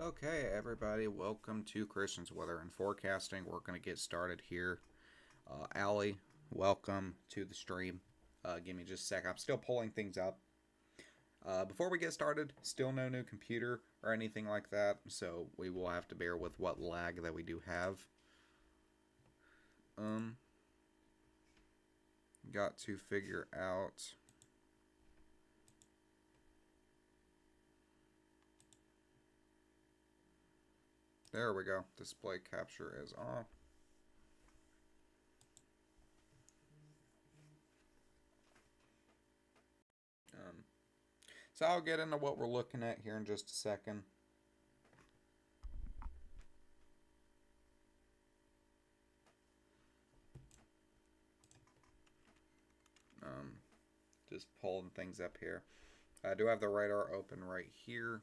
Okay, everybody, welcome to Christian's Weather and Forecasting. We're going to get started here. Allie, welcome to the stream. Give me just a sec. I'm still pulling things up. Before we get started, still no new computer or anything like that, so we will have to bear with what lag that we do have. Got to figure out. There we go. Display capture is off. So I'll get into what we're looking at here in just a second. Just pulling things up here. I do have the radar open right here.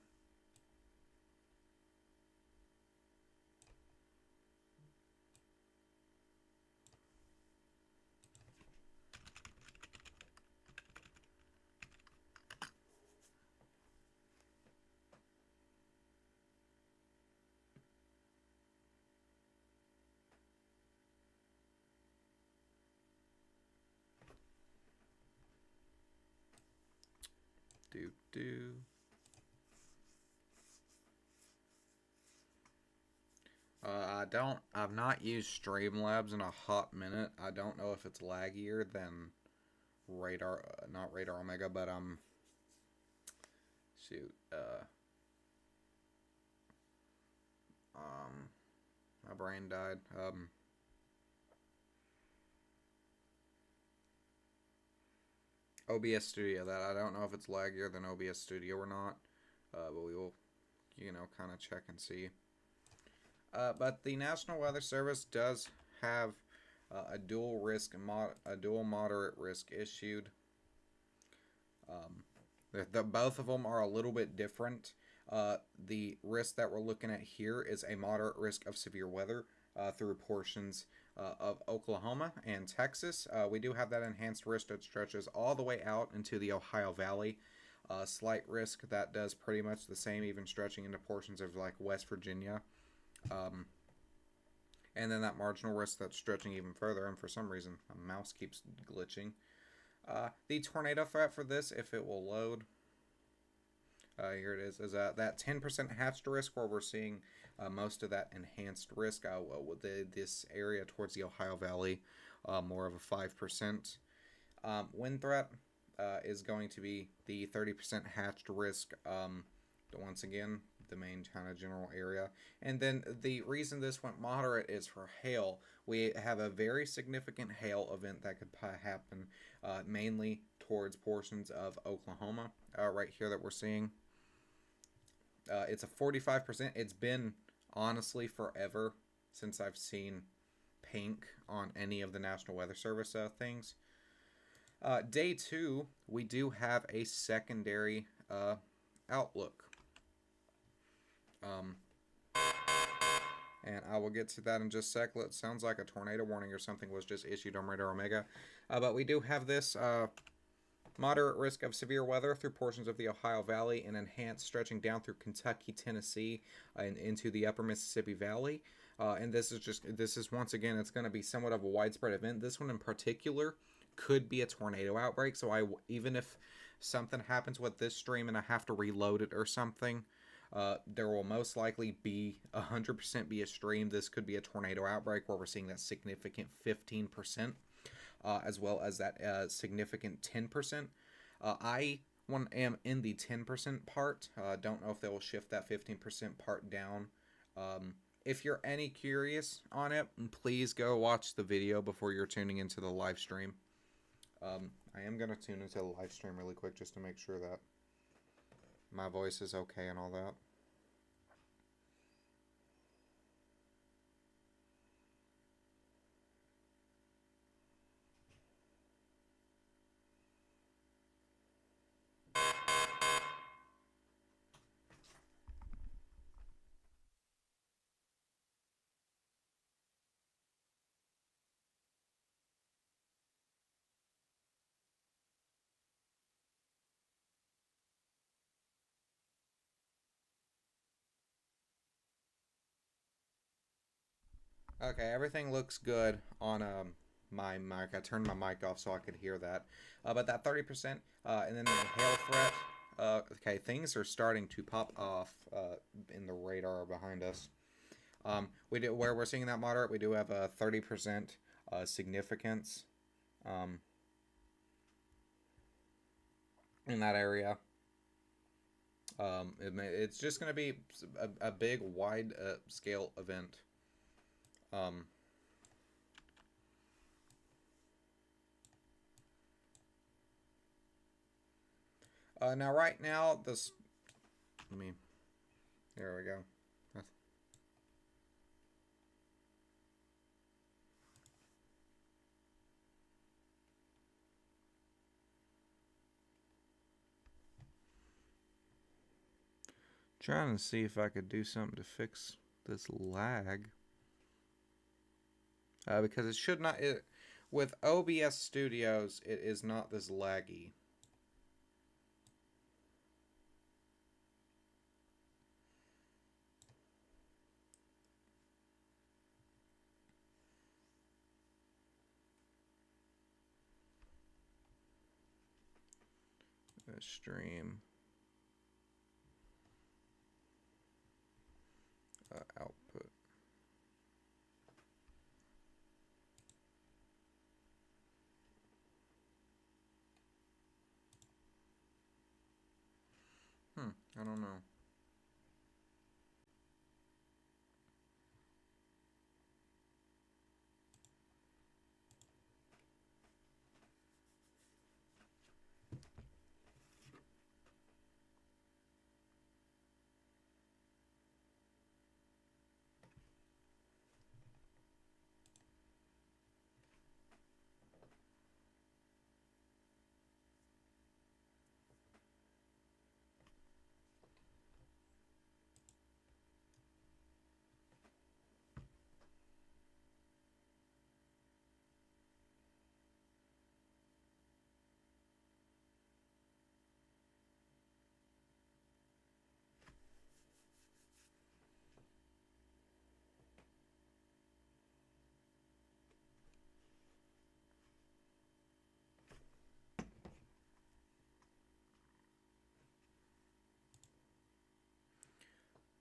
I've not used Streamlabs in a hot minute. I don't know if it's laggier than Radar, not Radar Omega, but shoot, my brain died. OBS Studio. That I don't know if it's laggier than OBS Studio or not, but we will, kind of check and see. But the National Weather Service does have a dual moderate risk issued. Both of them are a little bit different. The risk that we're looking at here is a moderate risk of severe weather through portions of Oklahoma and Texas. We do have that enhanced risk that stretches all the way out into the Ohio Valley. Slight risk that does pretty much the same, even stretching into portions of like West Virginia. And then that marginal risk that's stretching even further, and for some reason my mouse keeps glitching. The tornado threat for this, if it will load, here it is that 10% hatched risk, where we're seeing most of that enhanced risk. With this area towards the Ohio Valley, more of a 5%. Wind threat is going to be the 30% hatched risk. Once again, the main kind of general area. And then the reason this went moderate is for hail. We have a very significant hail event that could happen mainly towards portions of Oklahoma right here that we're seeing. It's a 45%. It's been honestly forever since I've seen pink on any of the National Weather Service things. Day 2, we do have a secondary outlook. And I will get to that in just a sec. It sounds like a tornado warning or something was just issued on Radar Omega. But we do have this moderate risk of severe weather through portions of the Ohio Valley and enhanced stretching down through Kentucky, Tennessee, and into the upper Mississippi Valley. And this is once again, it's going to be somewhat of a widespread event. This one in particular could be a tornado outbreak. So even if something happens with this stream and I have to reload it or something, there will most likely be 100% be a stream. This could be a tornado outbreak where we're seeing that significant 15%, as well as that significant 10%. I am in the 10% part. Don't know if they will shift that 15% part down. If you're any curious on it, please go watch the video before you're tuning into the live stream. I am going to tune into the live stream really quick just to make sure that my voice is okay and all that. Okay, everything looks good on my mic. I turned my mic off so I could hear that. But that 30%, and then the hail threat. Okay, things are starting to pop off in the radar behind us. We do where we're seeing that moderate. We do have a 30% significance in that area. It's just going to be a big, wide scale event. Um, Now, right now, this. Let me. There we go. Trying to see if I could do something to fix this lag. Because it should not. With OBS Studios, it is not this laggy. Stream output. I don't know.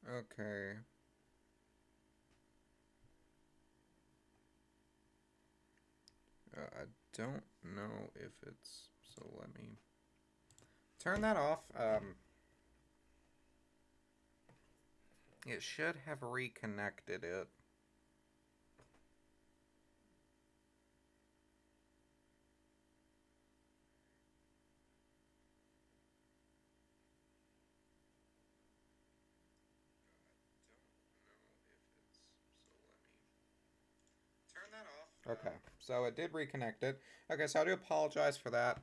Okay. I don't know if it's. So let me turn that off. It should have reconnected it. Okay, so it did reconnect it. Okay, so I do apologize for that.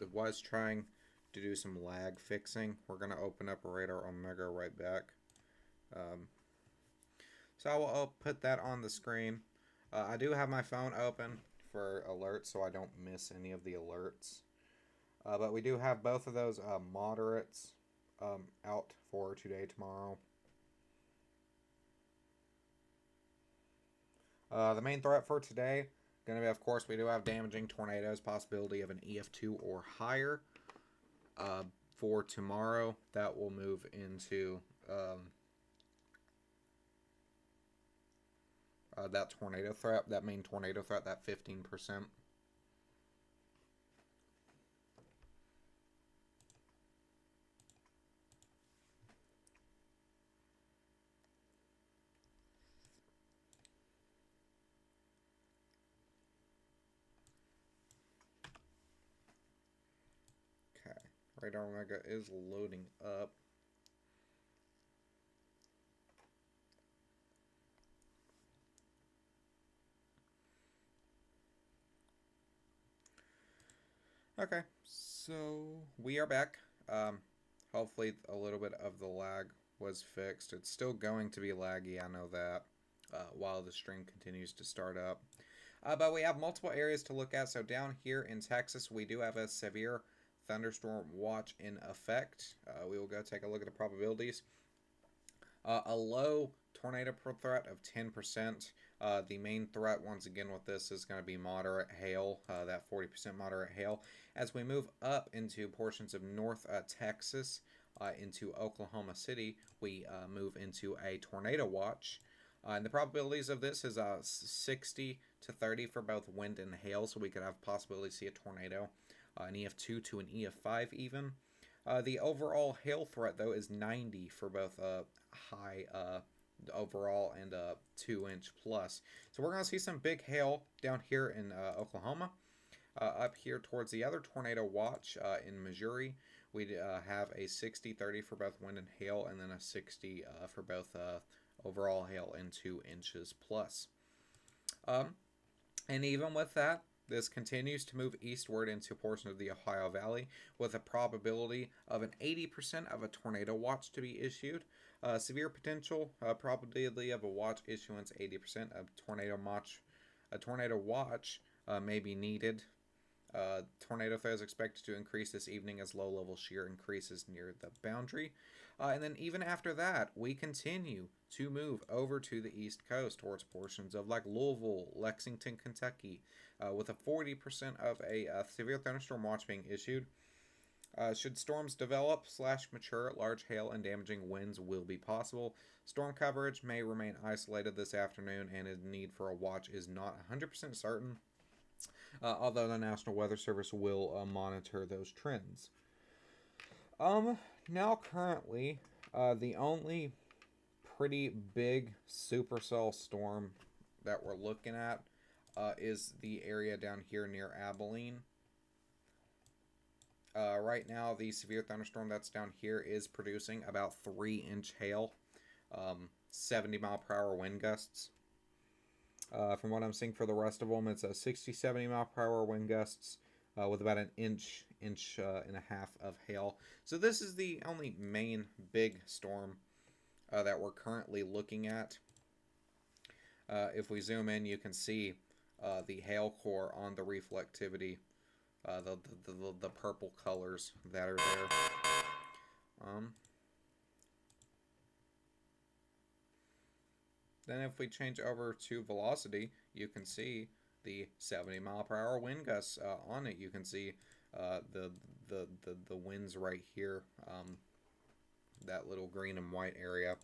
It was trying to do some lag fixing. We're going to open up Radar Omega right back. So I will put that on the screen. I do have my phone open for alerts so I don't miss any of the alerts. But we do have both of those moderates out for today, tomorrow. The main threat for today going to be, of course, we do have damaging tornadoes, possibility of an EF2 or higher. For tomorrow, that will move into that tornado threat, that main tornado threat, that 15%. Okay, Radar Omega is loading up. Okay, so we are back. Hopefully a little bit of the lag was fixed. It's still going to be laggy, I know that, while the stream continues to start up. But we have multiple areas to look at. So down here in Texas, we do have a severe thunderstorm watch in effect. We will go take a look at the probabilities. A low tornado threat of 10%. The main threat, once again, with this is going to be moderate hail, that 40% moderate hail. As we move up into portions of North Texas, into Oklahoma City, we move into a tornado watch. And the probabilities of this is 60 to 30 for both wind and hail, so we could have possibility to see a tornado, an EF2 to an EF5 even. The overall hail threat, though, is 90 for both high overall and 2-inch plus. So we're going to see some big hail down here in Oklahoma. Up here towards the other tornado watch in Missouri, we have a 60-30 for both wind and hail, and then a 60 for both overall hail and 2 inches plus. And even with that, this continues to move eastward into a portion of the Ohio Valley with a probability of an 80% of a tornado watch to be issued. Severe potential, probability of a watch issuance 80%. A tornado watch may be needed. Tornado threat is expected to increase this evening as low-level shear increases near the boundary. And then even after that, we continue to move over to the east coast towards portions of like Louisville, Lexington, Kentucky, with a 40% of a severe thunderstorm watch being issued. Should storms develop / mature, large hail and damaging winds will be possible. Storm coverage may remain isolated this afternoon, and the need for a watch is not 100% certain, although the National Weather Service will monitor those trends. Now currently, the only pretty big supercell storm that we're looking at is the area down here near Abilene. Right now, the severe thunderstorm that's down here is producing about 3-inch hail, 70-mile-per-hour wind gusts. From what I'm seeing for the rest of them, it's a 60-70-mile-per-hour wind gusts with about an inch and a half of hail. So this is the only main big storm that we're currently looking at. If we zoom in, you can see the hail core on the reflectivity, the purple colors that are there. Then if we change over to velocity, you can see the 70-mile-per-hour wind gusts on it. You can see the winds right here, that little green and white area.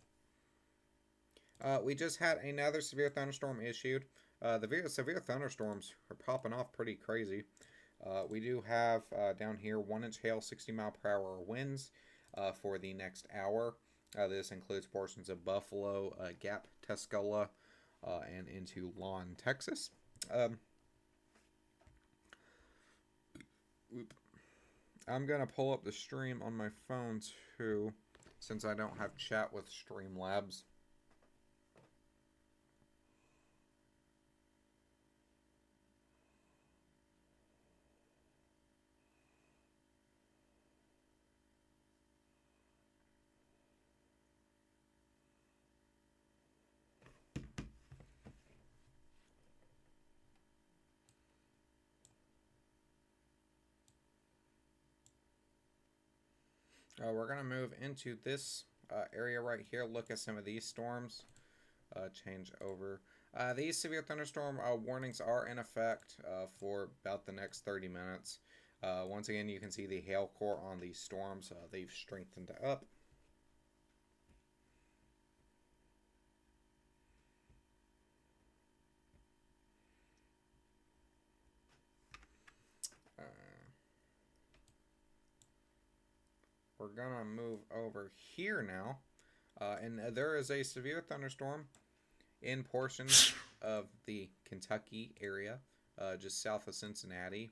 We just had another severe thunderstorm issued. The severe thunderstorms are popping off pretty crazy. We do have down here 1-inch hail, 60-mile-per-hour winds for the next hour. This includes portions of Buffalo, Gap, Tuscola, and into Lawn, Texas. I'm going to pull up the stream on my phone too, since I don't have chat with Streamlabs. We're going to move into this area right here, look at some of these storms, change over. These severe thunderstorm warnings are in effect for about the next 30 minutes. Once again, you can see the hail core on these storms. They've strengthened up. We're going to move over here now. And there is a severe thunderstorm in portions of the Kentucky area, just south of Cincinnati.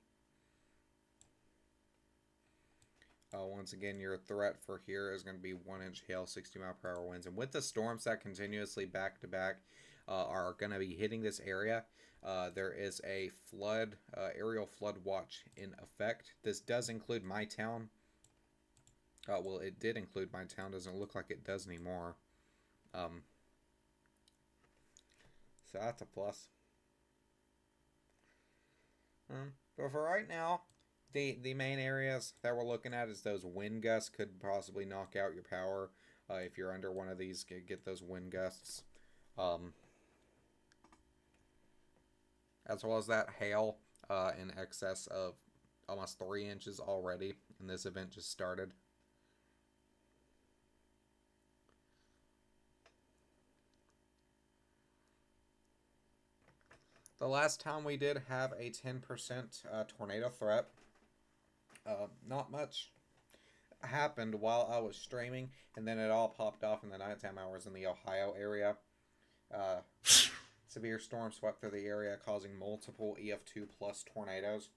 Once again, your threat for here is going to be 1-inch hail, 60-mile-per-hour winds. And with the storms that continuously back-to-back are going to be hitting this area, there is a flood, aerial flood watch in effect. This does include my town. Well, it did include my town. Doesn't look like it does anymore. So that's a plus. But for right now, the main areas that we're looking at is those wind gusts could possibly knock out your power. If you're under one of these, get those wind gusts. Um, as well as that hail in excess of almost 3 inches already, and this event just started. The last time we did have a 10% tornado threat, not much happened while I was streaming, and then it all popped off in the nighttime hours in the Ohio area. Uh, Severe storm swept through the area, causing multiple EF2 plus tornadoes.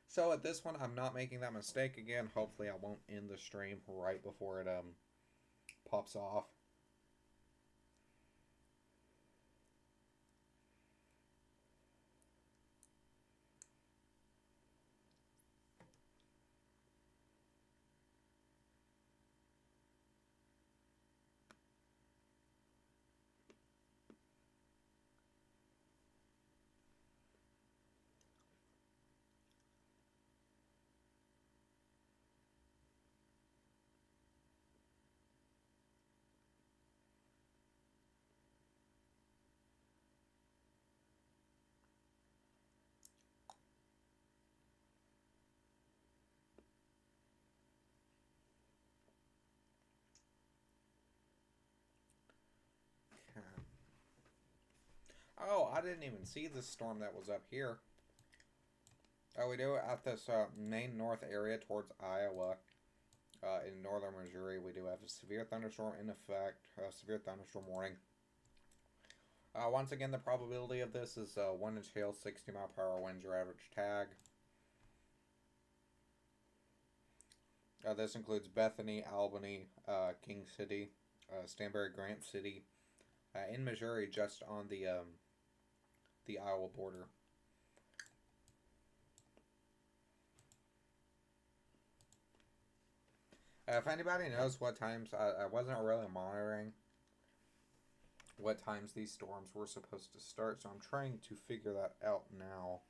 So at this one, I'm not making that mistake again. Hopefully, I won't end the stream right before it pops off. Oh, I didn't even see the storm that was up here. Oh, we do at this main north area towards Iowa. In northern Missouri, we do have a severe thunderstorm in effect. Severe thunderstorm warning. Once again, the probability of this is 1 inch hail, 60-mile-per-hour winds, your average tag. This includes Bethany, Albany, King City, Stanberry, Grant City, in Missouri, just on the Iowa border. If anybody knows what times, I wasn't really monitoring what times these storms were supposed to start, so I'm trying to figure that out now.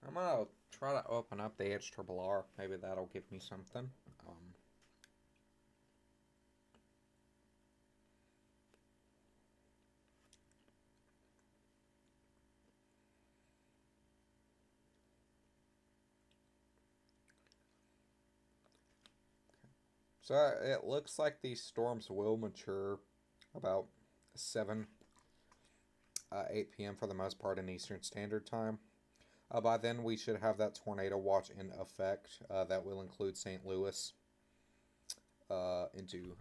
I'm gonna try to open up the HRRR. Maybe that'll give me something. So it looks like these storms will mature about 7, 8 p.m. for the most part in Eastern Standard Time. By then, we should have that tornado watch in effect. That will include St. Louis into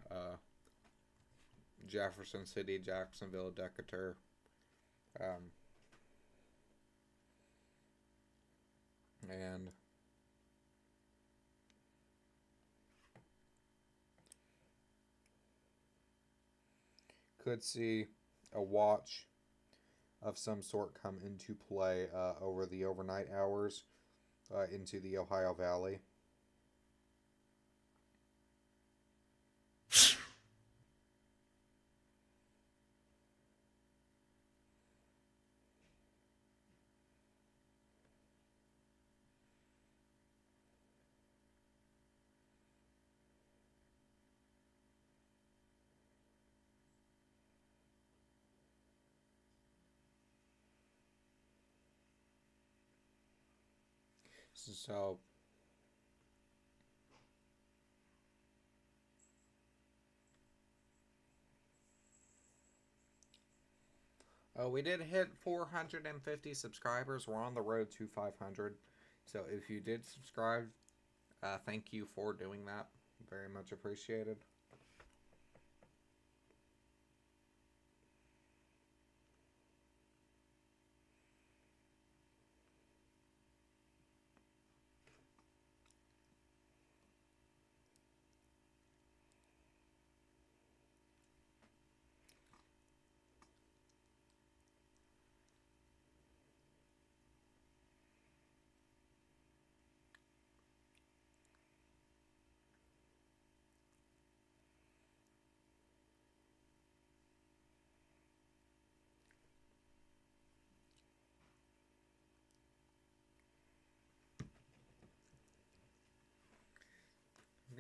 Jefferson City, Jacksonville, Decatur. And could see a watch of some sort come into play over the overnight hours into the Ohio Valley. So we did hit 450 subscribers. We're on the road to 500. So if you did subscribe, thank you for doing that. Very much appreciated.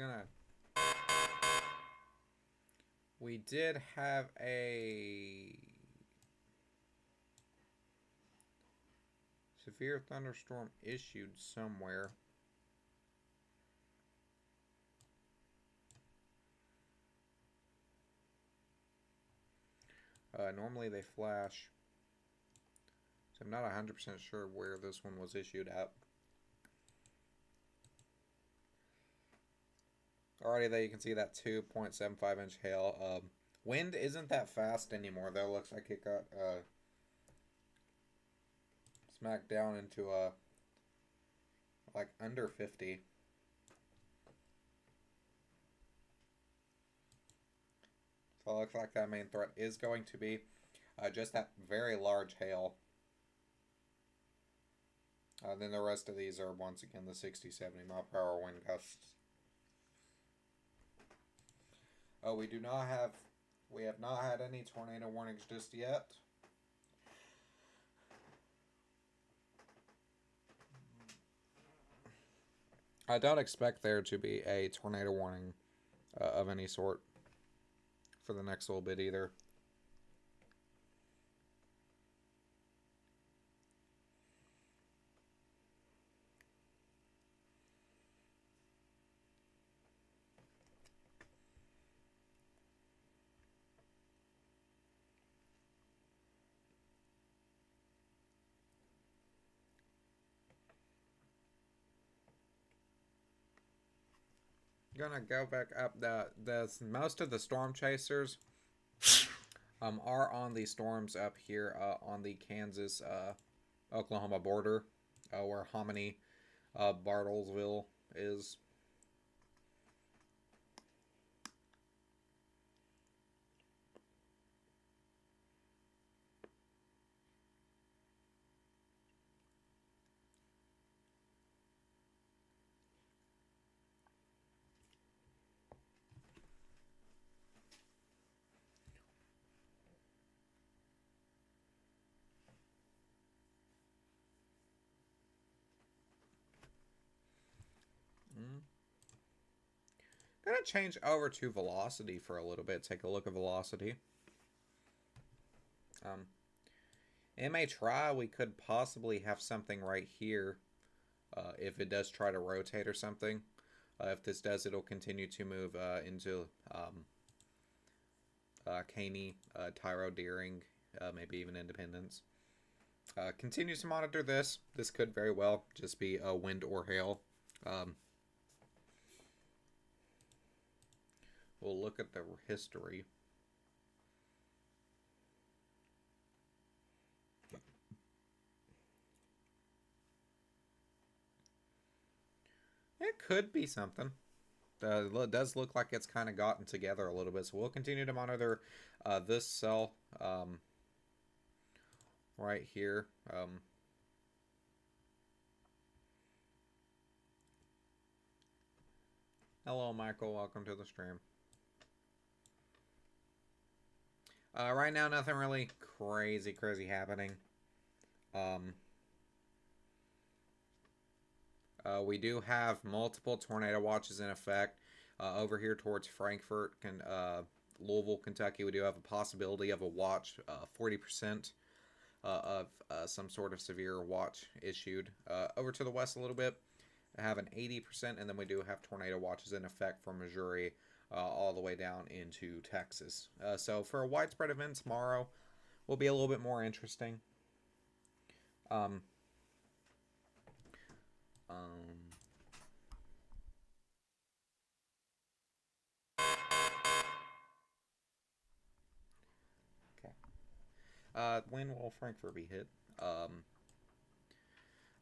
gonna... We did have a severe thunderstorm issued somewhere. Normally they flash, so I'm not 100% sure where this one was issued at. Alrighty, there you can see that 2.75 inch hail. Wind isn't that fast anymore, though. Looks like it got smacked down into like under 50. So it looks like that main threat is going to be just that very large hail. Then the rest of these are once again the 60, 70 mile per hour wind gusts. We have not had any tornado warnings just yet. I don't expect there to be a tornado warning of any sort for the next little bit either. Gonna go back up. The most of the storm chasers are on the storms up here on the Kansas Oklahoma border, where Hominy Bartlesville is. Gonna change over to velocity for a little bit. Take a look at velocity. It may try. We could possibly have something right here if it does try to rotate or something. If this does, it'll continue to move into Caney, Tyro, Deering, maybe even Independence. Continues to monitor this. This could very well just be a wind or hail. We'll look at the history. It could be something. It does look like it's kind of gotten together a little bit, so we'll continue to monitor this cell right here. Hello, Michael. Welcome to the stream. Right now, nothing really crazy happening. We do have multiple tornado watches in effect. Over here towards Frankfort, Louisville, Kentucky, we do have a possibility of a watch, 40% of some sort of severe watch issued. Over to the west a little bit, I have an 80%, and then we do have tornado watches in effect from Missouri all the way down into Texas. So for a widespread event tomorrow, will be a little bit more interesting. When will Frankfurt be hit?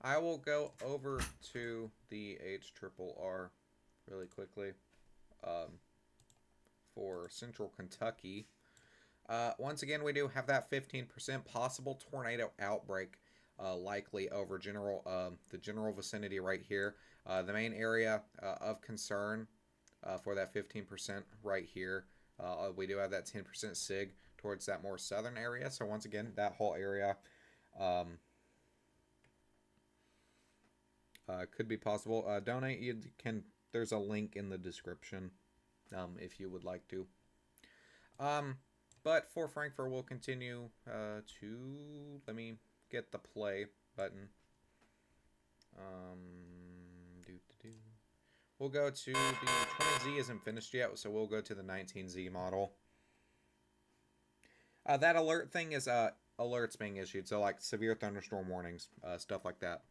I will go over to the HRRR really quickly for Central Kentucky. Once again, we do have that 15% possible tornado outbreak likely over the general vicinity right here. The main area of concern for that 15% right here, we do have that 10% SIG towards that more southern area. So once again, that whole area could be possible. Donate, you can there's a link in the description if you would like to. Um, but for Frankfurt, we'll continue to, let me get the play button. We'll go to the 20Z isn't finished yet, so we'll go to the 19Z model. That alert thing is alerts being issued, so like severe thunderstorm warnings, stuff like that.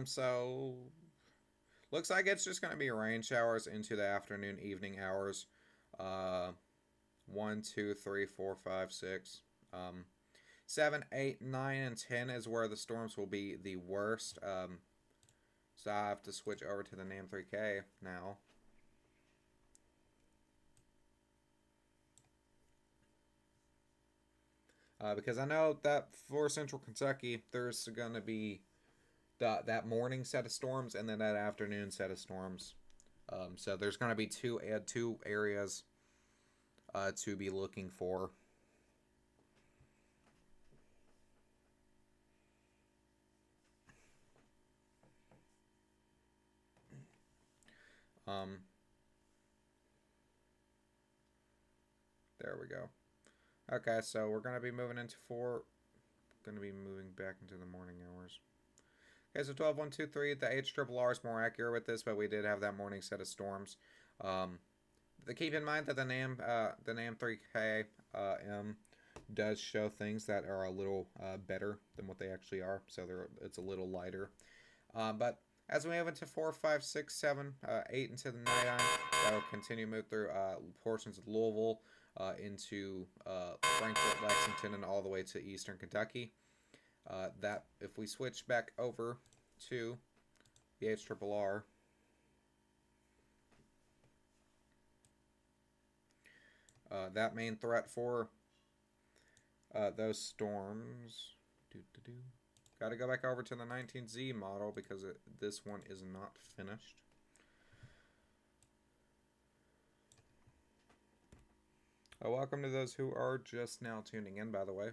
So looks like it's just going to be rain showers into the afternoon, evening hours. 1, 2, 3, 4, 5, 6. 7, 8, 9, and 10 is where the storms will be the worst. So I have to switch over to the NAM 3K now. Because I know that for Central Kentucky, there's going to be that morning set of storms and then that afternoon set of storms. So there's going to be two areas to be looking for. There we go. Okay, so we're going to be moving into 4. Going to be moving back into the morning hours. Okay, so 12, 1, 2, 3. The HRRR is more accurate with this, but we did have that morning set of storms. Keep in mind that the NAM 3K M does show things that are a little better than what they actually are, so it's a little lighter. But as we move into 4, 5, 6, 7, 8 into the night time, that will continue to move through portions of Louisville into Frankfort, Lexington, and all the way to eastern Kentucky. That if we switch back over to the HRRR, that main threat for those storms. Got to go back over to the 19Z model because this one is not finished. Welcome to those who are just now tuning in, by the way.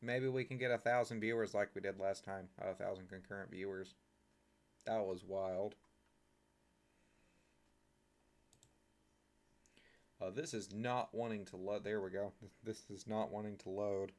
Maybe we can get 1,000 viewers like we did last time. 1,000 concurrent viewers. That was wild. This is not wanting to load. There we go. This is not wanting to load.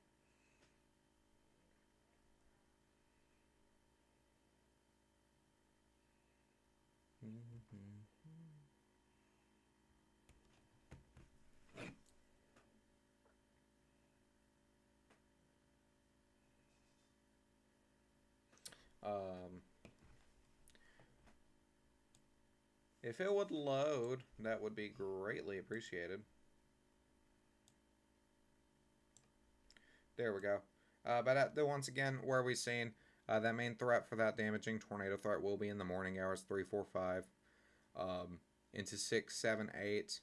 If it would load, that would be greatly appreciated. There we go. But once again, where are we seeing that main threat for that damaging tornado threat will be in the morning hours, 3, 4, 5, into 6, 7, 8,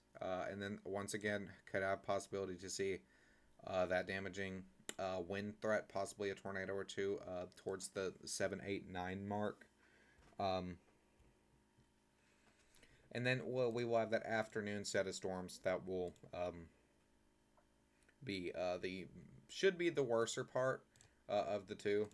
and then once again could have possibility to see that damaging wind threat, possibly a tornado or two towards the 7, 8, 9 mark. And then we will have that afternoon set of storms that will be should be the worser part of the two.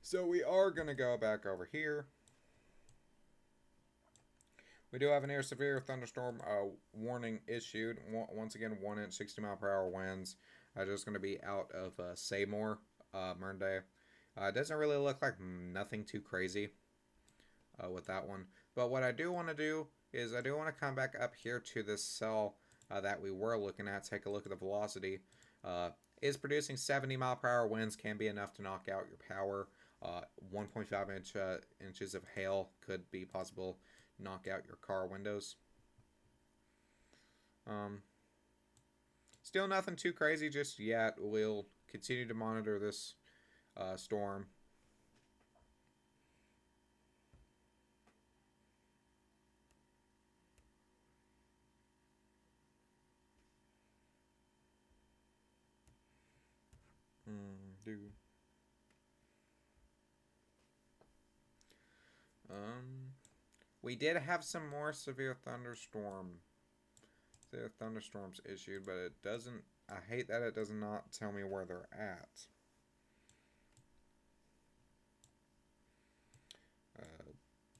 So we are going to go back over here. We do have an air severe thunderstorm warning issued. Once again, 1 inch, 60 mile per hour winds. Just going to be out of Seymour, Mernday. It doesn't really look like nothing too crazy with that one. But what I do want to do is I do want to come back up here to this cell that we were looking at. Take a look at the velocity. Is producing 70 mile per hour winds can be enough to knock out your power. 1.5 inches of hail could be possible. Knock out your car windows. Still nothing too crazy just yet. We'll continue to monitor this storm. Um, we did have some more severe thunderstorms issued, but it doesn't. I hate that it does not tell me where they're at.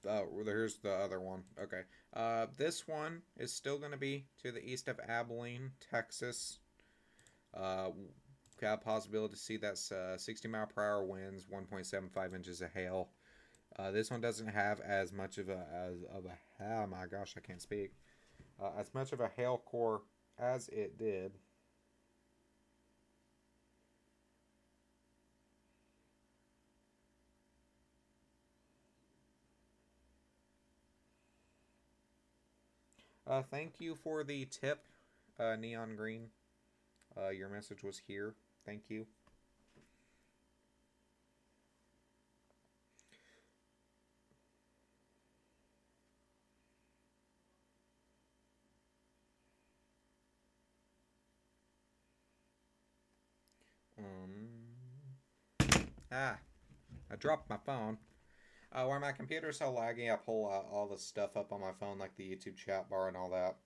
Oh, here's the other one. Okay. This one is still going to be to the east of Abilene, Texas. Got a possibility to see that's 60-mile-per-hour winds, 1.75 inches of hail. This one doesn't have as much of a oh my gosh, I can't speak. As much of a hail core as it did. Thank you for the tip, Neon Green. Your message was here. Thank you. Um, ah, I dropped my phone. Where my computer's so laggy, I pull all the stuff up on my phone, like the YouTube chat bar and all that.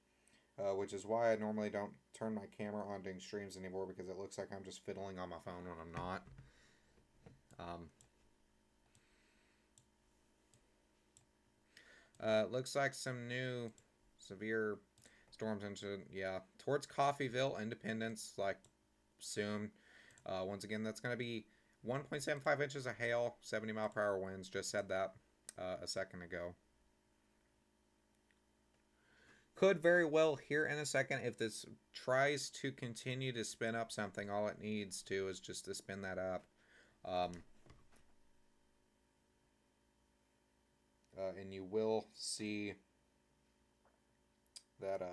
Which is why I normally don't turn my camera on during streams anymore because it looks like I'm just fiddling on my phone when I'm not. Um, looks like some new severe storms into, yeah, towards Coffeeville, Independence, like soon. Once again, that's going to be 1.75 inches of hail, 70-mile-per-hour winds. Just said that a second ago. Could very well here in a second, if this tries to continue to spin up something, all it needs to is just to spin that up. And you will see that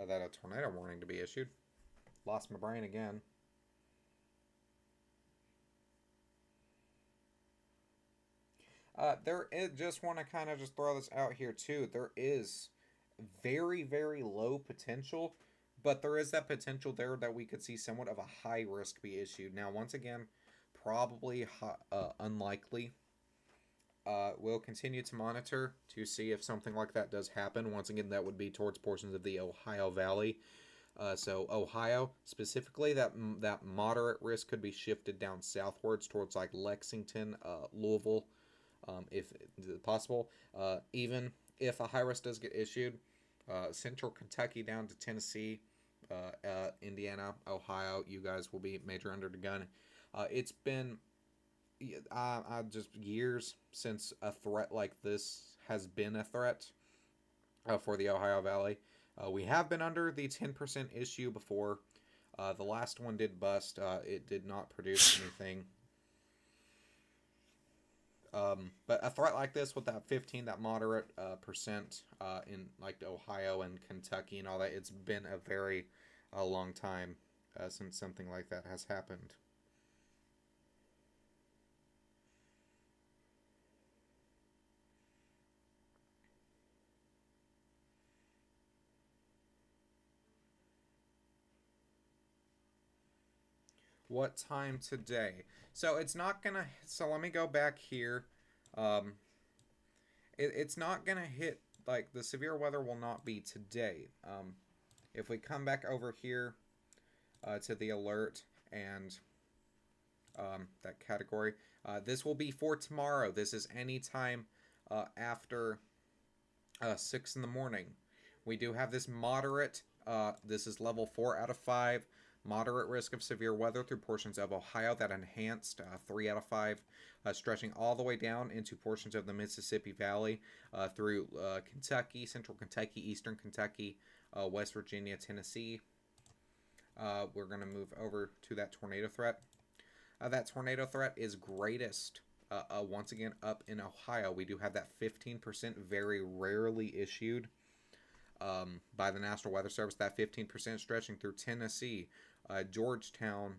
that a tornado warning to be issued. Lost my brain again. There is, just want to kind of just throw this out here too. There is very, very low potential, but there is that potential there that we could see somewhat of a high risk be issued. Now, once again, probably unlikely. We'll continue to monitor to see if something like that does happen. Once again, that would be towards portions of the Ohio Valley. So Ohio specifically, that moderate risk could be shifted down southwards towards like Lexington, Louisville, if possible. Even if a high risk does get issued, central Kentucky down to Tennessee, Indiana, Ohio, you guys will be major under the gun. It's been just years since a threat like this has been a threat for the Ohio Valley. We have been under the 10% issue before. The last one did bust. It did not produce anything. But a threat like this with that 15, that moderate percent in like Ohio and Kentucky and all that, it's been a very long time since something like that has happened. What time today? So it's not gonna. So let me go back here. Um, it's not gonna hit, like, the severe weather will not be today. If we come back over here to the alert and that category, this will be for tomorrow. This is anytime after 6 in the morning. We do have this moderate. This is level 4 out of 5. Moderate risk of severe weather through portions of Ohio. That enhanced 3 out of 5, stretching all the way down into portions of the Mississippi Valley, through Kentucky, central Kentucky, eastern Kentucky, West Virginia, Tennessee. We're going to move over to that tornado threat. That tornado threat is greatest once again up in Ohio. We do have that 15% very rarely issued by the National Weather Service. That 15% stretching through Tennessee, Georgetown,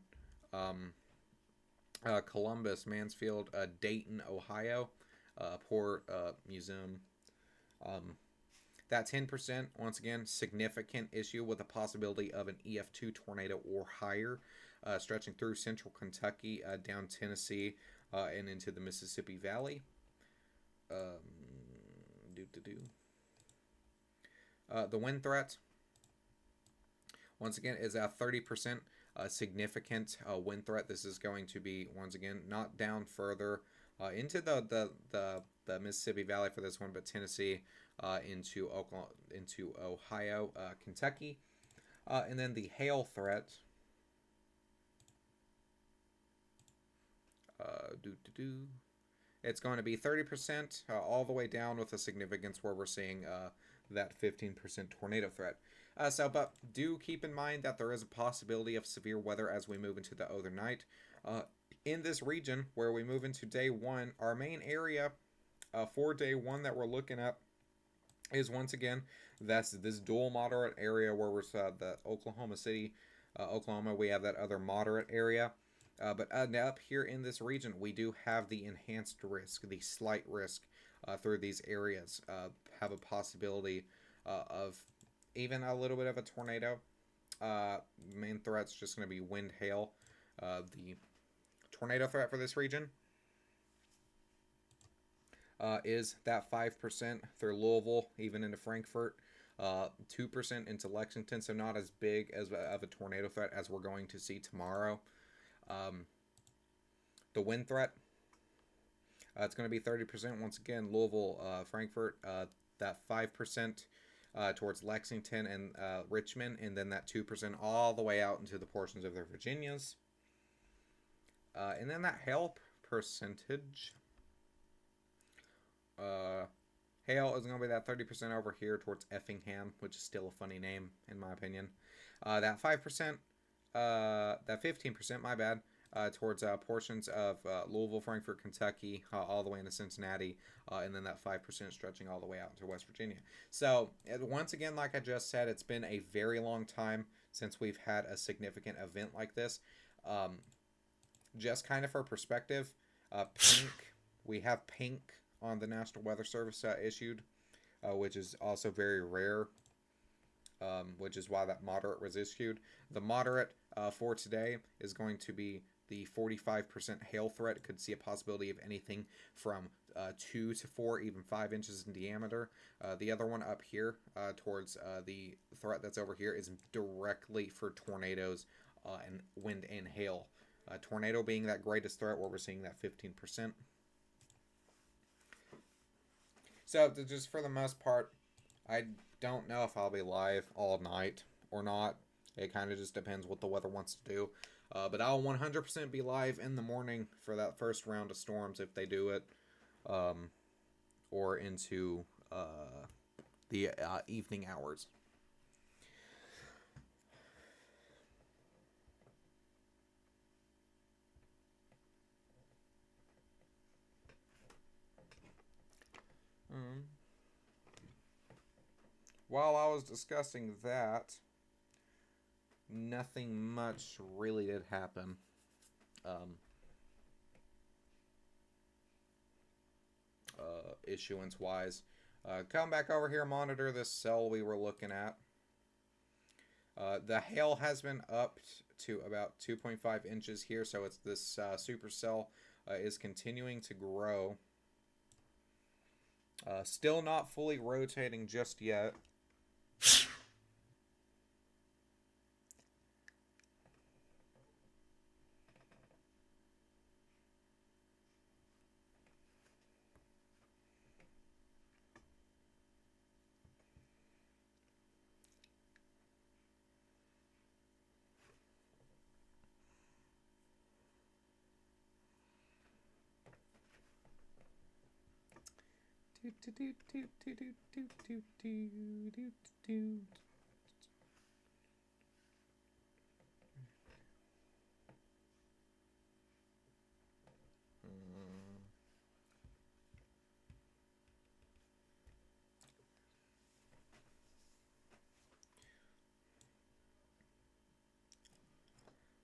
Columbus, Mansfield, Dayton, Ohio, Port Museum. That 10%, once again, significant issue with the possibility of an EF2 tornado or higher, stretching through central Kentucky, down Tennessee, and into the Mississippi Valley. The wind threat, once again, is a 30% significant wind threat. This is going to be, once again, not down further into the Mississippi Valley for this one, but Tennessee, into Oklahoma, into Ohio, Kentucky, and then the hail threat. It's going to be 30% all the way down, with a significance where we're seeing that 15% tornado threat. But do keep in mind that there is a possibility of severe weather as we move into the overnight. In this region, where we move into day one, our main area for day one that we're looking at is, once again, that's this dual moderate area where we're the Oklahoma City, Oklahoma. We have that other moderate area. But up here in this region, we do have the enhanced risk, the slight risk through these areas. Have a possibility of even a little bit of a tornado. Main threat's just going to be wind, hail. The tornado threat for this region is that 5% through Louisville, even into Frankfort. 2% into Lexington, so not as big as of a tornado threat as we're going to see tomorrow. The wind threat, it's going to be 30%. Once again, Louisville, Frankfort, that 5% towards Lexington and Richmond, and then that 2% all the way out into the portions of the Virginias. And then that hail percentage, hail is going to be that 30% over here towards Effingham, which is still a funny name in my opinion. That 5%, that 15%, my bad, towards portions of Louisville, Frankfort, Kentucky, all the way into Cincinnati, and then that 5% stretching all the way out into West Virginia. So, once again, like I just said, it's been a very long time since we've had a significant event like this. Just kind of for perspective, pink, we have pink on the National Weather Service issued, which is also very rare, which is why that moderate was issued. The moderate for today is going to be the 45% hail threat. Could see a possibility of anything from 2 to 4, even 5 inches in diameter. The other one up here towards the threat that's over here is directly for tornadoes and wind and hail. Tornado being that greatest threat, where we're seeing that 15%. So, just for the most part, I don't know if I'll be live all night or not. It kind of just depends what the weather wants to do. But I'll 100% be live in the morning for that first round of storms if they do it. Or into the evening hours. While I was discussing that, nothing much really did happen. Issuance wise. Come back over here, monitor this cell we were looking at. The hail has been up to about 2.5 inches here, so it's this supercell is continuing to grow. Still not fully rotating just yet.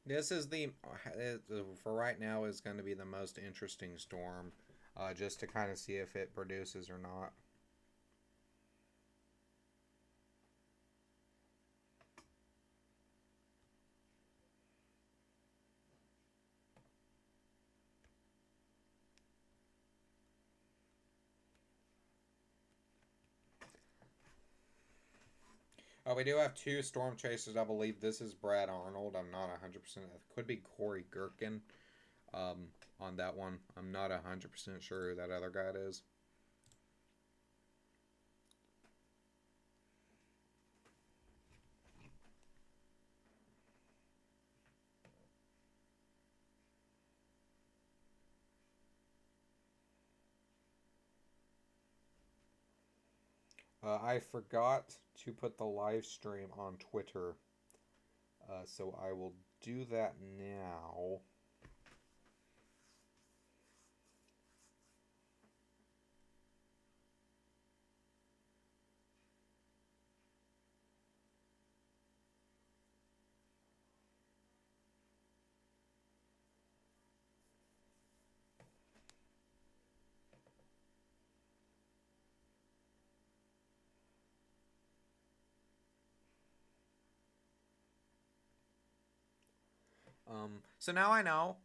This is for right now, is going to be the most interesting storm, just to kind of see if it produces or not. We do have two storm chasers. I believe this is Brad Arnold. I'm not 100%. It could be Corey Gherkin on that one. I'm not 100% sure who that other guy is. I forgot to put the live stream on Twitter, so I will do that now. So now I know,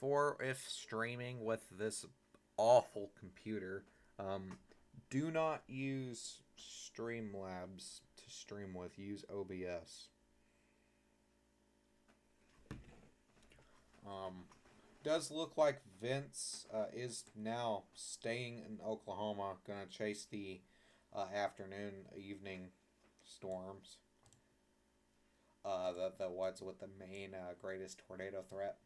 for if streaming with this awful computer, do not use Streamlabs to stream with. Use OBS. Does look like Vince is now staying in Oklahoma, gonna chase the afternoon, evening storms. The ones with the main greatest tornado threat.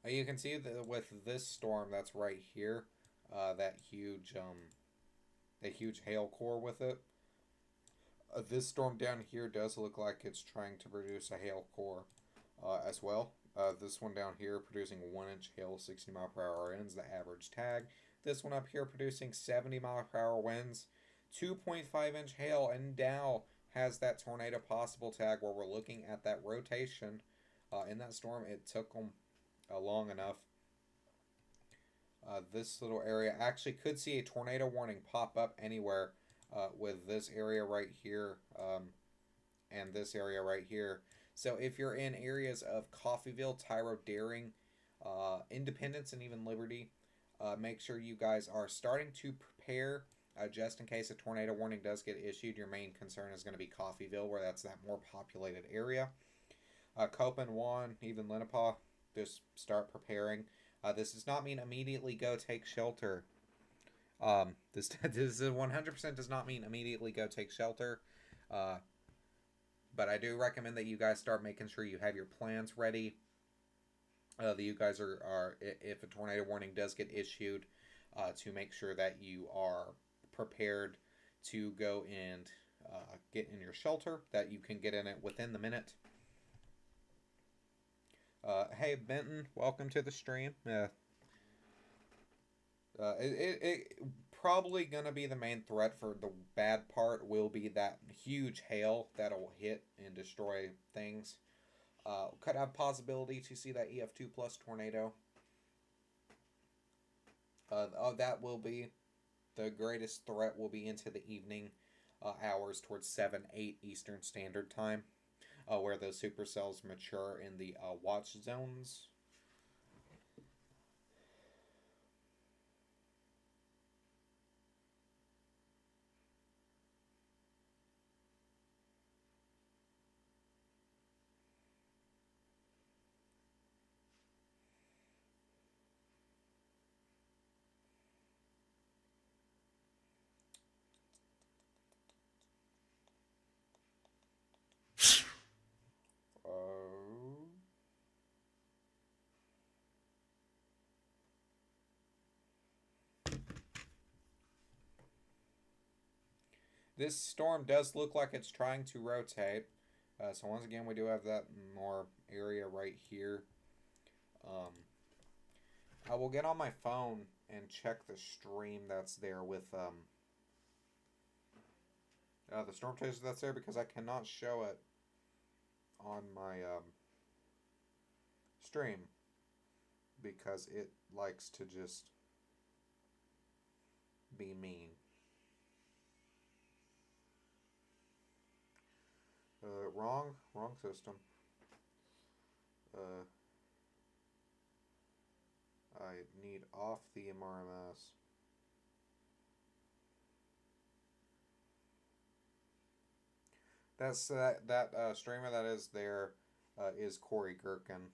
You can see that with this storm that's right here, that huge hail core with it. This storm down here does look like it's trying to produce a hail core as well. This one down here producing 1-inch hail, 60 mile per hour winds, the average tag. This one up here producing 70 mile per hour winds, 2.5-inch hail, and now has that tornado possible tag where we're looking at that rotation in that storm. It took them long enough. This little area actually could see a tornado warning pop up anywhere with this area right here and this area right here. So if you're in areas of Coffeyville, Tyro, Daring, Independence, and even Liberty, make sure you guys are starting to prepare just in case a tornado warning does get issued. Your main concern is going to be Coffeyville, where that's that more populated area. Copen, Juan, even Lenapaw, just start preparing. This does not mean immediately go take shelter. This 100% does not mean immediately go take shelter. But I do recommend that you guys start making sure you have your plans ready. That you guys are, if a tornado warning does get issued, to make sure that you are prepared to go and get in your shelter, that you can get in it within the minute. Hey Benton, welcome to the stream. It probably gonna be the main threat. For the bad part will be that huge hail that'll hit and destroy things. Could have possibility to see that EF2 plus tornado. That will be the greatest threat. Will be into the evening hours towards 7-8 Eastern Standard Time, where those supercells mature in the watch zones. This storm does look like it's trying to rotate. So once again, we do have that more area right here. I will get on my phone and check the stream that's there with the storm chaser that's there, because I cannot show it on my stream because it likes to just be mean. Wrong system. I need off the MRMS. That's that streamer that is there is Corey Gherkin.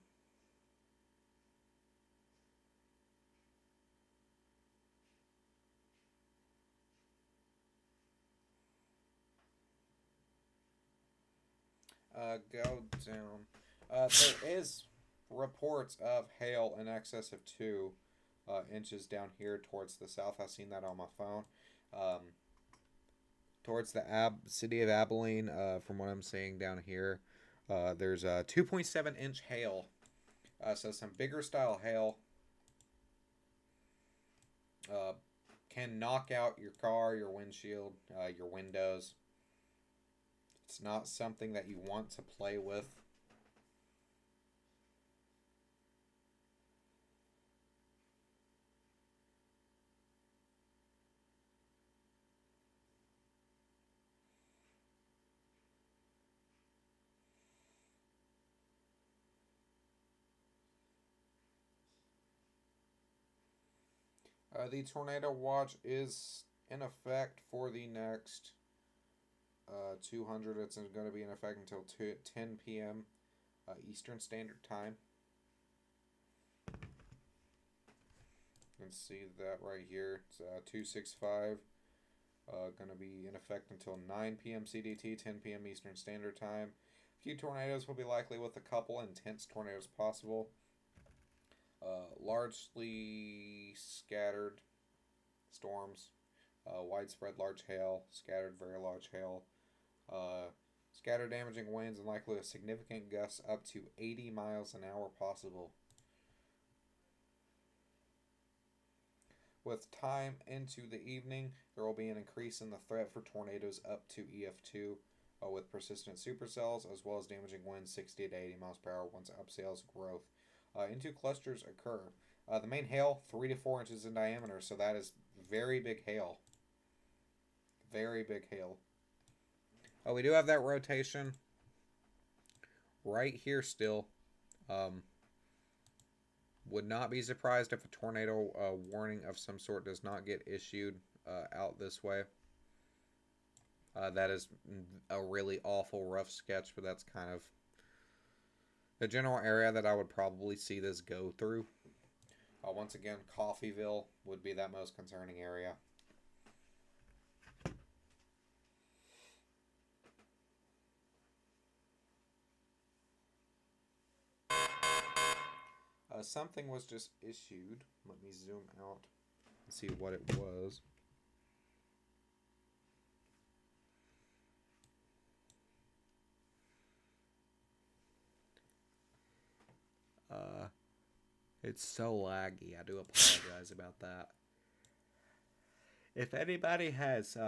Go down. There is reports of hail in excess of 2 inches down here towards the south. I've seen that on my phone. Um, Towards the city of Abilene, from what I'm seeing down here, there's a 2.7 inch hail. So some bigger style hail uh, can knock out your car, your windshield, your windows. It's not something that you want to play with. The tornado watch is in effect for the next 200. It's going to be in effect until 10 p.m. Eastern Standard Time. You can see that right here. It's 265. Going to be in effect until 9 p.m. CDT, 10 p.m. Eastern Standard Time. A few tornadoes will be likely with a couple intense tornadoes possible. Largely scattered storms, widespread large hail, scattered very large hail, scattered damaging winds, and likely a significant gusts up to 80 miles an hour possible. With time into the evening, there will be an increase in the threat for tornadoes up to EF2 with persistent supercells, as well as damaging winds 60 to 80 miles per hour once upcells growth into clusters occur. The main hail, 3 to 4 inches in diameter, so that is very big hail. Very big hail. We do have that rotation right here still. Would not be surprised if a tornado warning of some sort does not get issued out this way. That is a really awful, rough sketch, but that's kind of the general area that I would probably see this go through. Once again, Coffeyville would be that most concerning area. Something was just issued. Let me zoom out and see what it was. It's so laggy. I do apologize about that. If anybody has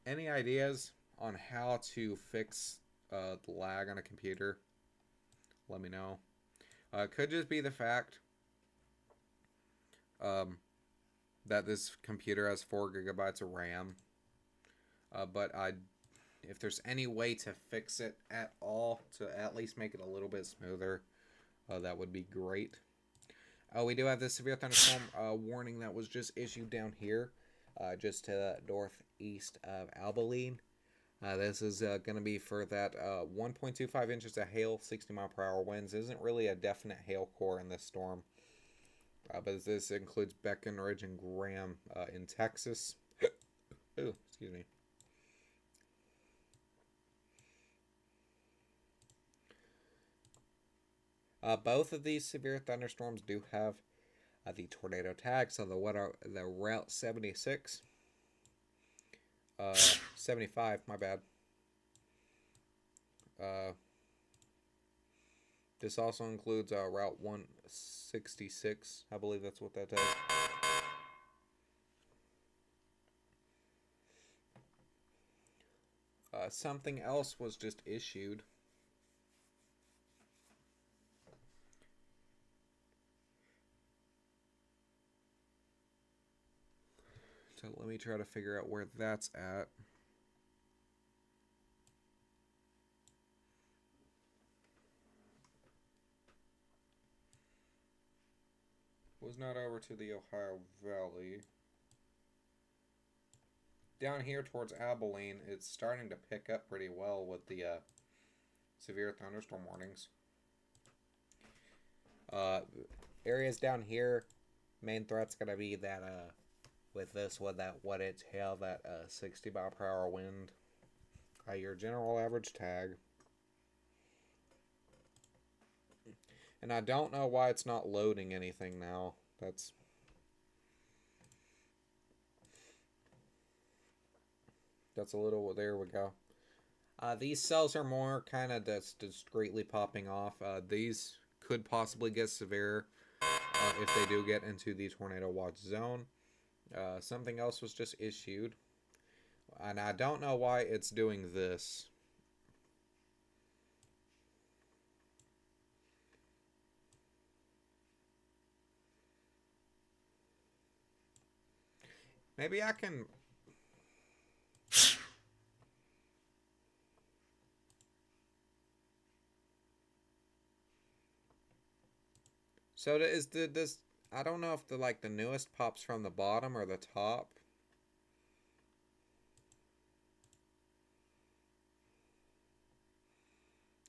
any ideas on how to fix the lag on a computer, let me know. Could just be the fact that this computer has 4 gigabytes of RAM. But if there's any way to fix it at all, to at least make it a little bit smoother, that would be great. We do have this severe thunderstorm warning that was just issued down here, just to the northeast of Abilene. This is going to be for that 1.25 inches of hail, 60 mile per hour winds. Isn't really a definite hail core in this storm, but this includes Breckenridge and Graham in Texas. Ooh, excuse me. Both of these severe thunderstorms do have the tornado tag. So the Route 76, 75, my bad. This also includes Route 166. I believe that's what that is. Something else was just issued. So let me try to figure out where that's at. Was not over to the Ohio Valley. down here towards Abilene, it's starting to pick up pretty well with the severe thunderstorm warnings. Areas down here, main threat's gonna be that with this with that what it's hail that 60 mile per hour wind. Your general average tag. And I don't know why it's not loading anything now. That's a little, there we go. These cells are more kind of just discreetly popping off. These could possibly get severe if they do get into the tornado watch zone. Something else was just issued. And I don't know why it's doing this. Maybe I can... So is this... I don't know if the newest pops from the bottom or the top.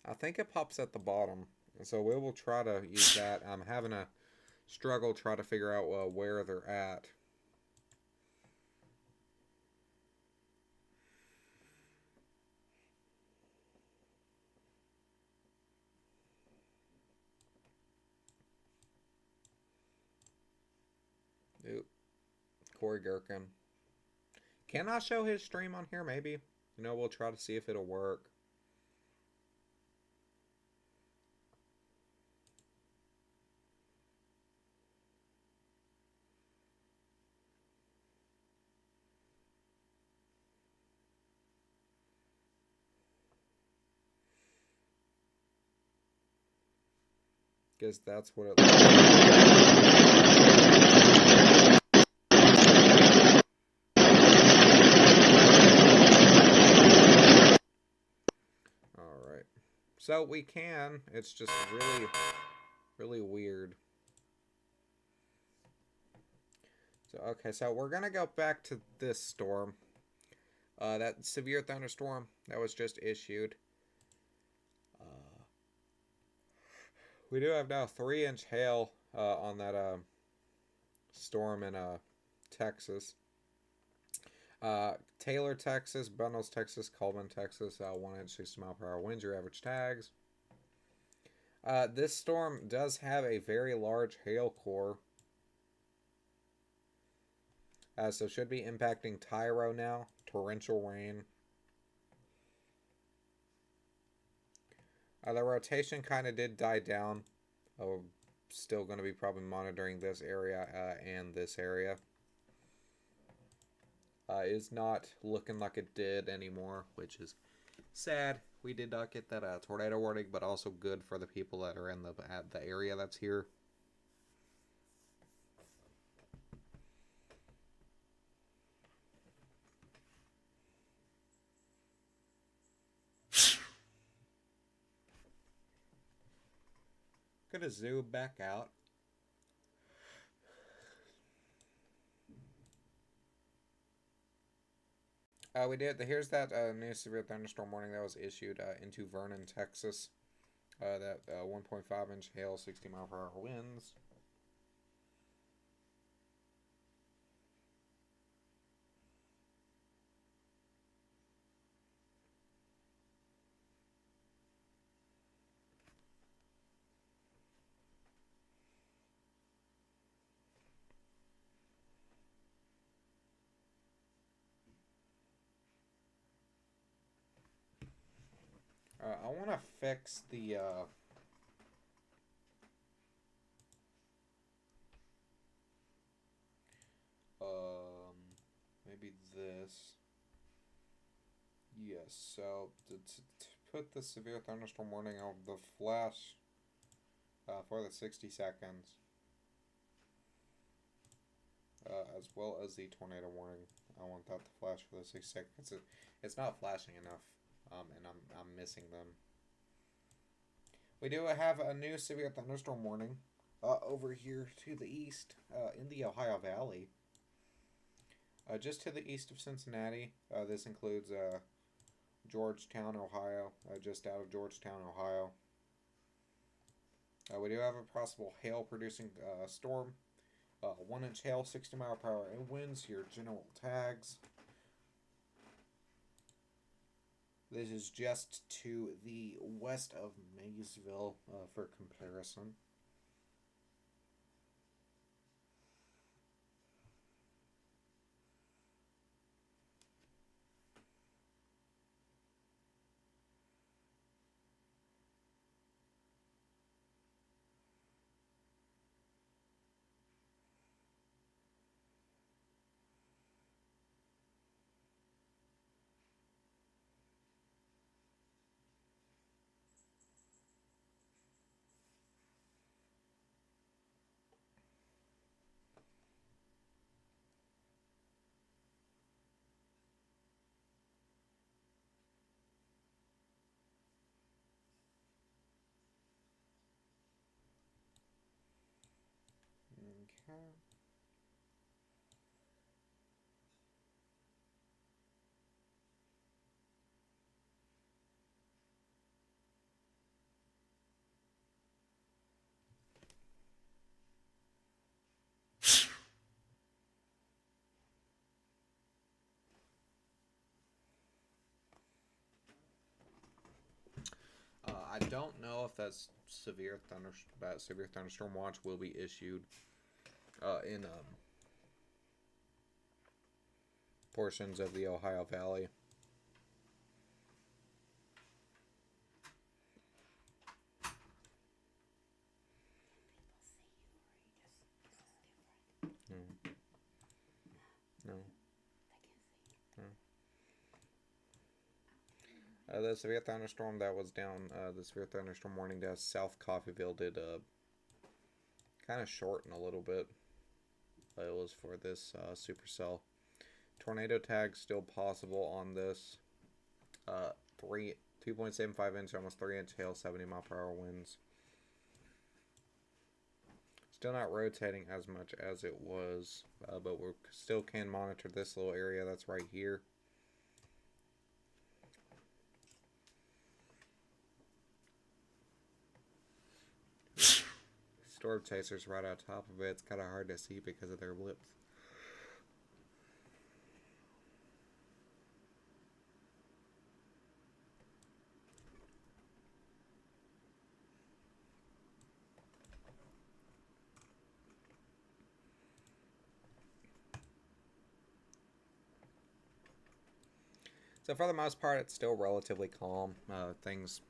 I think it pops at the bottom. So we will try to use that. I'm having a struggle try to figure out where they're at. Oop. Corey Gherkin. Can I show his stream on here? Maybe. We'll try to see if it'll work. Because that's what it looks like. Alright. So we can. It's just really, really weird. So, okay, so we're going to go back to this storm. That severe thunderstorm that was just issued. We do have now 3-inch hail on that storm in Texas. Taylor, Texas, Bundles, Texas, Coleman, Texas, 1-inch, 60-mile-per-hour winds, your average tags. This storm does have a very large hail core. So should be impacting Tyro now. Torrential rain. The rotation kind of did die down. Still going to be probably monitoring this area and this area. Is not looking like it did anymore, which is sad. We did not get that tornado warning, but also good for the people that are in the area that's here. Gonna zoom back out. We did. Here's that new severe thunderstorm warning that was issued into Vernon, Texas. That 1.5-inch hail, 60-mile-per-hour winds. I want to fix the maybe this. Yes, so to put the severe thunderstorm warning on the flash for the 60 seconds, as well as the tornado warning. I want that to flash for the 60 seconds. It's not flashing enough. And I'm missing them. We do have a new severe thunderstorm warning over here to the east in the Ohio Valley. Just to the east of Cincinnati. This includes Georgetown, Ohio, just out of Georgetown, Ohio. We do have a possible hail producing storm. 1 inch hail, 60-mile-per-hour winds, your general tags. This is just to the west of Maysville for comparison. Okay. I don't know if that severe thunderstorm watch will be issued in portions of the Ohio Valley. No. No. The severe thunderstorm that was down, the severe thunderstorm warning to South Coffeyville did kind of shorten a little bit. It was for this supercell. Tornado tag still possible on this. 2.75 inch, almost 3 inch hail, 70-mile-per-hour winds. Still not rotating as much as it was, but we still can monitor this little area that's right here. Storm chasers right on top of it. It's kind of hard to see because of their lips. So for the most part, it's still relatively calm. It's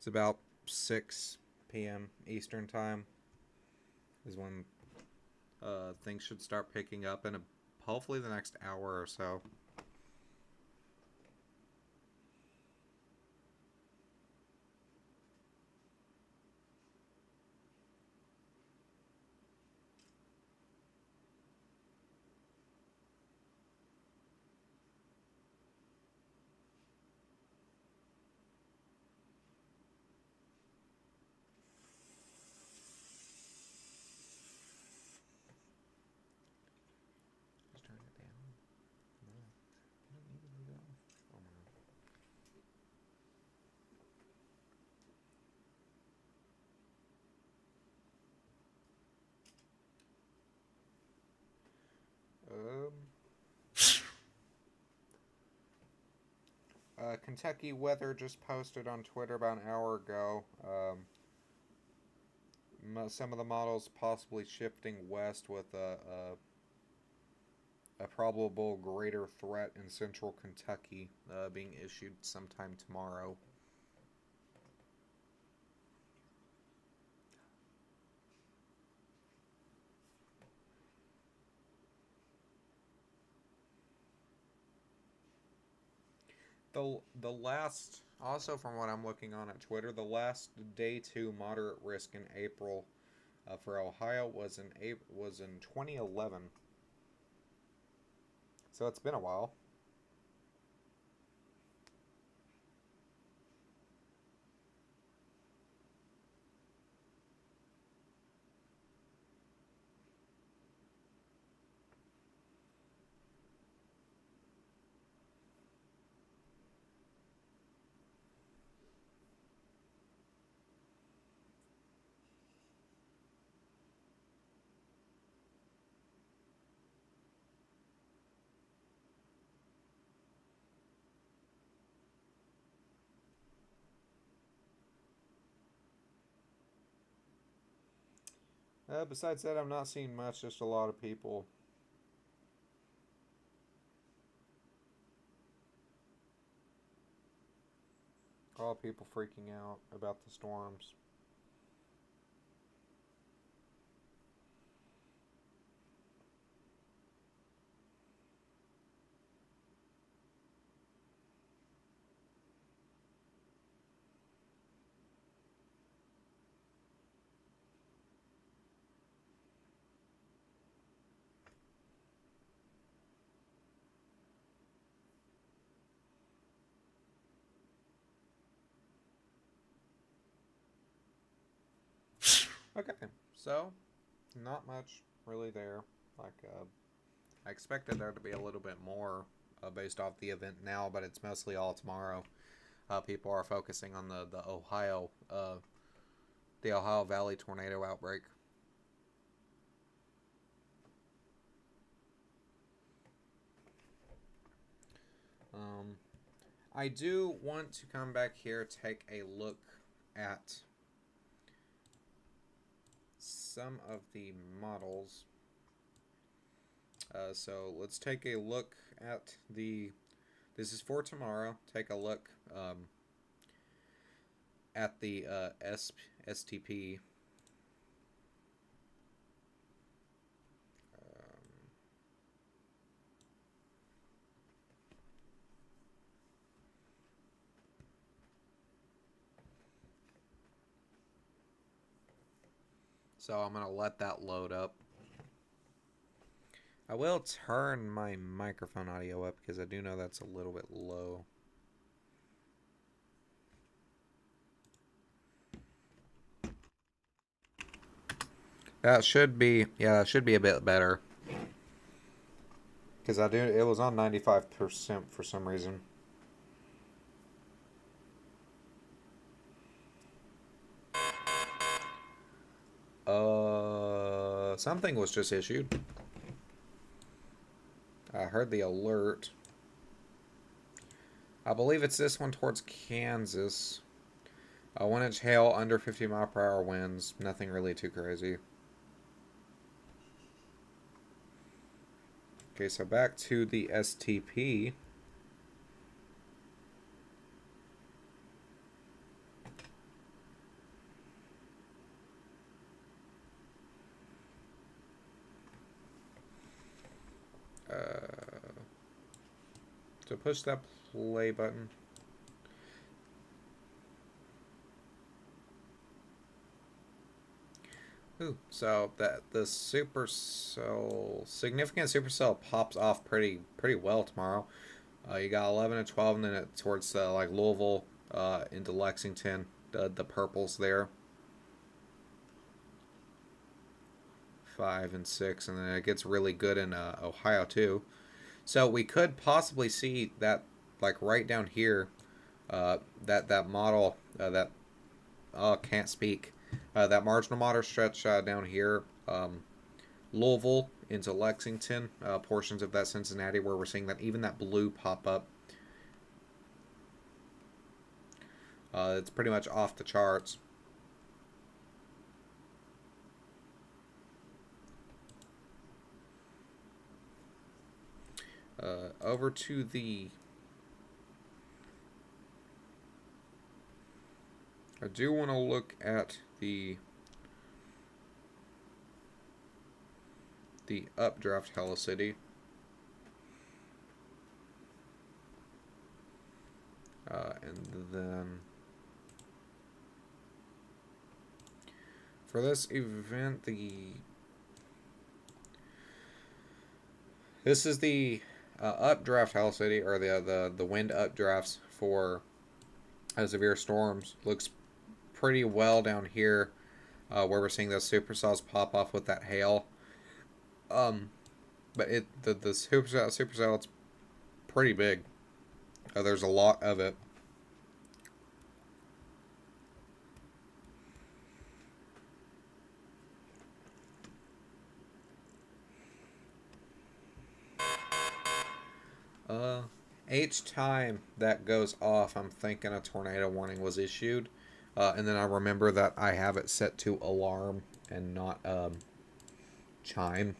about 6 p.m. Eastern time is when things should start picking up in hopefully the next hour or so. Just turn it down. No, I don't need to leave it off. Oh my. Kentucky weather just posted on Twitter about an hour ago. Some of the models possibly shifting west with a probable greater threat in central Kentucky being issued sometime tomorrow. The last, also from what I'm looking on at Twitter, the last day 2 moderate risk in April for Ohio was in 2011. So it's been a while. Besides that, I'm not seeing much, just a lot of people. A lot of people freaking out about the storms. Okay, so not much really there. Like I expected there to be a little bit more based off the event now, but it's mostly all tomorrow. People are focusing on the Ohio Valley tornado outbreak. Um, I do want to come back here, take a look at some of the models. So let's take a look at the. This is for tomorrow. Take a look at the STP. So I'm going to let that load up. I will turn my microphone audio up because I do know that's a little bit low. That should be, yeah, that should be a bit better. Because it was on 95% for some reason. Something was just issued. I heard the alert. I believe it's this one towards Kansas. 1 inch hail, under 50 mph winds. Nothing really too crazy. Okay, so back to the STP. So push that play button. Ooh, so that the supercell, significant supercell pops off pretty well tomorrow. You got 11 and 12, and then it towards like Louisville into Lexington, the purples there. 5 and 6, and then it gets really good in Ohio too. So we could possibly see that, like right down here, that model that can't speak. That marginal model stretch down here, Louisville into Lexington, portions of that Cincinnati, where we're seeing that even that blue pop up. It's pretty much off the charts. Over to the. I do want to look at the updraft helicity. And then for this event, this is the updraft helicity, or the wind updrafts for severe storms. Looks pretty well down here, where we're seeing those supercells pop off with that hail. But the supercell, it's pretty big. There's a lot of it. Each time that goes off, I'm thinking a tornado warning was issued. And then I remember that I have it set to alarm. and not chime.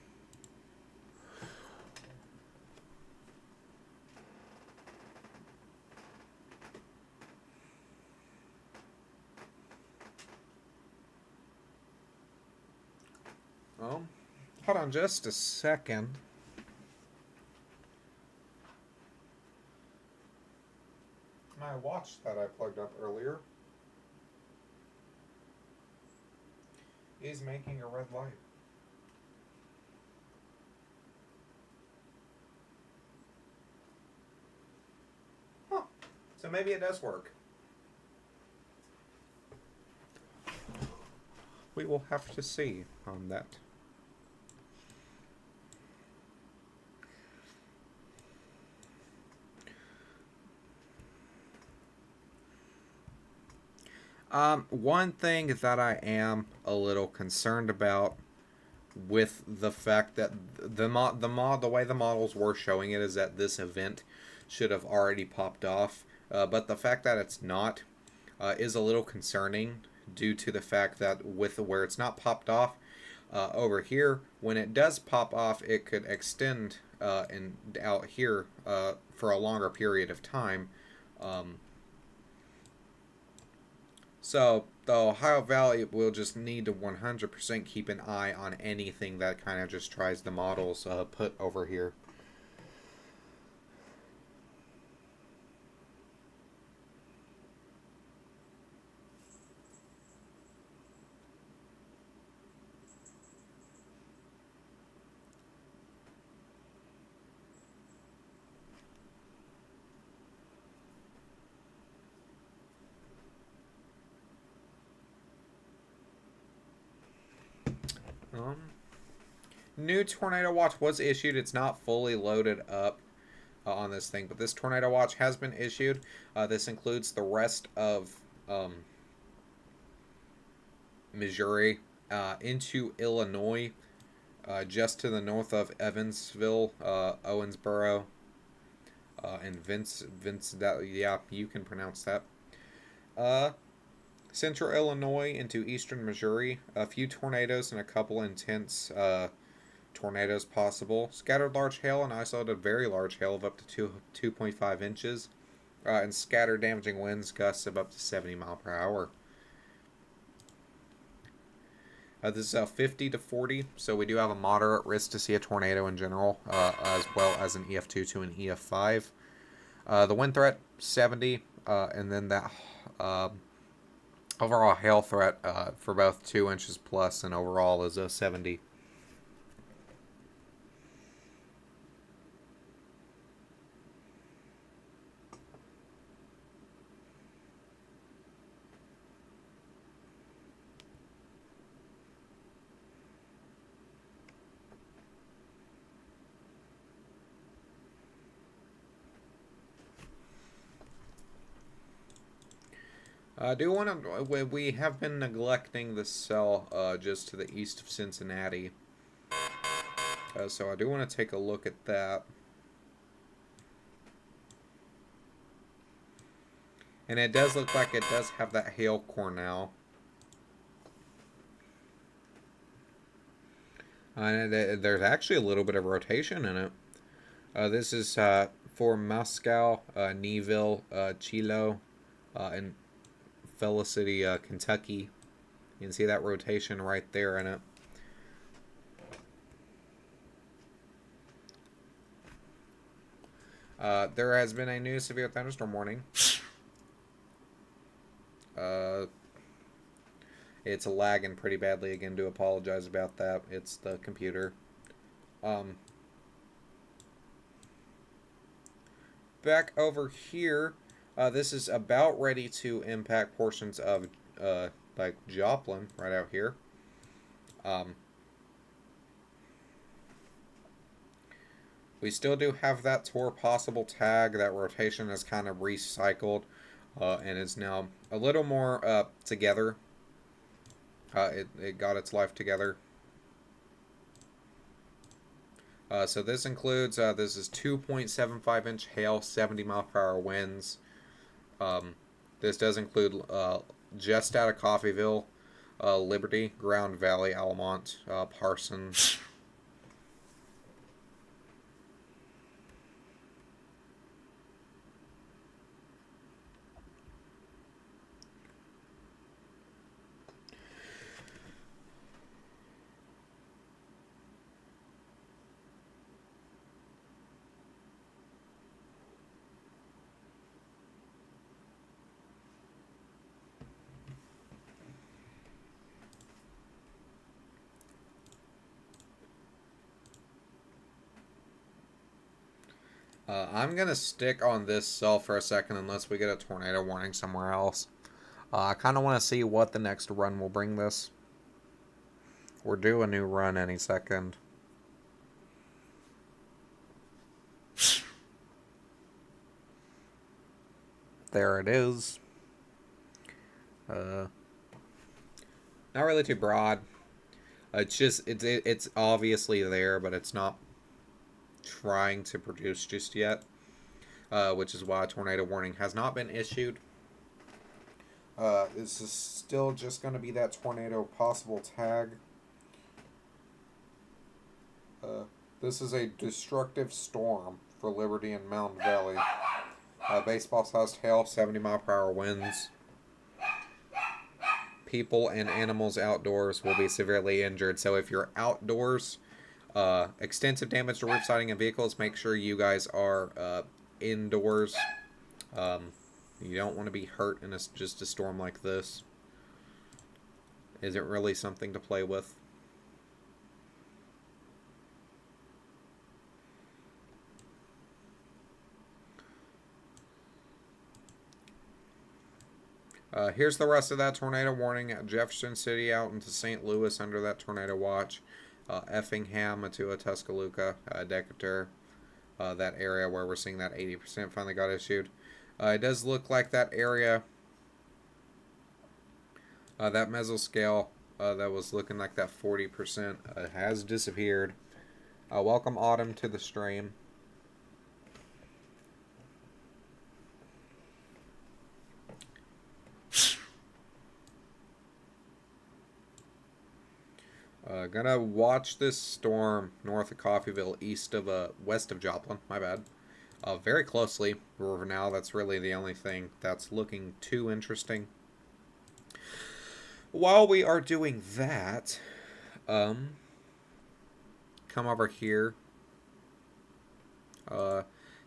Well, hold on just a second. My watch that I plugged up earlier is making a red light. Huh. So maybe it does work. We will have to see on that. One thing that I am a little concerned about with the fact that the way the models were showing it is that this event should have already popped off, but the fact that it's not is a little concerning due to the fact that with where it's not popped off over here, when it does pop off, it could extend and out here for a longer period of time. So the Ohio Valley will just need to 100% keep an eye on anything that kind of just tries the models put over here. Um, New tornado watch was issued. It's not fully loaded up on this thing, but this tornado watch has been issued. This includes the rest of Missouri into Illinois, just to the north of Evansville, Owensboro, and Vince. That, yeah, you can pronounce that. Central Illinois into eastern Missouri. A few tornadoes and a couple intense tornadoes possible. Scattered large hail and isolated very large hail of up to 2.5 inches. And scattered damaging winds, gusts of up to 70 mile per hour. This is 50 to 40, so we do have a moderate risk to see a tornado in general, as well as an EF2 to an EF5. The wind threat, 70, and then that overall hail threat for both 2 inches plus and overall is a 70. I do want to. We have been neglecting the cell just to the east of Cincinnati, so I do want to take a look at that. And it does look like it does have that hail core now. And there's actually a little bit of rotation in it. This is for Moscow, Neville, Chilo, and Felicity, Kentucky. You can see that rotation right there in it. There has been a new severe thunderstorm warning. It's lagging pretty badly again. Do apologize about that. It's the computer. Back over here, this is about ready to impact portions of like Joplin right out here. We still do have that tour possible tag. That rotation is kind of recycled and is now a little more together. It got its life together. So this includes, this is 2.75 inch hail, 70 mile per hour winds. This does include just out of Coffeyville, Liberty, Ground Valley, Almont, Parsons. I'm going to stick on this cell for a second unless we get a tornado warning somewhere else. I kind of want to see what the next run will bring this. We're due a new run any second. There it is. Not really too broad. It's obviously there, but it's not trying to produce just yet, which is why a tornado warning has not been issued. This is still just going to be that tornado possible tag. This is a destructive storm for Liberty and Mountain Valley. Baseball-sized hail, 70-mile-per-hour winds. People and animals outdoors will be severely injured. So if you're outdoors, extensive damage to roof siding and vehicles, make sure you guys are indoors. You don't want to be hurt in just a storm like this. Isn't really something to play with. Here's the rest of that tornado warning at Jefferson City out into St. Louis under that tornado watch. Effingham, Matua, Tuscaloosa, Decatur, that area where we're seeing that 80% finally got issued. It does look like that area, that mesoscale that was looking like that 40% has disappeared. Welcome Autumn to the stream. Gonna watch this storm north of Coffeyville, west of Joplin, my bad, very closely. For now, that's really the only thing that's looking too interesting. While we are doing that, come over here.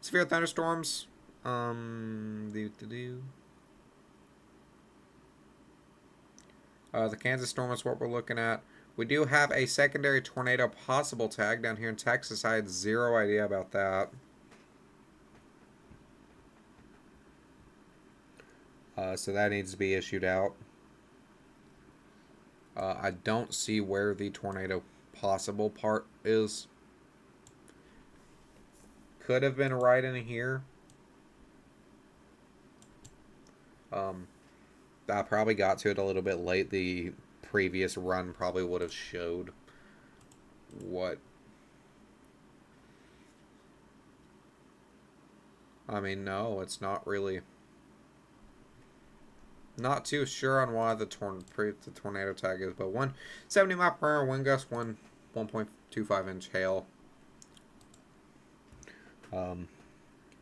Severe thunderstorms. The Kansas storm is what we're looking at. We do have a secondary tornado possible tag down here in Texas. I had zero idea about that. So that needs to be issued out. I don't see where the tornado possible part is. Could have been right in here. I probably got to it a little bit late. The previous run probably would have showed what. I mean, no, it's not really. Not too sure on why the tornado tag is, but 170 mile per hour wind gust, 1.25 inch hail. So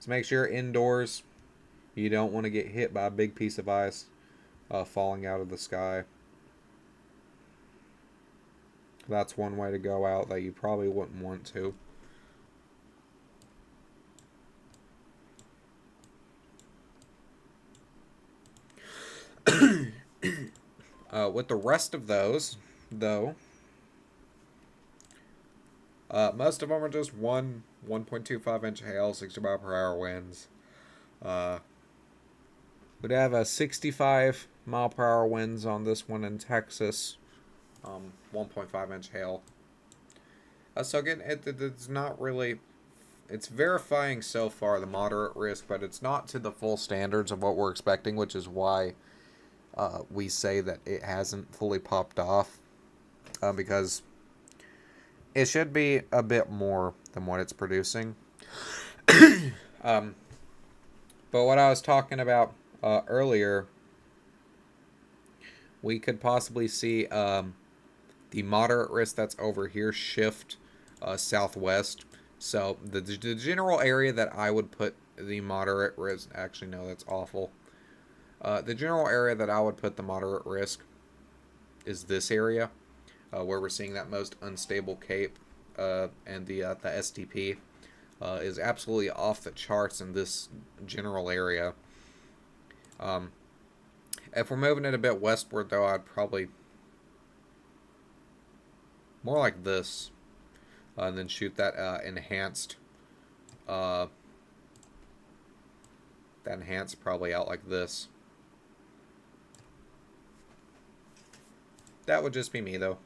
make sure indoors you don't want to get hit by a big piece of ice falling out of the sky. That's one way to go out that you probably wouldn't want to. With the rest of those, though, most of them are just 1.25 inch hail, 60 mile per hour winds. We'd have a 65 mile per hour winds on this one in Texas. 1.5 inch hail. So again, it's not really. It's verifying so far the moderate risk, but it's not to the full standards of what we're expecting, which is why we say that it hasn't fully popped off, because it should be a bit more than what it's producing. But what I was talking about earlier we could possibly see the moderate risk that's over here shift southwest. So the general area that I would put the moderate risk, actually no, that's awful. The general area that I would put the moderate risk is this area, where we're seeing that most unstable cape, and the STP is absolutely off the charts in this general area. If we're moving it a bit westward, though, I'd probably more like this, and then shoot that enhanced. That enhanced probably out like this. That would just be me, though.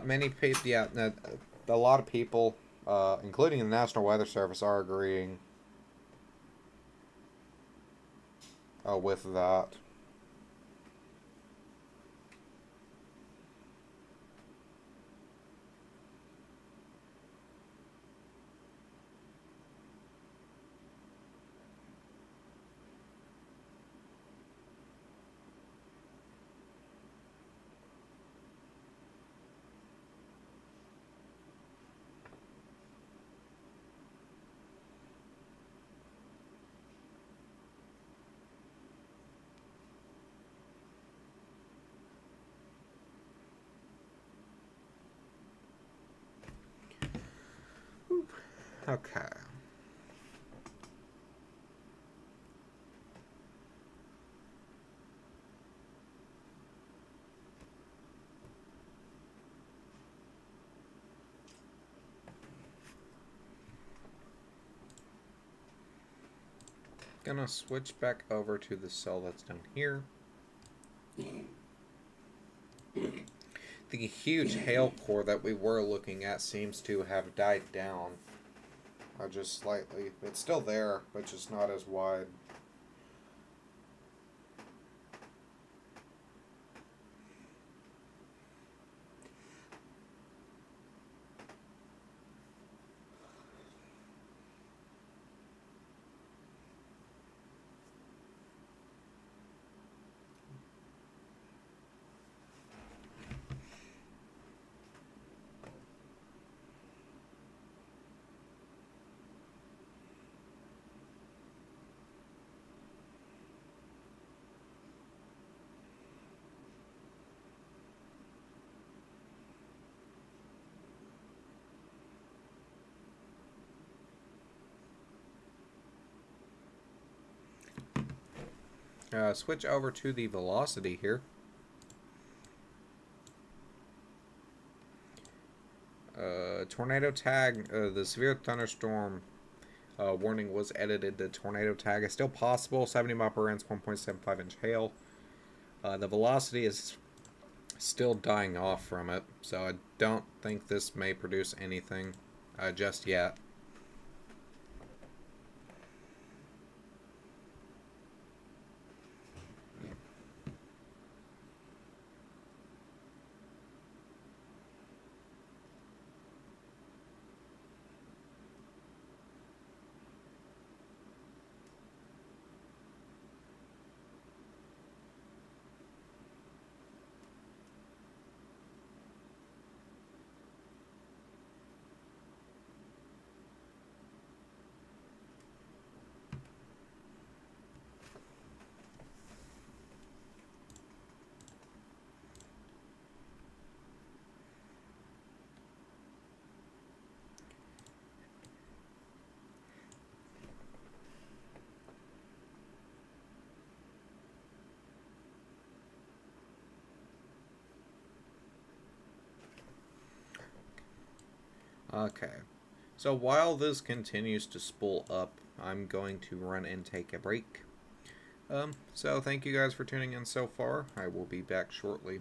Many people, yeah, a lot of people, including the National Weather Service, are agreeing with that. Okay. Gonna switch back over to the cell that's down here. The huge hail core that we were looking at seems to have died down. Just slightly. It's still there, but just not as wide. Switch over to the velocity here. Tornado tag, the severe thunderstorm warning was edited. The tornado tag is still possible. 70 mile per inch, 1.75 inch hail. The velocity is still dying off from it, so I don't think this may produce anything just yet. Okay. So while this continues to spool up, I'm going to run and take a break. So thank you guys for tuning in so far. I will be back shortly.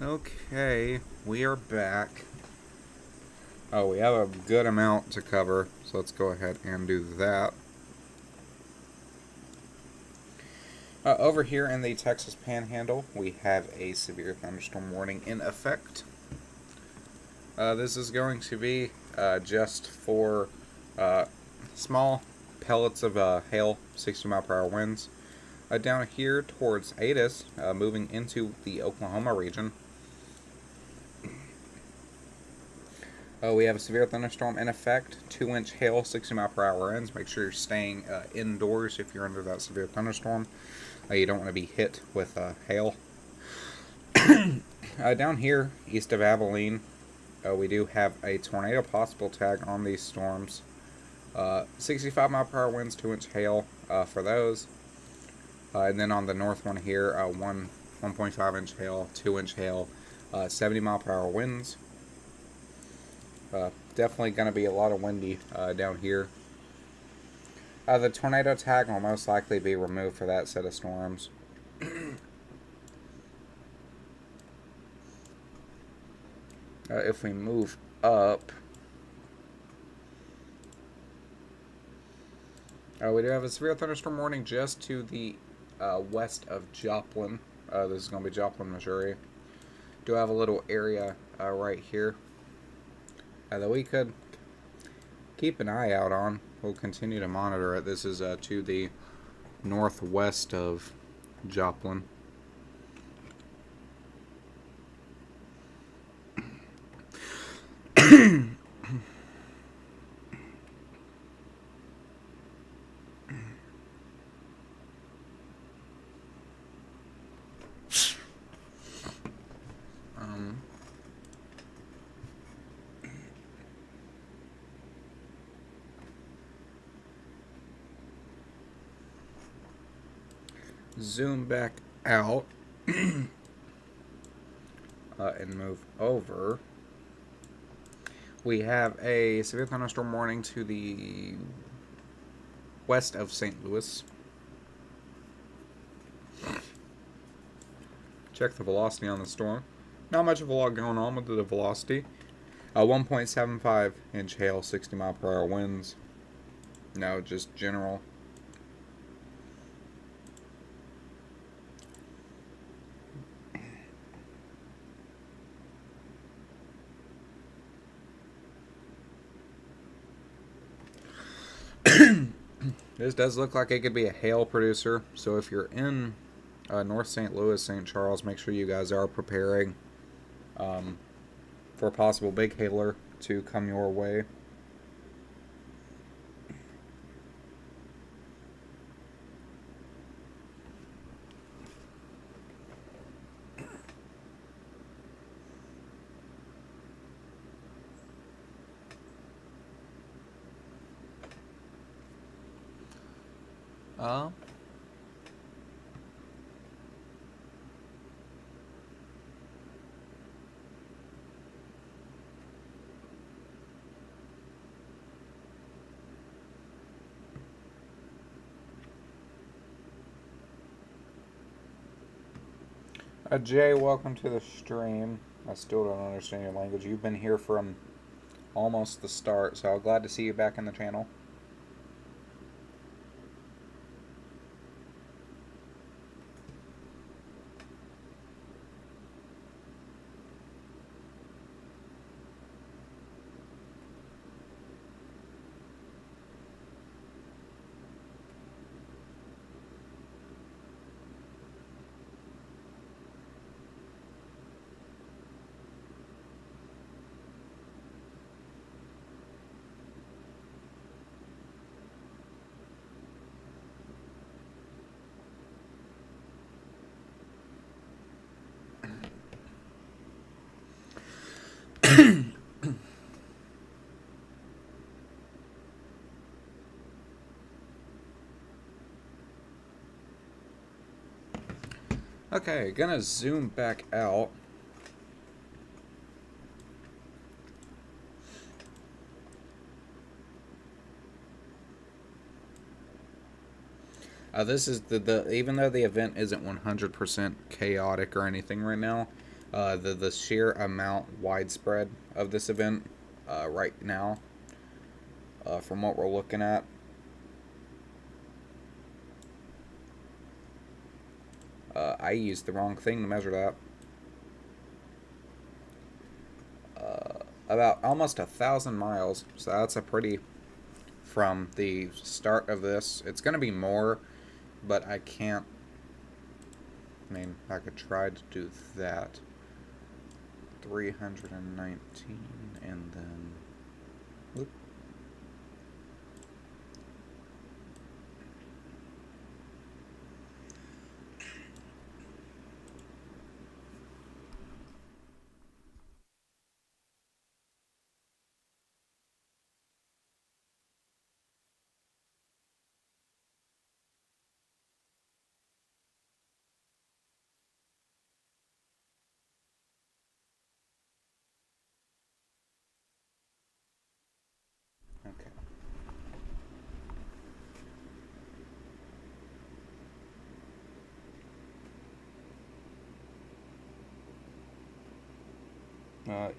Okay, we are back. Oh, we have a good amount to cover, so let's go ahead and do that. Over here in the Texas Panhandle, we have a severe thunderstorm warning in effect. This is going to be just for small pellets of hail, 60-mile-per-hour winds. Down here towards Adis, moving into the Oklahoma region, we have a severe thunderstorm in effect, 2-inch hail, 60-mile-per-hour winds. Make sure you're staying indoors if you're under that severe thunderstorm. You don't want to be hit with hail. Down here, east of Abilene, we do have a tornado possible tag on these storms. 65-mile-per-hour winds, 2-inch hail for those. And then on the north one here, 1.5-inch hail, 2-inch hail, 70-mile-per-hour winds. Definitely going to be a lot of windy down here. The tornado tag will most likely be removed for that set of storms. If we move up, we do have a severe thunderstorm warning just to the west of Joplin. This is going to be Joplin, Missouri. Do have a little area right here that we could keep an eye out on. We'll continue to monitor it. This is to the northwest of Joplin. Zoom back out and move over. We have a severe thunderstorm warning to the west of St. Louis. Check the velocity on the storm. Not much of a lot going on with the velocity. 1.75-inch hail, 60-mile-per-hour winds. No, just general. This does look like it could be a hail producer, so if you're in North St. Louis, St. Charles, make sure you guys are preparing for a possible big hailer to come your way. Jay, welcome to the stream. I still don't understand your language. You've been here from almost the start, so I'm glad to see you back in the channel. Okay, gonna zoom back out. This is the even though the event isn't 100% chaotic or anything right now, The sheer amount widespread of this event right now, from what we're looking at. I used the wrong thing to measure that. About almost 1,000 miles. So that's a pretty, from the start of this. It's going to be more, but I can't. I mean, I could try to do that. 319 and then. Whoop. Okay.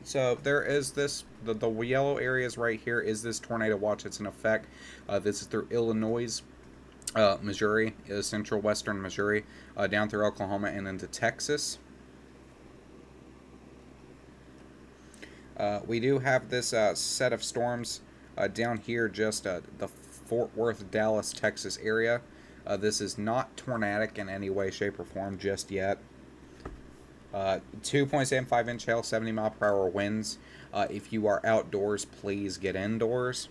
So there is this, the yellow areas right here is this tornado watch. It's in effect. This is through Illinois, Missouri, central western Missouri, down through Oklahoma and into Texas. We do have this set of storms down here, just the Fort Worth, Dallas, Texas area. This is not tornadic in any way, shape, or form just yet. 2.75-inch hail, 70-mile-per-hour winds. If you are outdoors, please get indoors.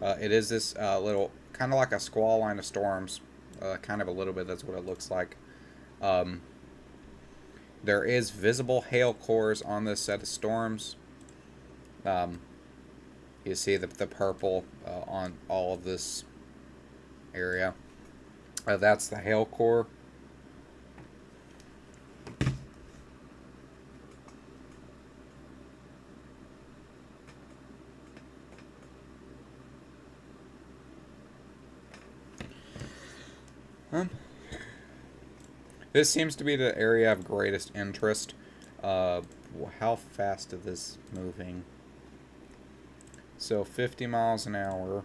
It is this little, kind of like a squall line of storms. Kind of a little bit, that's what it looks like. There is visible hail cores on this set of storms. You see the purple on all of this area. That's the hail core. This seems to be the area of greatest interest. How fast is this moving? So 50 miles an hour.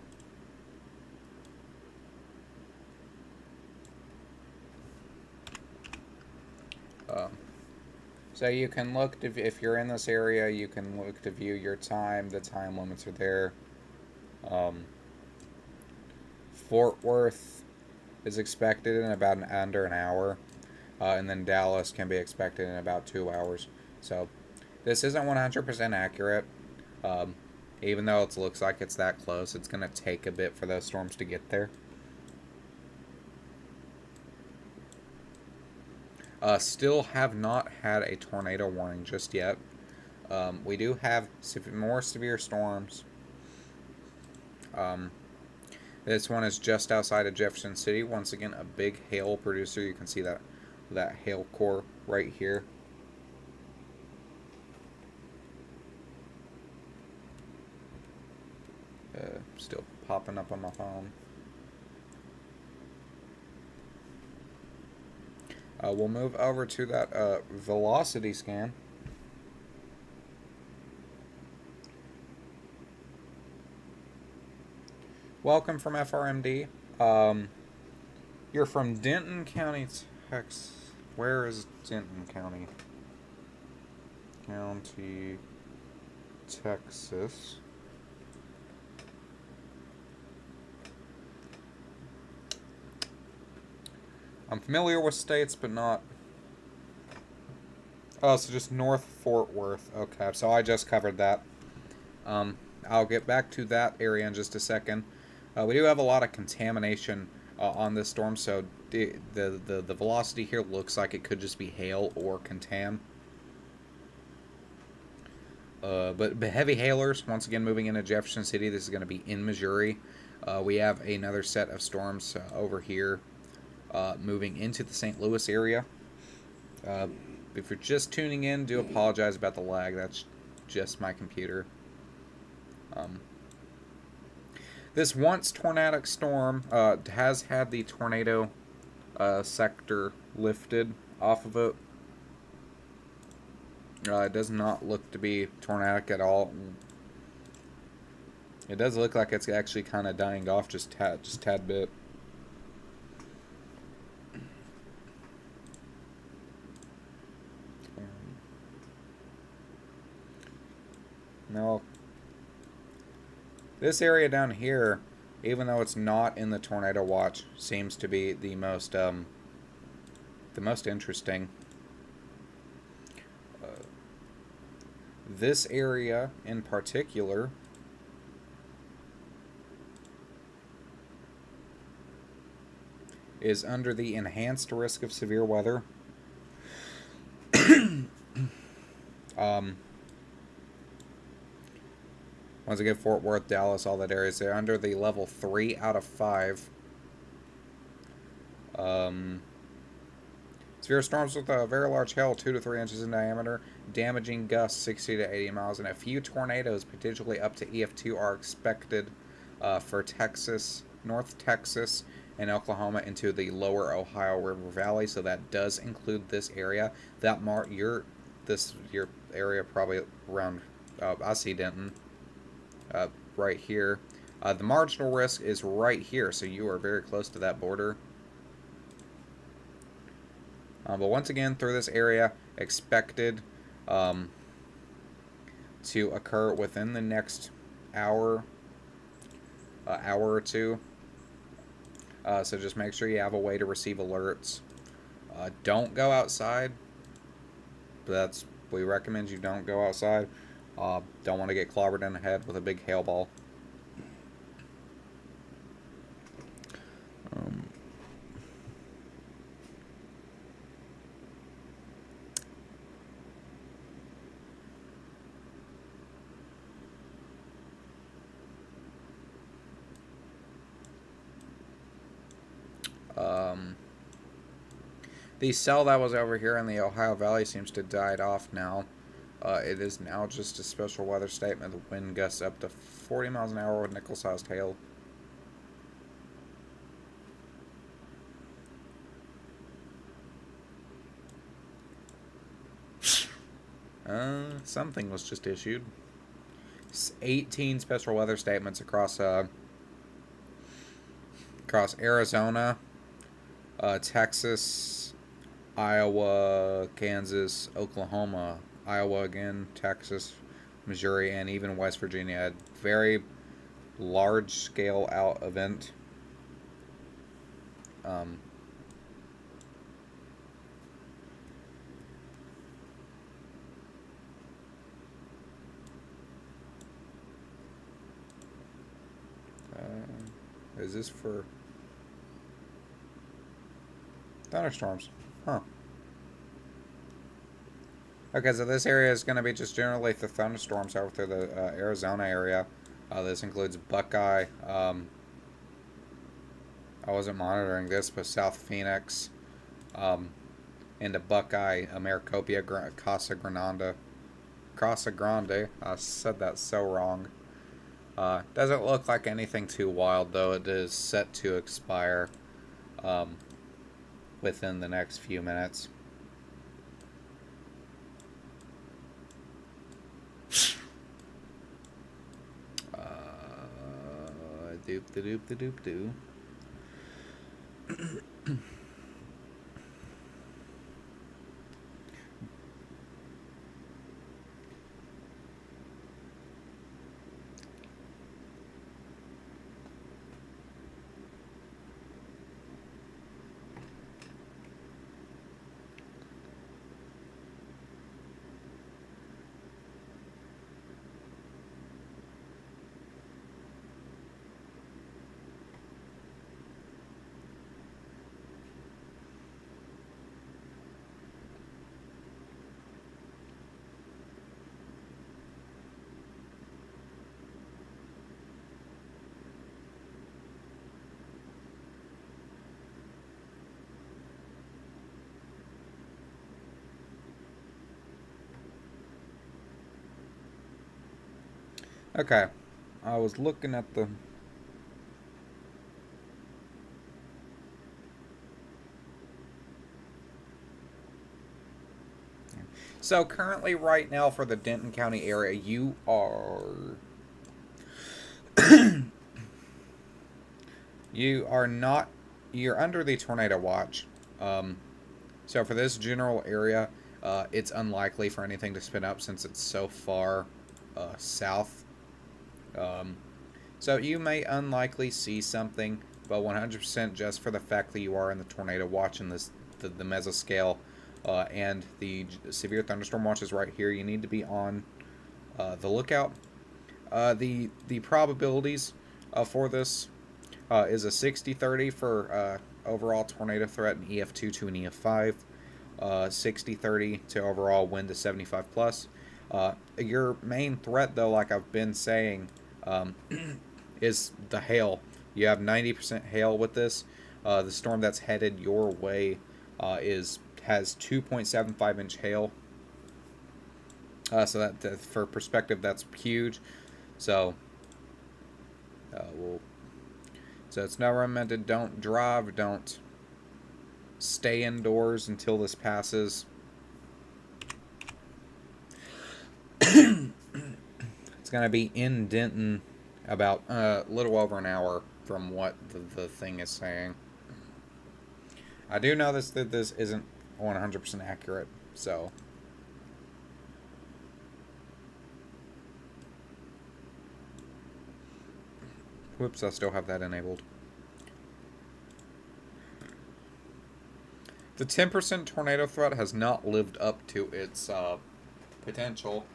So you can look to, if you're in this area, you can look to view your time. The time limits are there. Fort Worth is expected in about under an hour, and then Dallas can be expected in about 2 hours. So this isn't 100% accurate. Even though it looks like it's that close, it's going to take a bit for those storms to get there. Still have not had a tornado warning just yet. We do have more severe storms. This one is just outside of Jefferson City. Once again, a big hail producer. You can see that hail core right here. Still popping up on my phone. We'll move over to that velocity scan. Welcome from FRMD. You're from Denton County, Texas. Where is Denton County? County, Texas. I'm familiar with states, but not. Oh, so just North Fort Worth. Okay, so I just covered that. I'll get back to that area in just a second. We do have a lot of contamination on this storm, so the velocity here looks like it could just be hail or contam. But heavy hailers, once again, moving into Jefferson City. This is going to be in Missouri. We have another set of storms over here moving into the St. Louis area. If you're just tuning in, do apologize about the lag. That's just my computer. This once tornadic storm has had the tornado sector lifted. off of it. It does not look to be tornadic at all. It does look like it's actually kind of dying off just tad bit. Now, this area down here, even though it's not in the tornado watch, seems to be the most interesting. This area in particular is under the enhanced risk of severe weather. Once again, Fort Worth, Dallas, all that areas, they're under the level 3 out of 5. Severe storms with a very large hail, 2 to 3 inches in diameter, damaging gusts 60 to 80 miles, and a few tornadoes, potentially up to EF2, are expected for Texas, North Texas, and Oklahoma into the lower Ohio River Valley. So that does include this area. That your area probably around. I see Denton. Right here. The marginal risk is right here, so you are very close to that border. But once again, through this area, expected to occur within the next hour or two. So just make sure you have a way to receive alerts. Don't go outside. We recommend you don't go outside. Don't want to get clobbered in the head with a big hail ball. The cell that was over here in the Ohio Valley seems to have died off now. It is now just a special weather statement. The wind gusts up to 40 miles an hour with nickel-sized hail. Something was just issued. 18 special weather statements across Arizona, Texas, Iowa, Kansas, Oklahoma, Iowa again, Texas, Missouri, and even West Virginia had very large-scale out event. Is this for thunderstorms? Huh. Okay, so this area is going to be just generally the thunderstorms over through the Arizona area. This includes Buckeye. I wasn't monitoring this, but South Phoenix, into Buckeye, Maricopa, Casa Grande. I said that so wrong. Doesn't look like anything too wild, though. It is set to expire within the next few minutes. Doop-de-doop-de-doop-doo. Okay, I was looking at the So currently, right now, for the Denton County area, you are not you're under the tornado watch. Um, so for this general area, it's unlikely for anything to spin up since it's so far south. Um, so you may unlikely see something, but 100% just for the fact that you are in the tornado watch and the mesoscale and the severe thunderstorm watch is right here. You need to be on the lookout. The probabilities for this is a 60-30 for overall tornado threat in EF2 to an EF5. 60-30 to overall wind to 75 plus. Your main threat, though, like I've been saying, um, is the hail. You have 90% hail with this. The storm that's headed your way has 2.75-inch hail. So that for perspective, that's huge. So so it's now recommended. Don't drive. Don't stay indoors until this passes. It's going to be in Denton about a little over an hour from what the thing is saying. I do know that this isn't 100% accurate, so. Whoops, I still have that enabled. The 10% tornado threat has not lived up to its potential.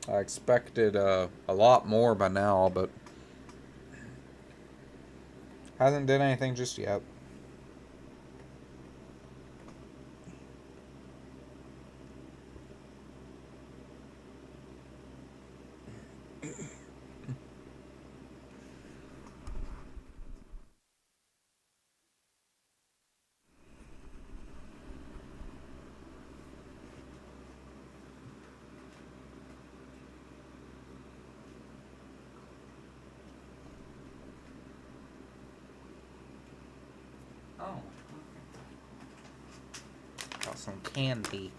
I expected a lot more by now, but hasn't done anything just yet. Oh. Got some candy.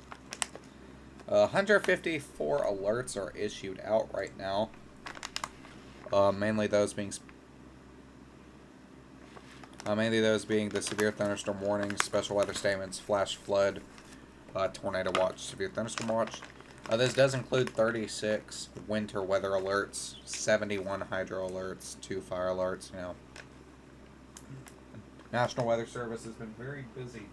154 alerts are issued out right now. Mainly those being the severe thunderstorm warnings, special weather statements, flash flood, tornado watch, severe thunderstorm watch. This does include 36 winter weather alerts, 71 hydro alerts, 2 fire alerts. You know, National Weather Service has been very busy.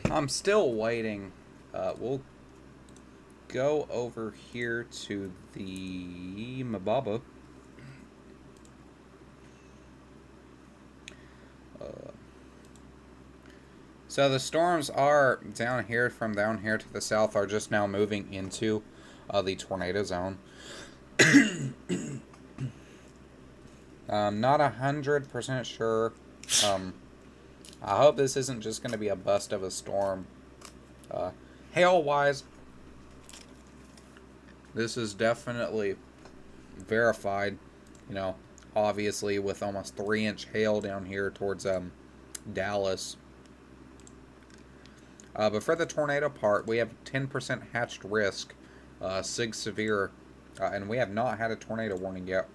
I'm still waiting. We'll go over here to the Mababa. So the storms are down here to the south are just now moving into the tornado zone. I'm not 100% sure. I hope this isn't just going to be a bust of a storm. Hail-wise, this is definitely verified. You know, obviously with almost 3-inch hail down here towards Dallas. But for the tornado part, we have 10% hatched risk, SIG severe, and we have not had a tornado warning yet.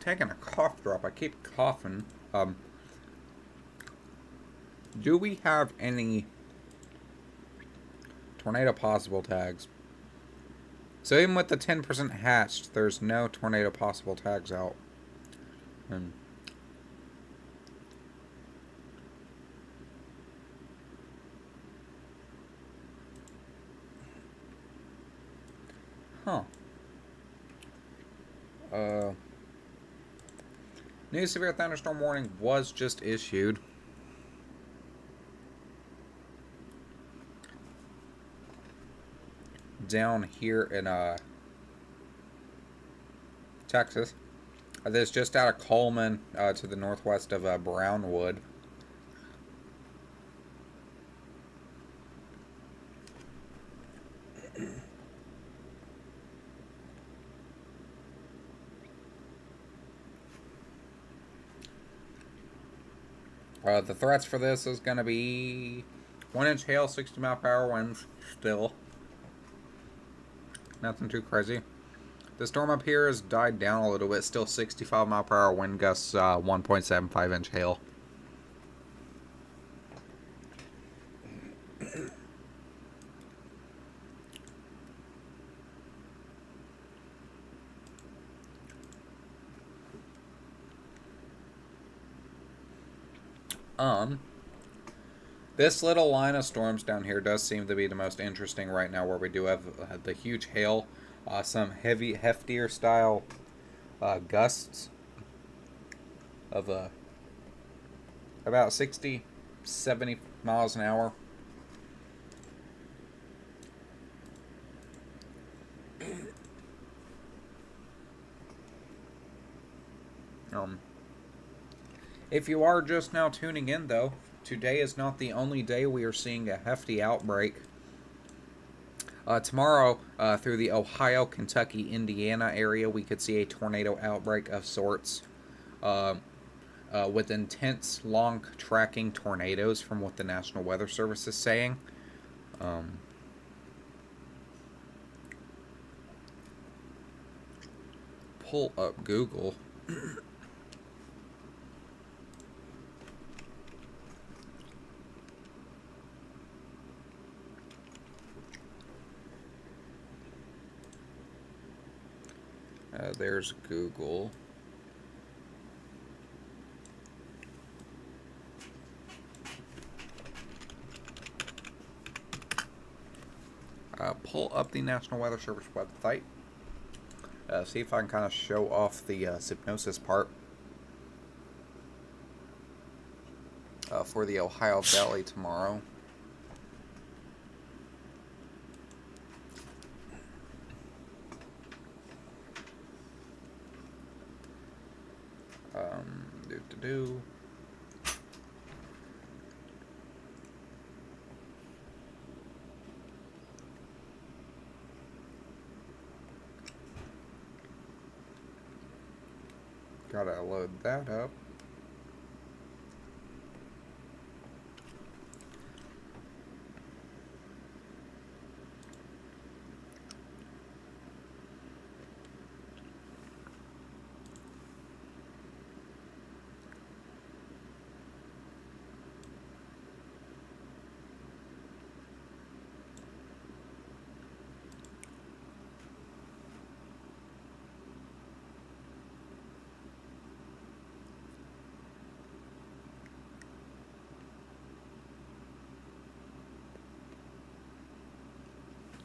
taking a cough drop. I keep coughing. Do we have any tornado possible tags? So even with the 10% hatched, there's no tornado possible tags out. Huh. New severe thunderstorm warning was just issued. Down here in Texas. This just out of Coleman to the northwest of Brownwood. The threats for this is going to be 1-inch hail, 60 mile per hour winds still. Nothing too crazy. The storm up here has died down a little bit. Still 65 mile per hour wind gusts, 1.75 inch hail. This little line of storms down here does seem to be the most interesting right now, where we do have the huge hail, some heftier style gusts of about 60, 70 miles an hour. If you are just now tuning in, though, today is not the only day we are seeing a hefty outbreak. Tomorrow, through the Ohio, Kentucky, Indiana area, we could see a tornado outbreak of sorts, with intense, long-tracking tornadoes, from what the National Weather Service is saying. Pull up Google. There's Google. Pull up the National Weather Service website. See if I can kind of show off the hypnosis part for the Ohio Valley tomorrow. Gotta load that up.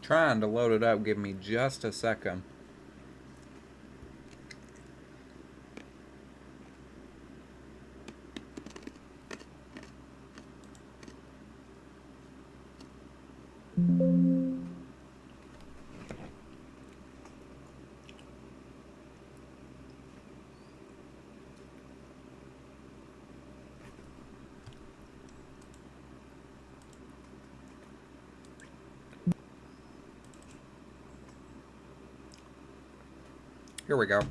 Trying to load it up. Give me just a second. Here we go.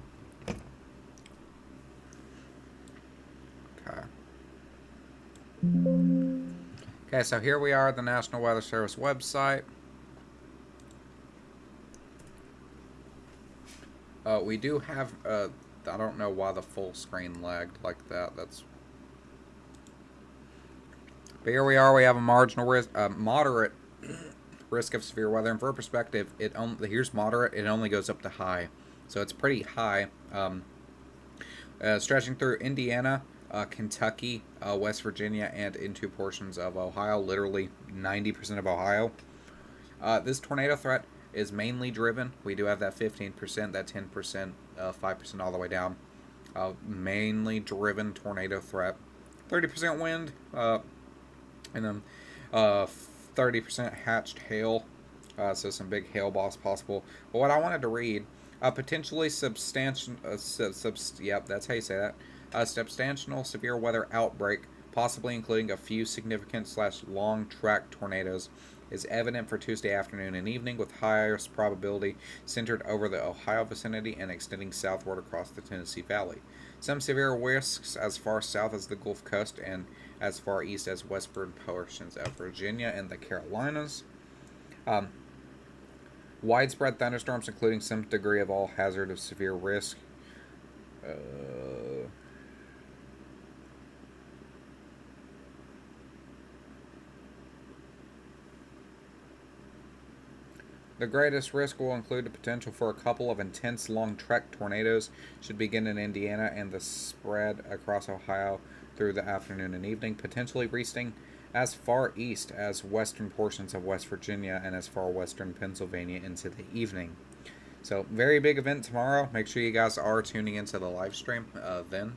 Okay, so here we are at the National Weather Service website. We do have I don't know why the full screen lagged like that. But here we are. We have a marginal risk, moderate risk of severe weather. And for perspective, here's moderate. It only goes up to high, so it's pretty high. Stretching through Indiana, Kentucky, West Virginia, and into portions of Ohio. Literally 90% of Ohio. This tornado threat is mainly driven. We do have that 15%, that 10%, 5% all the way down. Mainly driven tornado threat. 30% wind, and then 30% hatched hail. So some big hail loss possible. But what I wanted to read, potentially substantial. Yep, that's how you say that. Substantial severe weather outbreak, possibly including a few significant / long track tornadoes, is evident for Tuesday afternoon and evening, with highest probability centered over the Ohio vicinity and extending southward across the Tennessee Valley. Some severe risks as far south as the Gulf Coast and as far east as western portions of Virginia and the Carolinas. Widespread thunderstorms, including some degree of all hazard of severe risk. The greatest risk will include the potential for a couple of intense long trek tornadoes should begin in Indiana and the spread across Ohio through the afternoon and evening, potentially reaching as far east as western portions of West Virginia and as far western Pennsylvania into the evening. So, very big event tomorrow. Make sure you guys are tuning into the live stream then.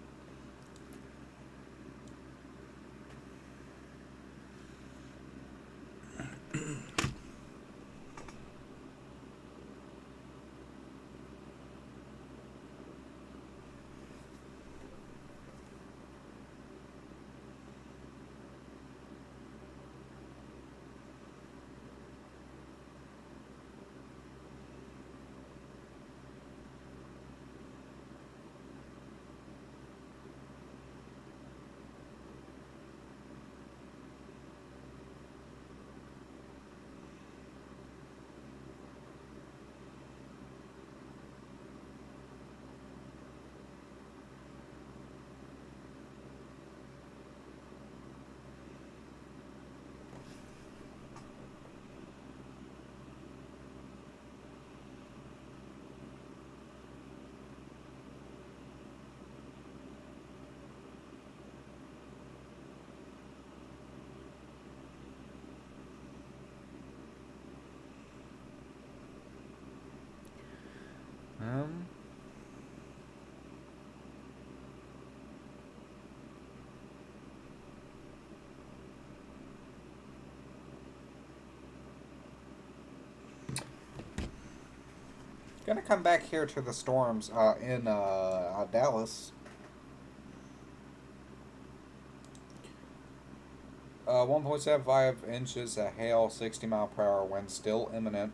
Gonna come back here to the storms in Dallas. 1.75 inches of hail, 60-mile-per-hour wind still imminent.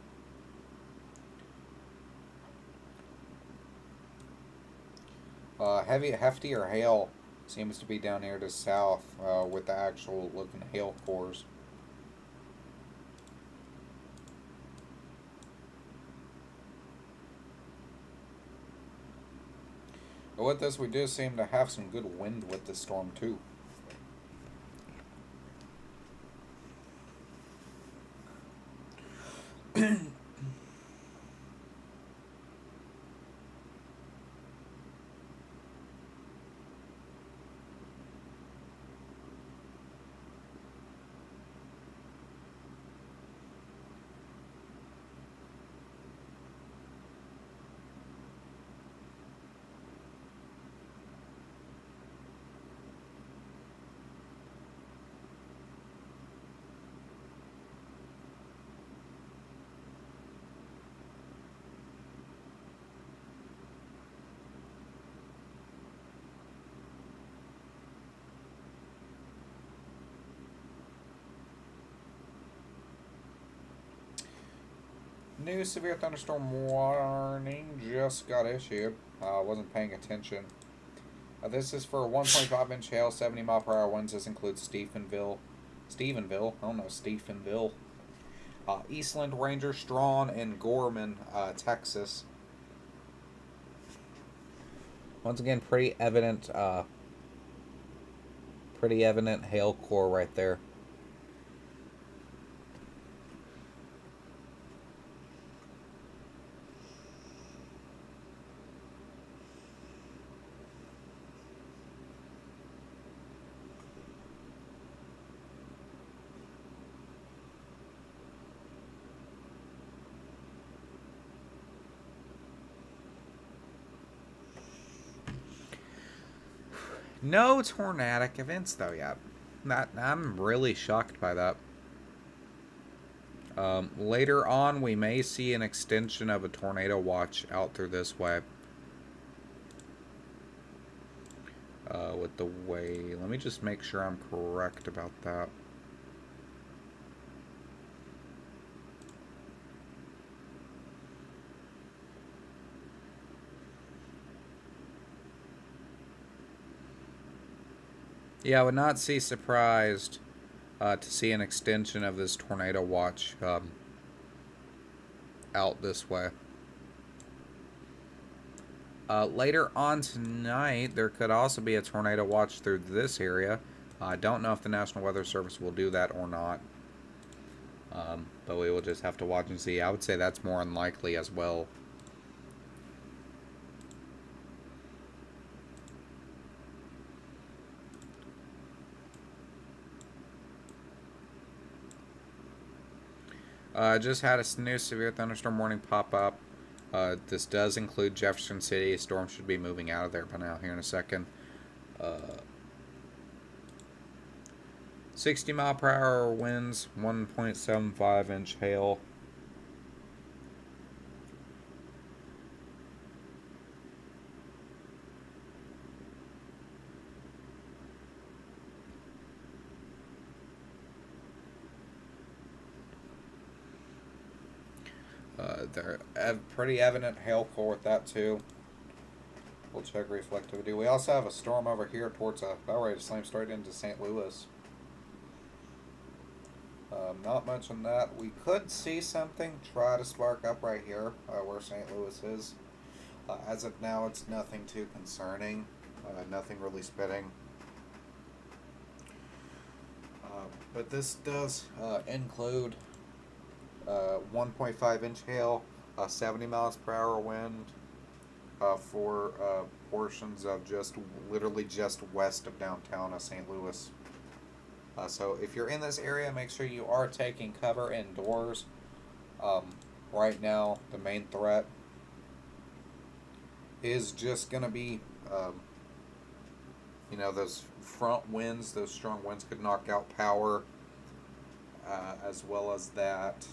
Heftier hail seems to be down here to south with the actual looking hail cores. But with this, we do seem to have some good wind with this storm too. New severe thunderstorm warning just got issued. Wasn't paying attention. This is for 1.5 inch hail, 70-mile-per-hour winds. This includes Stephenville. I don't know, Stephenville. Eastland, Ranger, Strawn, and Gorman, Texas. Once again, pretty evident hail core right there. No tornadic events though yet. I'm really shocked by that. Later on, we may see an extension of a tornado watch out through this way. With the way, let me just make sure I'm correct about that. Yeah, I would not be surprised to see an extension of this tornado watch out this way. Later on tonight, there could also be a tornado watch through this area. I don't know if the National Weather Service will do that or not. But we will just have to watch and see. I would say that's more unlikely as well. Just had a new severe thunderstorm warning pop up. This does include Jefferson City. Storm should be moving out of there by now here in a second. 60-mile-per-hour winds, 1.75-inch hail. They're pretty evident hail core with that too. We'll check reflectivity. We also have a storm over here towards about ready to slam straight into St. Louis. Not much on that. We could see something try to spark up right here where St. Louis is. As of now, it's nothing too concerning. Nothing really spitting. But this does include 1.5-inch hail, 70 miles per hour wind for portions of literally just west of downtown St. Louis. So if you're in this area, make sure you are taking cover indoors. Right now, the main threat is just going to be, those front winds. Those strong winds could knock out power, as well as that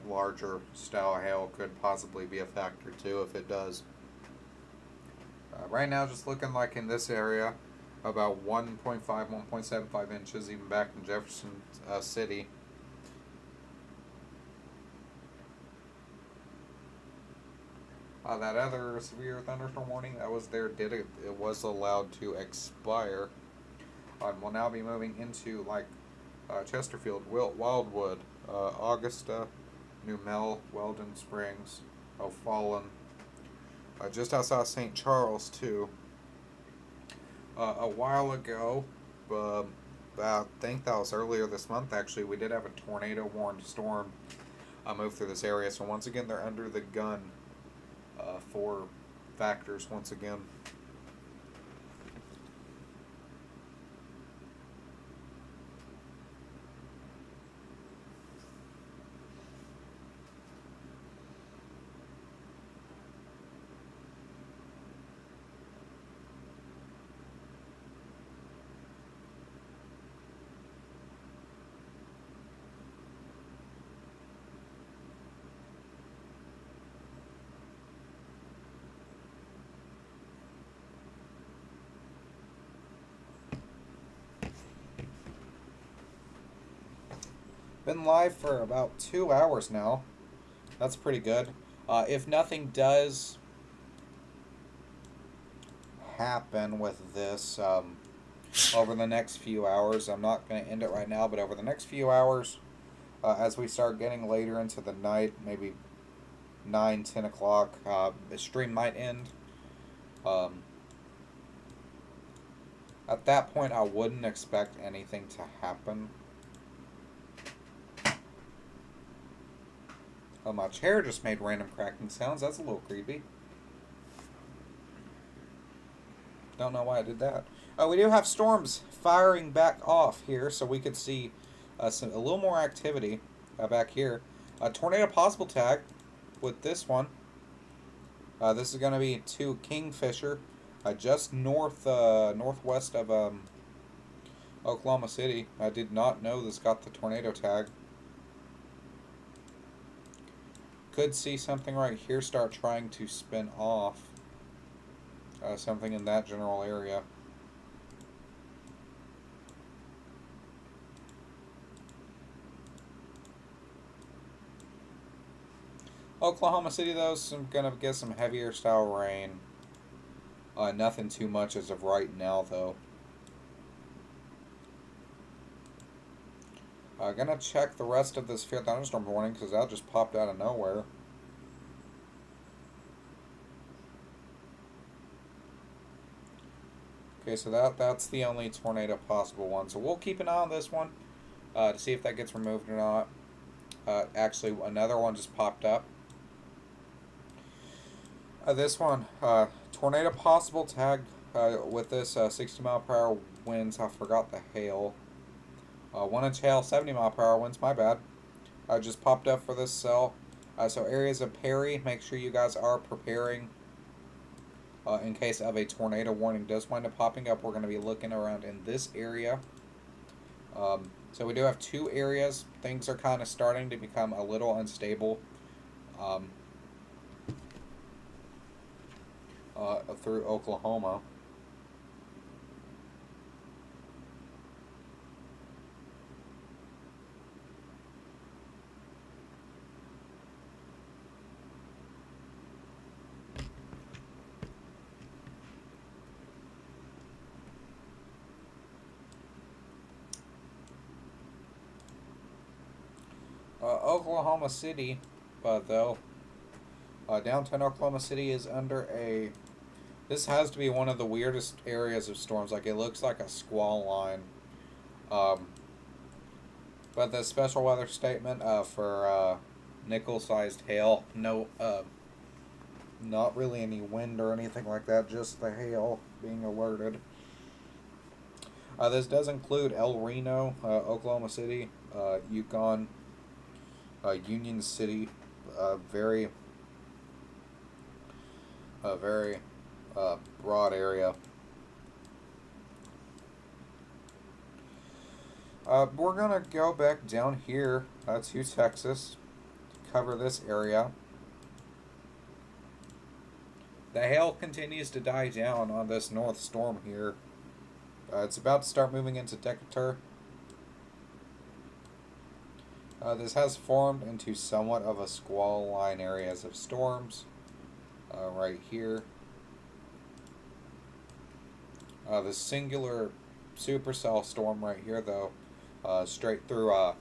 larger style hail could possibly be a factor too if it does. Right now, just looking like in this area, about 1.5, 1.75 inches, even back in Jefferson City. That other severe thunderstorm warning that was there it was allowed to expire. We'll now be moving into Chesterfield, Wildwood, Augusta, New Mel, Weldon Springs, O'Fallon, just outside St. Charles too. A while ago, I think that was earlier this month actually, we did have a tornado warned storm move through this area. So once again, they're under the gun for factors once again. Been live for about 2 hours now. That's pretty good. If nothing does happen with this over the next few hours, I'm not going to end it right now, but over the next few hours, as we start getting later into the night, maybe 9, 10 o'clock. The stream might end. Um, at that point, I wouldn't expect anything to happen. Oh, my chair just made random cracking sounds. That's a little creepy. Don't know why I did that. We do have storms firing back off here, so we could see a little more activity back here. Tornado possible tag with this one. This is going to be to Kingfisher, just northwest of Oklahoma City. I did not know this got the tornado tag. Could see something right here start trying to spin off. Something in that general area. Oklahoma City, though, gonna get some heavier style rain. Nothing too much as of right now, though. Gonna check the rest of this field thunderstorm warning because that just popped out of nowhere. Okay, so that's the only tornado possible one. So we'll keep an eye on this one to see if that gets removed or not. Actually, another one just popped up. This one, tornado possible tag with this 60 mile per hour winds. I forgot the hail. 1 inch hail, 70 mile per hour winds. My bad. Just popped up for this cell. So areas of Perry, make sure you guys are preparing in case of a tornado warning does wind up popping up. We're going to be looking around in this area. So we do have 2 areas. Things are kind of starting to become a little unstable through Oklahoma. Oklahoma City, though, downtown Oklahoma City is under a. This has to be one of the weirdest areas of storms. Like, it looks like a squall line. But the special weather statement for nickel-sized hail, no, not really any wind or anything like that, just the hail being alerted. This does include El Reno, Oklahoma City, Yukon, Union City, very broad area. We're gonna go back down here to Texas to cover this area. The hail continues to die down on this north storm here. It's about to start moving into Decatur. This has formed into somewhat of a squall line areas of storms right here. The singular supercell storm right here, though, straight through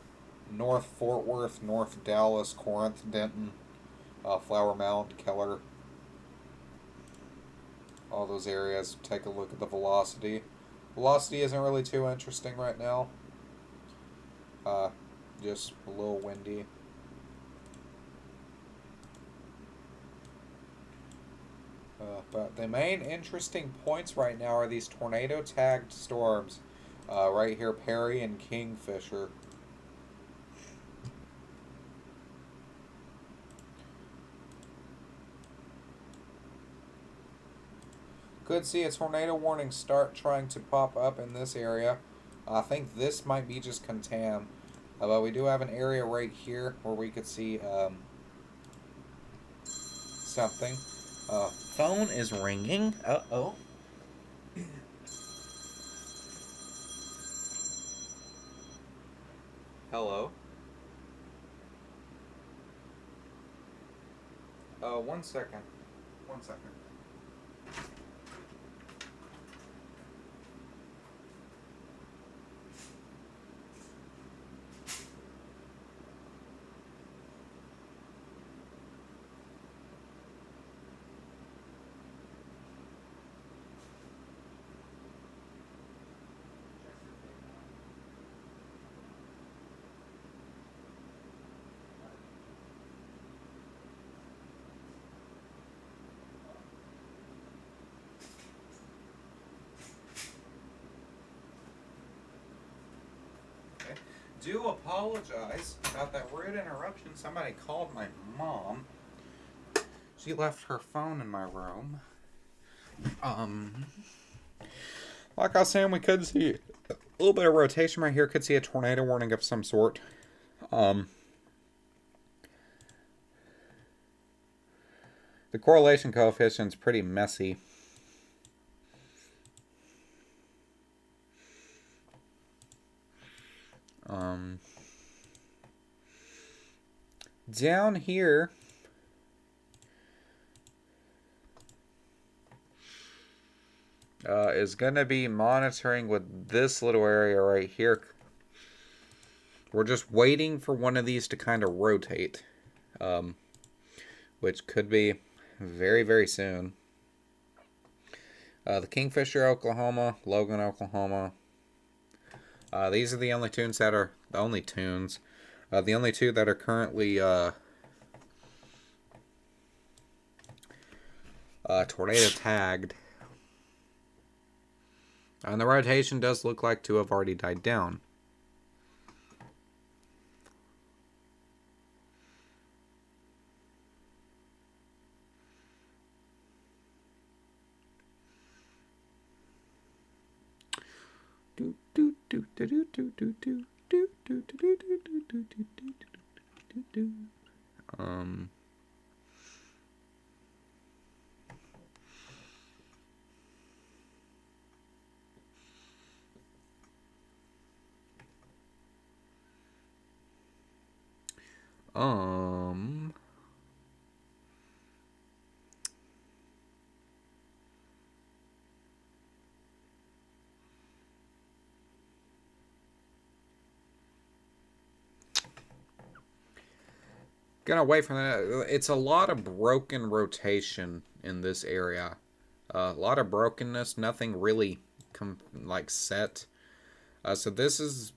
North Fort Worth, North Dallas, Corinth, Denton, Flower Mound, Keller, all those areas. Take a look at the velocity. Velocity isn't really too interesting right now. Just a little windy. But the main interesting points right now are these tornado tagged storms. Right here, Perry and Kingfisher. Could see a tornado warning start trying to pop up in this area. I think this might be just contam. But we do have an area right here where we could see something. Phone is ringing. Uh-oh. Hello. 1 second. 1 second. do apologize about that rude interruption. Somebody called my mom. She left her phone in my room. Like I was saying, we could see a little bit of rotation right here. Could see a tornado warning of some sort. The correlation coefficient's pretty messy. Down here, is going to be monitoring with this little area right here. We're just waiting for one of these to kind of rotate, which could be very, very soon. The Kingfisher, Oklahoma, Logan, Oklahoma. These are the only tunes that are the only tunes. The only two that are currently tornado tagged. And the rotation does look like to have already died down. Gonna wait for that. It's a lot of broken rotation in this area. A lot of brokenness. Nothing really like set. So this is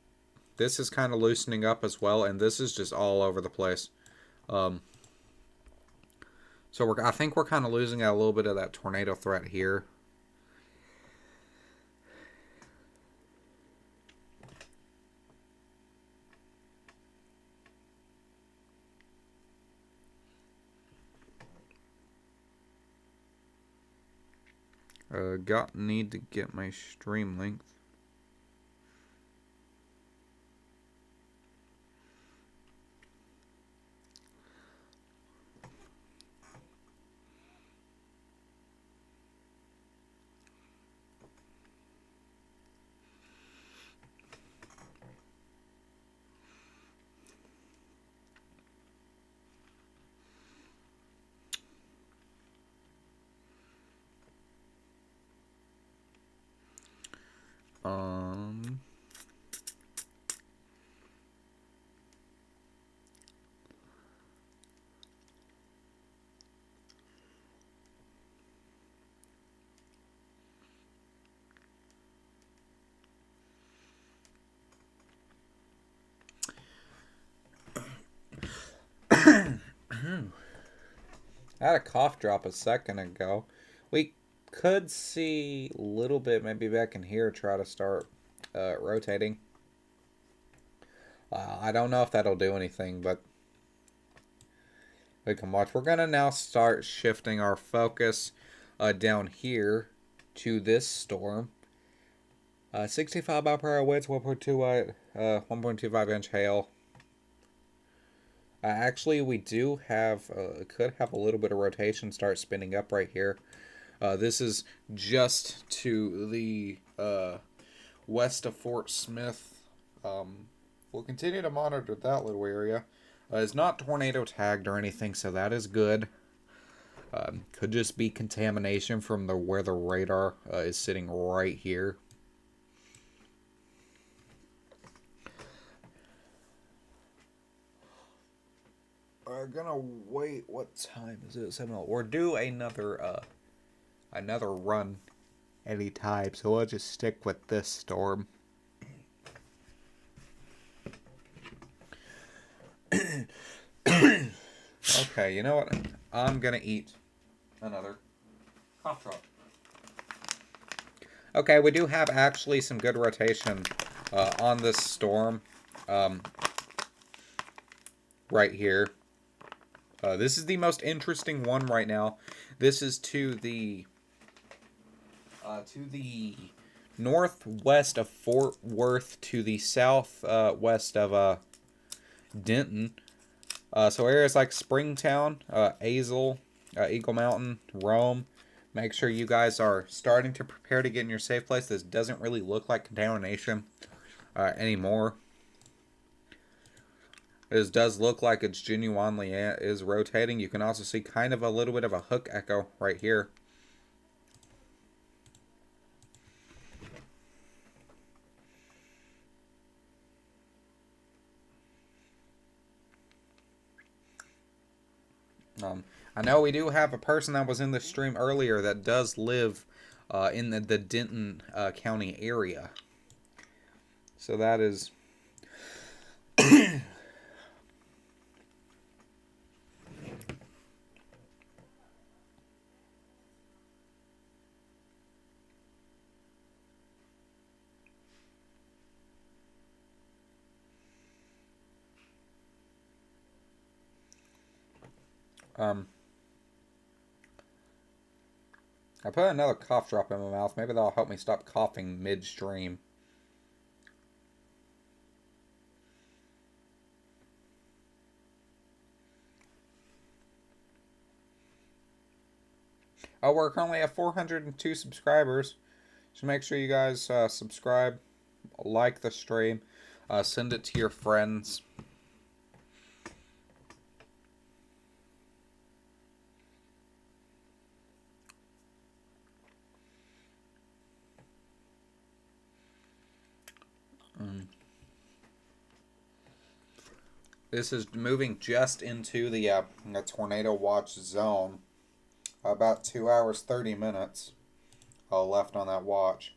kind of loosening up as well, and this is just all over the place. So I think we're kind of losing out a little bit of that tornado threat here. Need to get my stream length. I had a cough drop a second ago. We could see a little bit, maybe back in here, try to start rotating. I don't know if that'll do anything, but we can watch. We're going to now start shifting our focus down here to this storm. 65 mile per hour winds, 1.25 inch hail. Actually, we do have, could have a little bit of rotation start spinning up right here. This is just to the west of Fort Smith. We'll continue to monitor that little area. It's not tornado tagged or anything, so that is good. Could just be contamination from where the radar is sitting right here. We're gonna wait. What time is it? 7. Or do another run anytime. So we'll just stick with this storm. Okay, you know what? I'm gonna eat another cough drop. Okay, we do have actually some good rotation on this storm. right here. This is the most interesting one right now. This is to the northwest of Fort Worth, to the southwest of Denton. So areas like Springtown, Azle, Eagle Mountain, Rome. Make sure you guys are starting to prepare to get in your safe place. This doesn't really look like contamination anymore. This does look like it's genuinely is rotating. You can also see kind of a little bit of a hook echo right here. I know we do have a person that was in the stream earlier that does live in the Denton County area. So that is... I put another cough drop in my mouth. Maybe that'll help me stop coughing midstream. Oh, we're currently at 402 subscribers. So make sure you guys subscribe, like the stream, send it to your friends. This is moving just into the tornado watch zone. About 2 hours, 30 minutes left on that watch.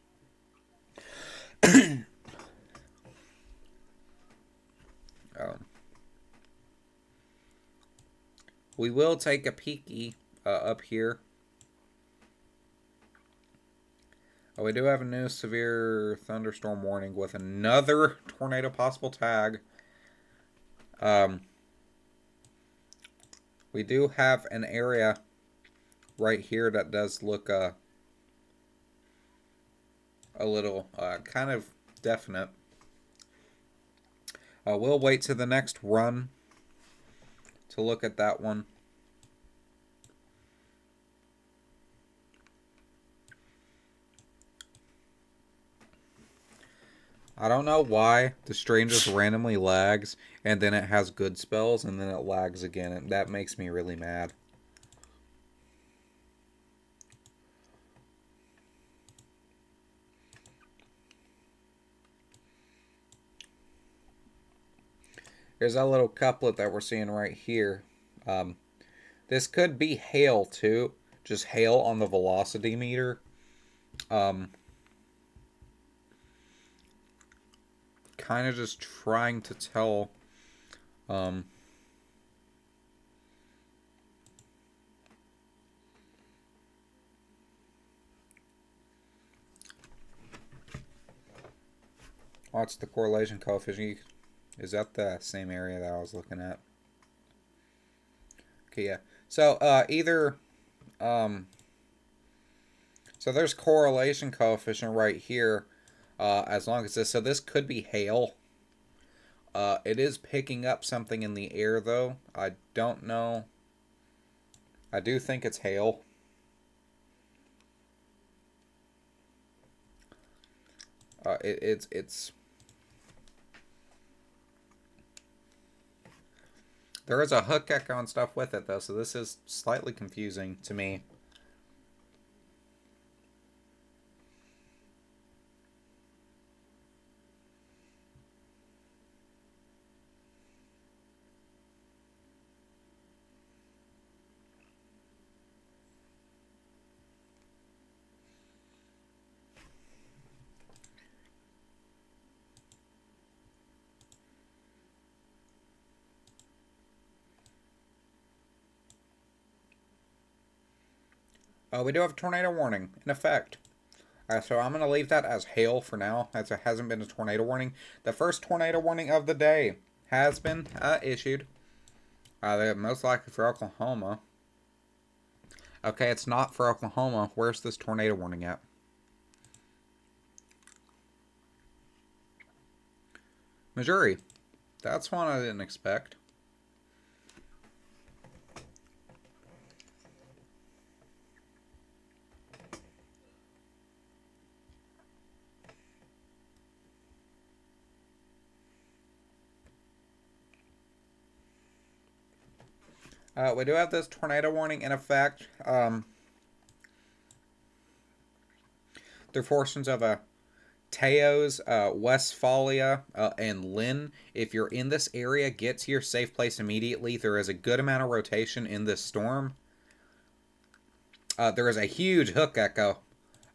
We will take a peeky up here. We do have a new severe thunderstorm warning with another tornado possible tag. We do have an area right here that does look a little kind of definite. We'll wait to the next run to look at that one. I don't know why the stream just randomly lags, and then it has good spells, and then it lags again, and that makes me really mad. Here's that little couplet that we're seeing right here. This could be hail too, just hail on the velocity meter. Kind of just trying to tell what's the correlation coefficient? Is that the same area that I was looking at? Okay, yeah. So either so there's correlation coefficient right here. As long as this, so this could be hail. It is picking up something in the air though. I don't know. I do think it's hail. It's there is a hook echo and stuff with it though, so this is slightly confusing to me. We do have a tornado warning in effect. So I'm going to leave that as hail for now, as it hasn't been a tornado warning. The first tornado warning of the day has been issued. Most likely for Oklahoma. Okay, it's not for Oklahoma. Where's this tornado warning at? Missouri. That's one I didn't expect. We do have this tornado warning in effect. Through portions of Teos, Westphalia, and Lynn. If you're in this area, get to your safe place immediately. There is a good amount of rotation in this storm. There is a huge hook echo.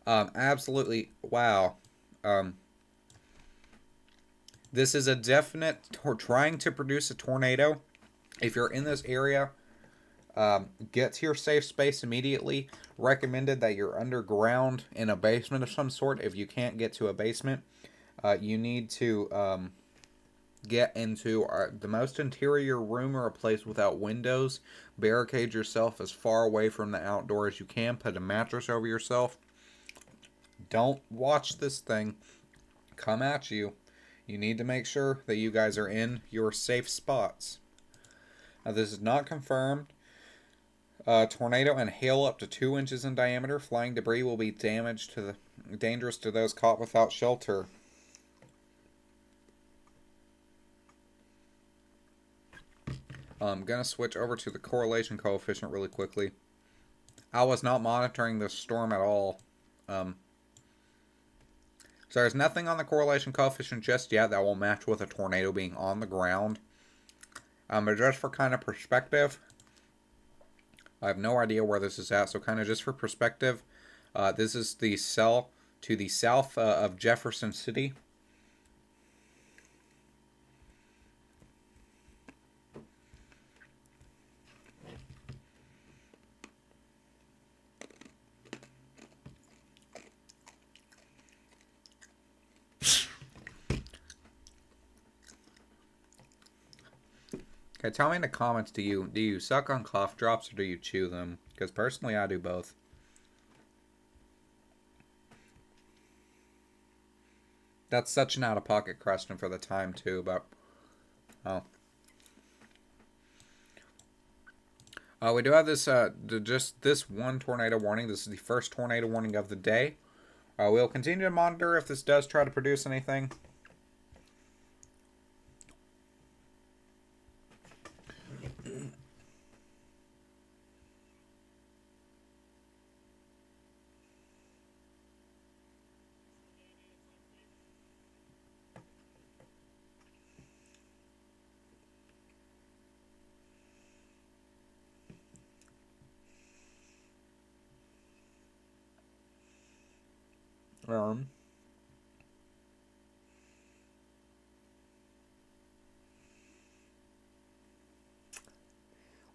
Absolutely, wow. This is a definite, trying to produce a tornado. If you're in this area, get to your safe space immediately. Recommended that you're underground in a basement of some sort. If you can't get to a basement, you need to get into the most interior room or a place without windows. Barricade yourself as far away from the outdoor as you can. Put a mattress over yourself. Don't watch this thing come at you. You need to make sure that you guys are in your safe spots. This is not confirmed. Tornado and hail up to 2 inches in diameter. Flying debris will be dangerous to those caught without shelter. I'm going to switch over to the correlation coefficient really quickly. I was not monitoring this storm at all. So there's nothing on the correlation coefficient just yet that will match with a tornado being on the ground. But just for kind of perspective, I have no idea where this is at. So kind of just for perspective, this is the cell to the south of Jefferson City. Okay, tell me in the comments, do you suck on cough drops or do you chew them? Because personally, I do both. That's such an out-of-pocket question for the time, too, but... Oh. We do have this, just this one tornado warning. This is the first tornado warning of the day. We'll continue to monitor if this does try to produce anything.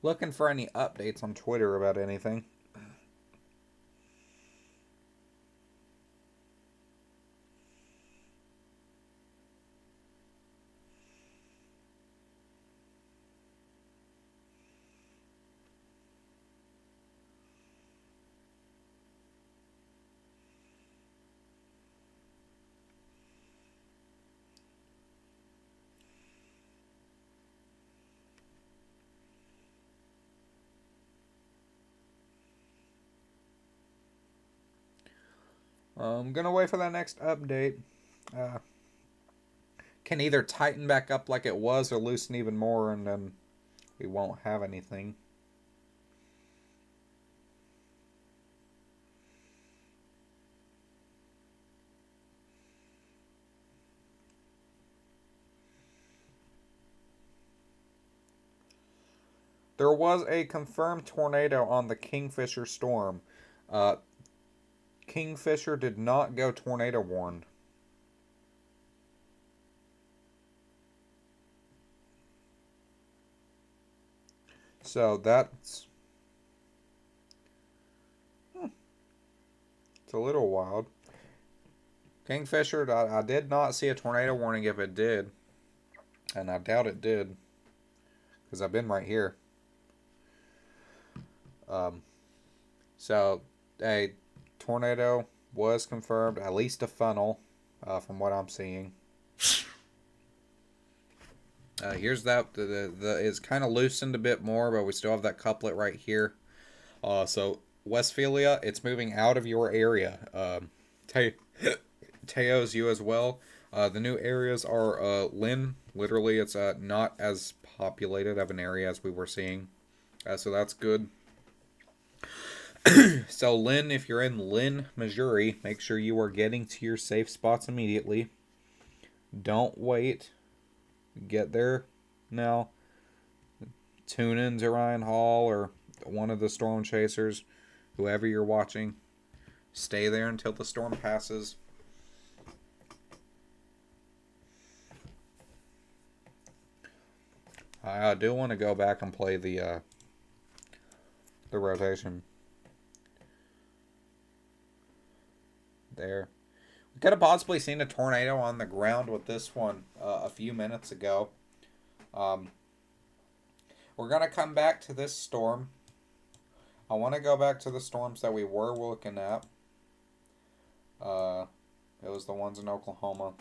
Looking for any updates on Twitter about anything. I'm gonna wait for that next update. Can either tighten back up like it was or loosen even more, and then we won't have anything. There was a confirmed tornado on the Kingfisher storm. Kingfisher did not go tornado warned. So that's... It's a little wild. Kingfisher, I did not see a tornado warning if it did. And I doubt it did. Because I've been right here. So, a tornado was confirmed. At least a funnel, from what I'm seeing. Here's that. It's kind of loosened a bit more, but we still have that couplet right here. So Westphalia, it's moving out of your area. Teos, you as well. The new areas are Lynn. Literally, it's not as populated of an area as we were seeing. So that's good. So Lynn, if you're in Lynn, Missouri, make sure you are getting to your safe spots immediately. Don't wait. Get there now. Tune in to Ryan Hall or one of the storm chasers, whoever you're watching. Stay there until the storm passes. I do want to go back and play the rotation. There. We could have possibly seen a tornado on the ground with this one a few minutes ago. We're going to come back to this storm. I want to go back to the storms that we were looking at. It was the ones in Oklahoma.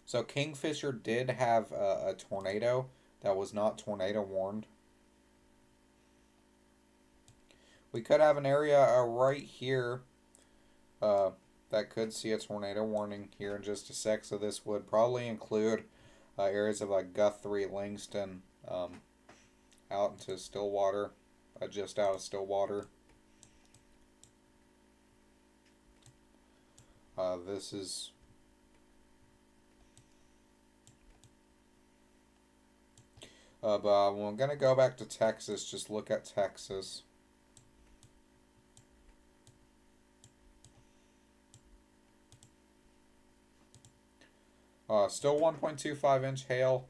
So Kingfisher did have a tornado that was not tornado warned. We could have an area right here that could see a tornado warning here in just a sec. So this would probably include areas of like Guthrie, Langston, out into Stillwater, just out of Stillwater. This is but we're going to go back to Texas. Just look at Texas. Still 1.25 inch hail,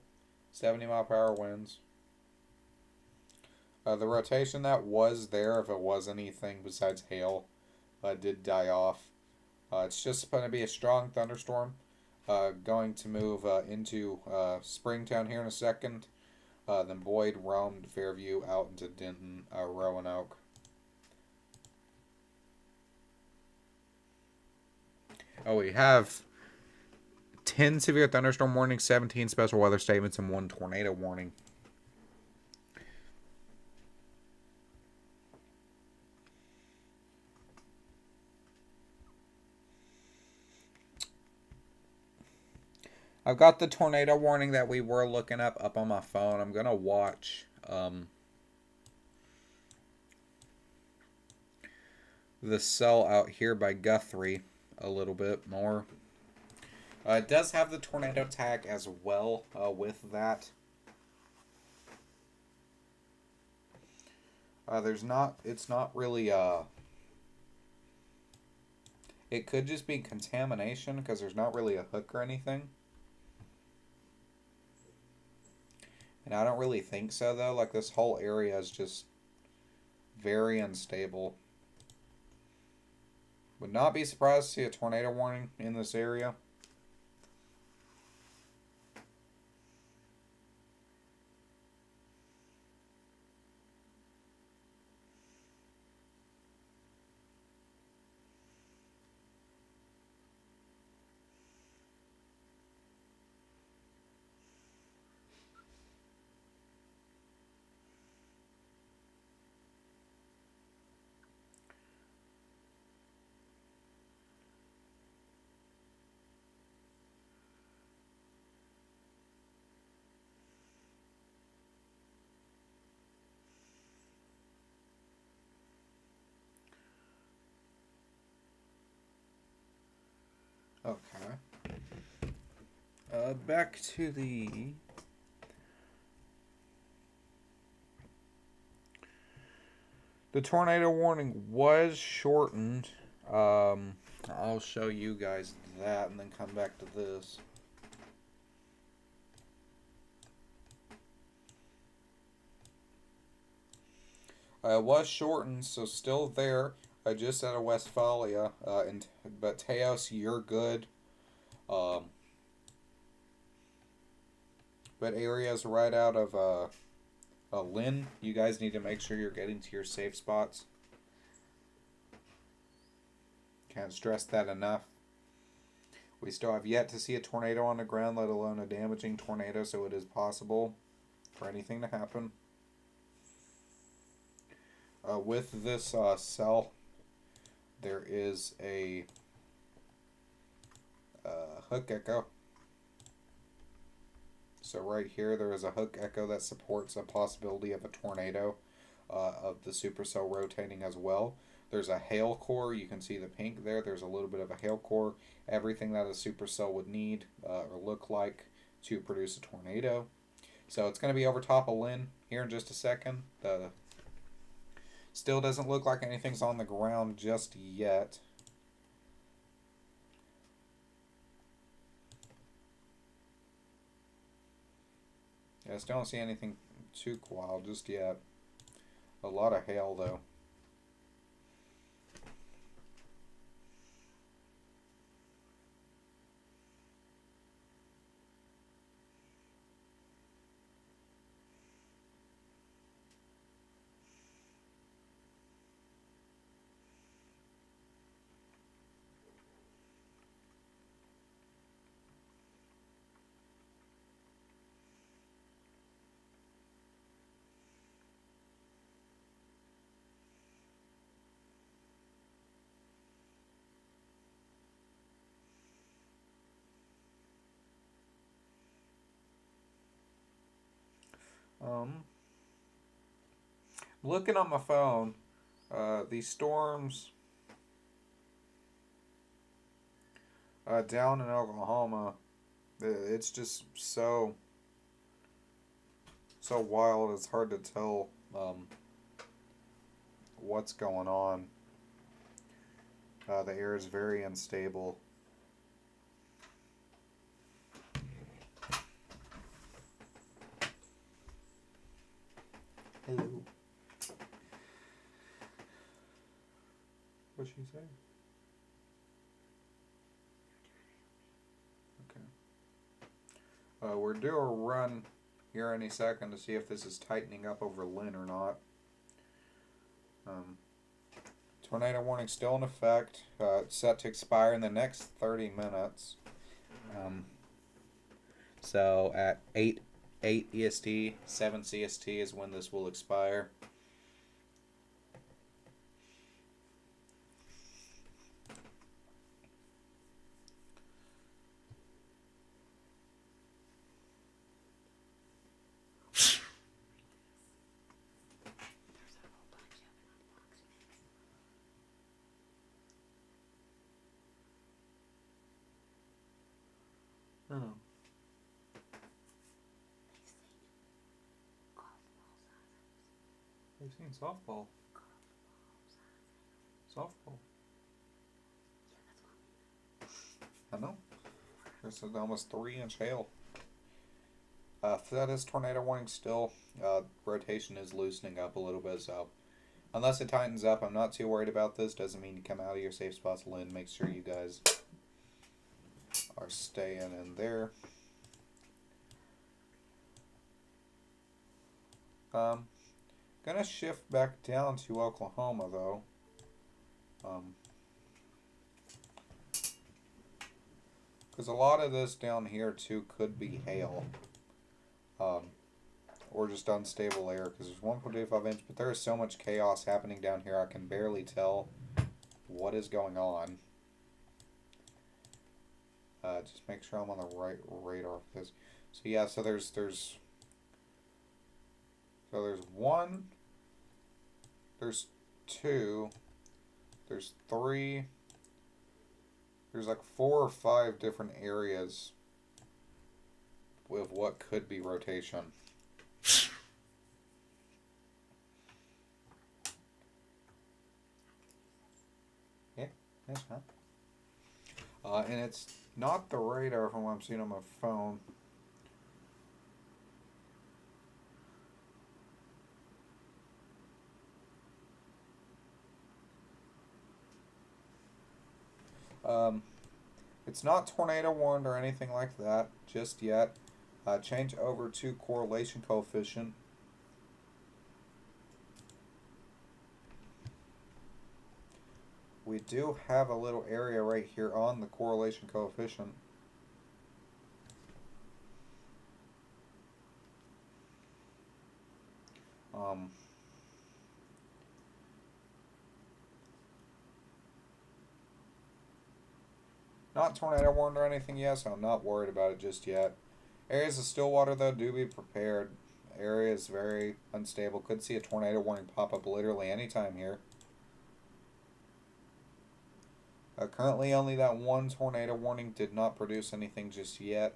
70 mile per hour winds. The rotation that was there, if it was anything besides hail, did die off. It's just going to be a strong thunderstorm. Going to move into Springtown here in a second. Then Boyd, Rome, Fairview, out into Denton, Roanoke. Oh, we have 10 severe thunderstorm warnings, 17 special weather statements, and 1 tornado warning. I've got the tornado warning that we were looking up on my phone. I'm going to watch the cell out here by Guthrie a little bit more. It does have the tornado tag as well with that. It's not really, it could just be contamination because there's not really a hook or anything. And I don't really think so, though. Like, this whole area is just very unstable. Would not be surprised to see a tornado warning in this area. Okay. Back to the tornado warning was shortened. I'll show you guys that and then come back to this. It was shortened, so still there. Just out of Westphalia. But Teos, you're good. Um, but areas right out of Lynn, you guys need to make sure you're getting to your safe spots. Can't stress that enough. We still have yet to see a tornado on the ground, let alone a damaging tornado, so it is possible for anything to happen. With this cell, there is a hook echo. So right here, there is a hook echo that supports a possibility of a tornado of the supercell rotating as well. There's a hail core. You can see the pink there. There's a little bit of a hail core. Everything that a supercell would need or look like to produce a tornado. So it's going to be over top of Lynn here in just a second. The still doesn't look like anything's on the ground just yet. Yeah, still don't see anything too wild just yet. A lot of hail though. Looking on my phone, these storms down in Oklahoma, it's just so wild. It's hard to tell what's going on. The air is very unstable. Hello. What'd she say? Okay. We're due a run here any second to see if this is tightening up over Lynn or not. Tornado warning still in effect. It's set to expire in the next 30 minutes. So at 8 EST, 7 CST is when this will expire. Oh. I've seen softball. Softball. I know. There's almost 3-inch hail. That is tornado warning still. Rotation is loosening up a little bit, so unless it tightens up, I'm not too worried about this. Doesn't mean you come out of your safe spots, Lynn. Make sure you guys are staying in there. Gonna shift back down to Oklahoma though. Because a lot of this down here too could be hail. Or just unstable air, because there's 1.25 inch, but there is so much chaos happening down here I can barely tell what is going on. Just make sure I'm on the right radar. Because, so yeah, so there's one, there's two, there's three, there's like 4 or 5 different areas with what could be rotation. Yeah, that's fine. And it's not the radar from what I'm seeing on my phone. It's not tornado warned or anything like that just yet. Change over to correlation coefficient. We do have a little area right here on the correlation coefficient. Not tornado warned or anything yet, so I'm not worried about it just yet. Areas of still water, though, do be prepared. Area is very unstable. Could see a tornado warning pop up literally anytime here. Currently, only that one tornado warning did not produce anything just yet.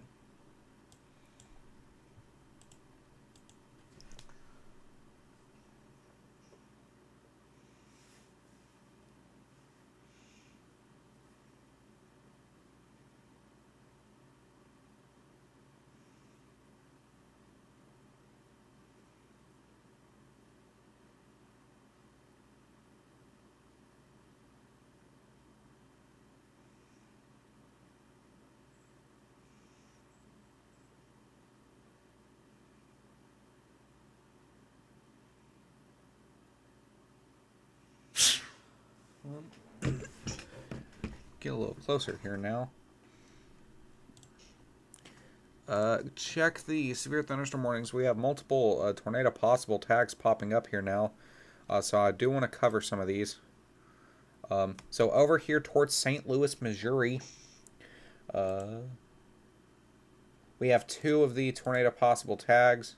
Get a little closer here now. Check the severe thunderstorm warnings. We have multiple tornado possible tags popping up here now. So I do want to cover some of these. So over here towards St. Louis, Missouri, we have two of the tornado possible tags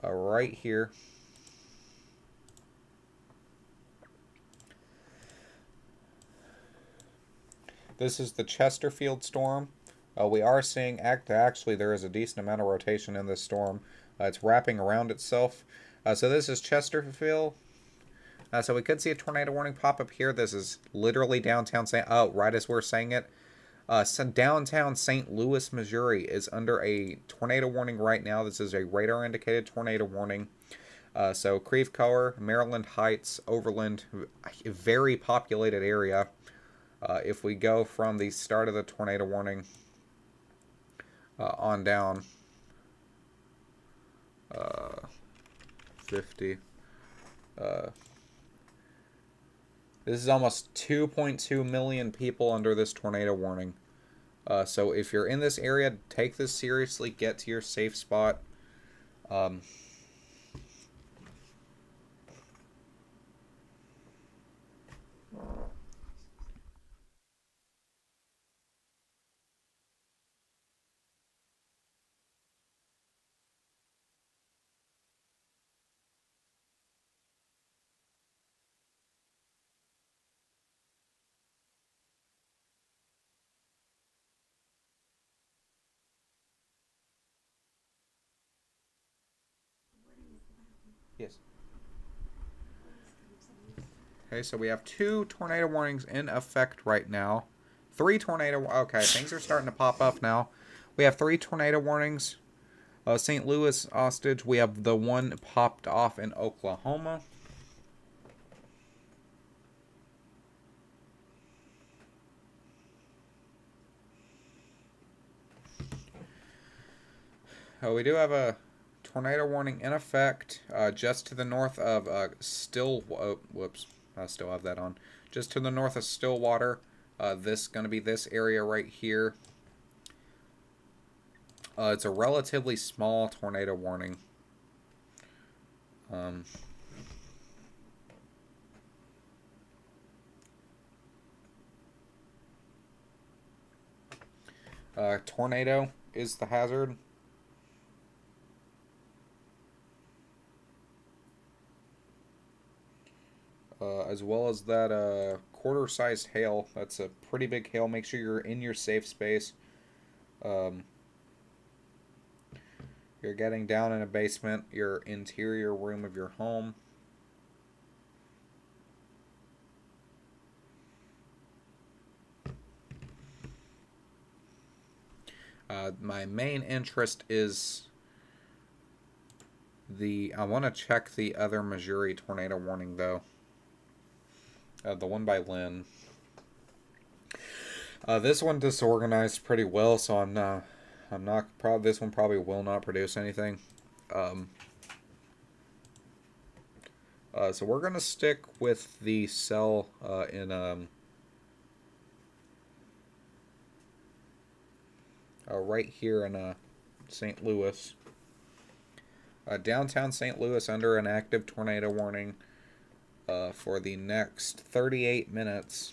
right here. This is the Chesterfield storm. We are seeing actually there is a decent amount of rotation in this storm. It's wrapping around itself. So this is Chesterfield. So we could see a tornado warning pop up here. This is literally downtown St. Oh, right as we're saying it. So downtown St. Louis, Missouri is under a tornado warning right now. This is a radar indicated tornado warning. So Creve Coeur, Maryland Heights, Overland, a very populated area. If we go from the start of the tornado warning on down, 50. This is almost 2.2 million people under this tornado warning. So if you're in this area, take this seriously. Get to your safe spot. Yes. Okay, so we have two tornado warnings in effect right now. Three tornado... Okay, things are starting to pop up now. We have three tornado warnings. St. Louis, Ostage. We have the one popped off in Oklahoma. We do have a tornado warning in effect just to the north of whoops, I still have that on. Just to the north of Stillwater. This going to be this area right here. It's a relatively small tornado warning. Tornado is the hazard. As well as that quarter-sized hail. That's a pretty big hail. Make sure you're in your safe space. You're getting down in a basement, your interior room of your home. My main interest is I want to check the other Missouri tornado warning though. The one by Lynn. This one disorganized pretty well, so I'm not probably this one probably will not produce anything. Um, so we're gonna stick with the cell in right here in St. Louis. Downtown St. Louis under an active tornado warning for the next 38 minutes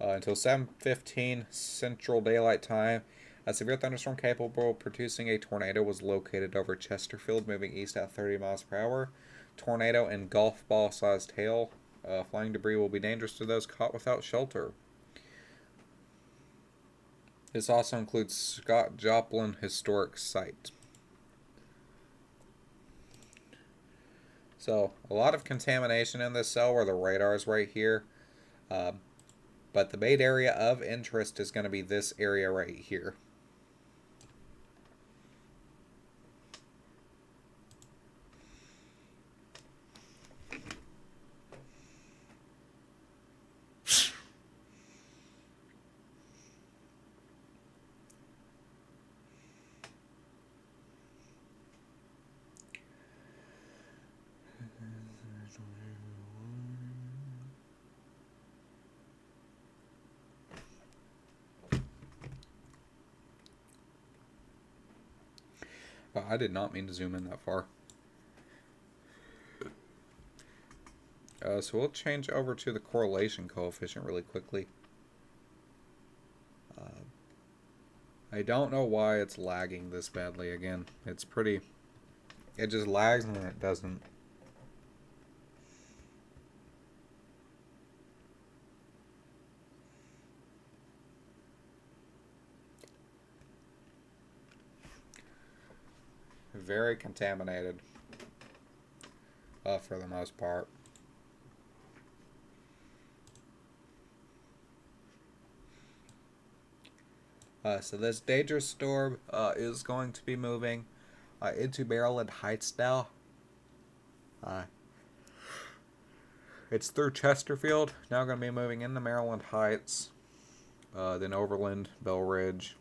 until 7:15 Central Daylight Time. A severe thunderstorm capable of producing a tornado was located over Chesterfield, moving east at 30 miles per hour. Tornado and golf ball sized hail. Flying debris will be dangerous to those caught without shelter. This also includes Scott Joplin Historic Site. So, a lot of contamination in this cell where the radar is right here. But the main area of interest is going to be this area right here. I did not mean to zoom in that far. So we'll change over to the correlation coefficient really quickly. I don't know why it's lagging this badly again. It's pretty... It just lags and it doesn't. Very contaminated. For the most part. So this dangerous storm is going to be moving into Maryland Heights now. It's through Chesterfield. Now going to be moving into Maryland Heights. Then Overland, Bell Ridge.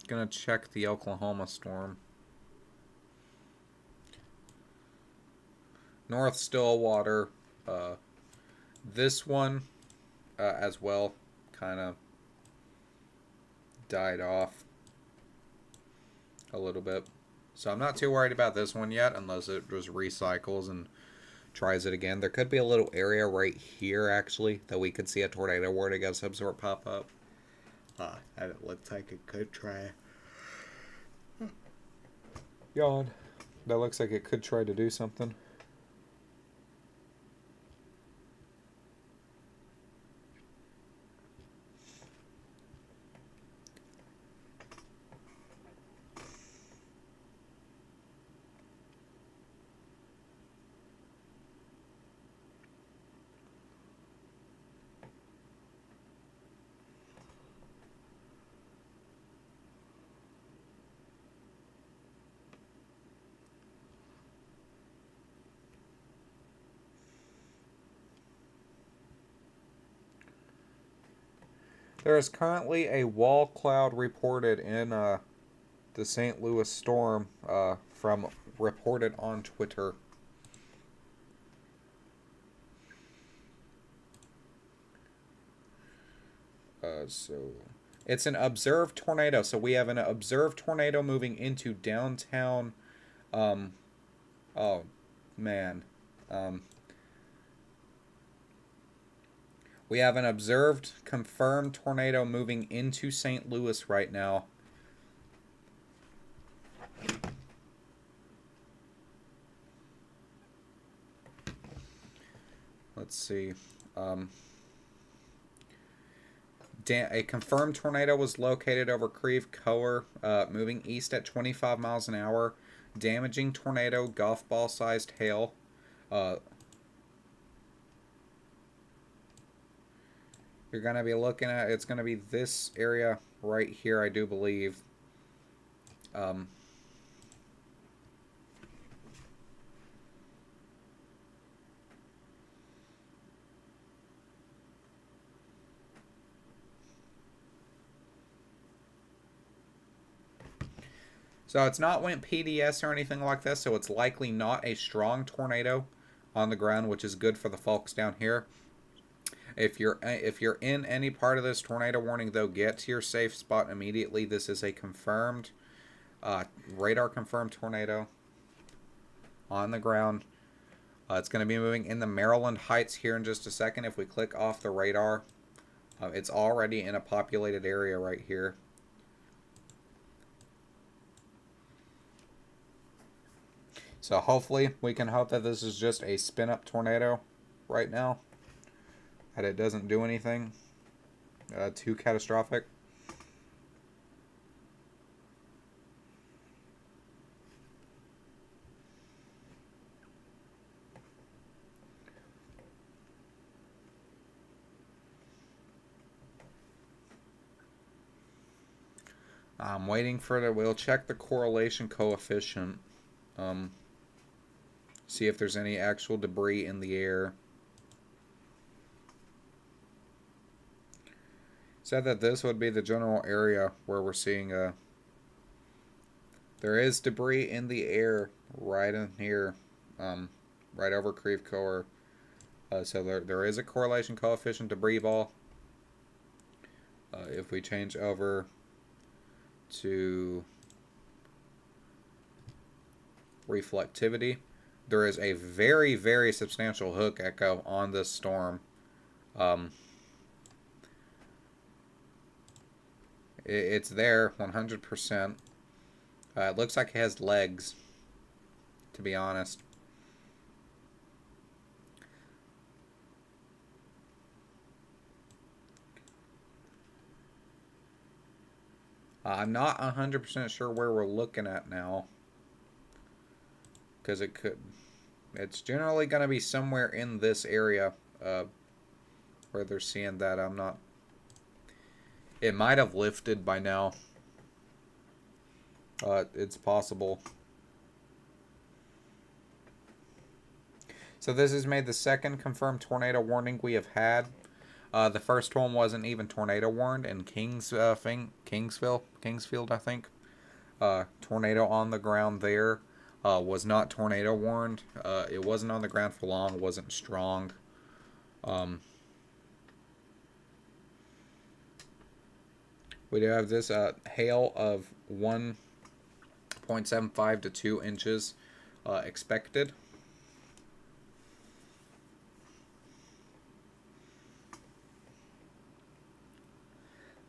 Gonna check the Oklahoma storm. North Stillwater. This one as well kind of died off a little bit. So I'm not too worried about this one yet unless it just recycles and tries it again. There could be a little area right here actually that we could see a tornado warning of some sort pop up. And it looks like it could try. Yawn. That looks like it could try to do something. There is currently a wall cloud reported in the St. Louis storm from reported on Twitter. So it's an observed tornado. So we have an observed tornado moving into downtown. Oh man. We have an observed, confirmed tornado moving into St. Louis right now. Let's see. A confirmed tornado was located over Creve Coeur, moving east at 25 miles an hour. Damaging tornado, golf ball sized hail. You're going to be looking at, it's going to be this area right here, I do believe. So it's not went PDS or anything like this, so it's likely not a strong tornado on the ground, which is good for the folks down here. If you're in any part of this tornado warning, though, get to your safe spot immediately. This is a confirmed, radar confirmed tornado on the ground. It's going to be moving in the Maryland Heights here in just a second. If we click off the radar, it's already in a populated area right here. So hopefully we can hope that this is just a spin-up tornado right now, that it doesn't do anything too catastrophic. I'm waiting for the. We'll check the correlation coefficient. See if there's any actual debris in the air. Said that this would be the general area where we're seeing there is debris in the air right in here, right over Creve Coeur. So there is a correlation coefficient debris ball. If we change over to reflectivity, there is a very, very substantial hook echo on this storm. It's there 100%. It looks like it has legs, to be honest. I'm not 100% sure where we're looking at now, because it's generally going to be somewhere in this area where they're seeing that. I'm not. It might have lifted by now. It's possible. So this has made the second confirmed tornado warning we have had. The first one wasn't even tornado warned in Kingsfield, I think. Tornado on the ground there was not tornado warned. It wasn't on the ground for long, wasn't strong. We do have this hail of 1.75 to 2 inches expected.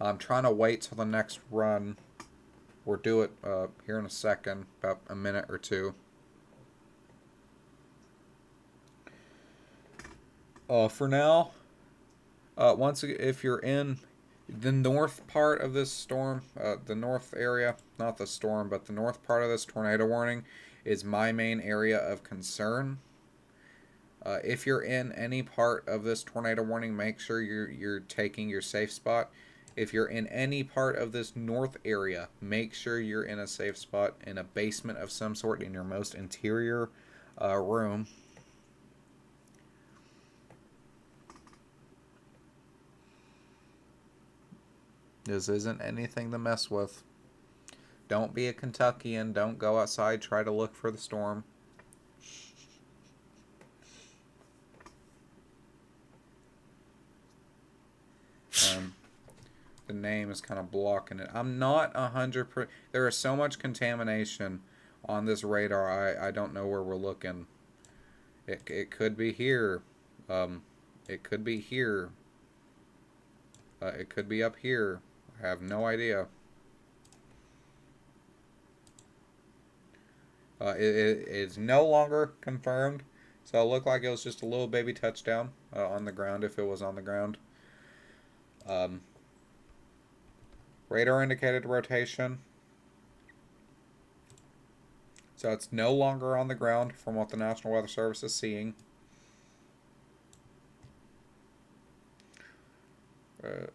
I'm trying to wait till the next run. We'll do it here in a second, about a minute or two. For now, if you're in the north part of this storm, the north area, not the storm, but the north part of this tornado warning is my main area of concern. If you're in any part of this tornado warning, make sure you're taking your safe spot. If you're in any part of this north area, make sure you're in a safe spot in a basement of some sort in your most interior room. This isn't anything to mess with. Don't be a Kentuckian. Don't go outside. Try to look for the storm. The name is kind of blocking it. I'm not 100%. There is so much contamination on this radar. I don't know where we're looking. It could be here. It could be here. It could be up here. I have no idea. It's no longer confirmed, so it looked like it was just a little baby touchdown on the ground if it was on the ground. Radar indicated rotation. So it's no longer on the ground from what the National Weather Service is seeing.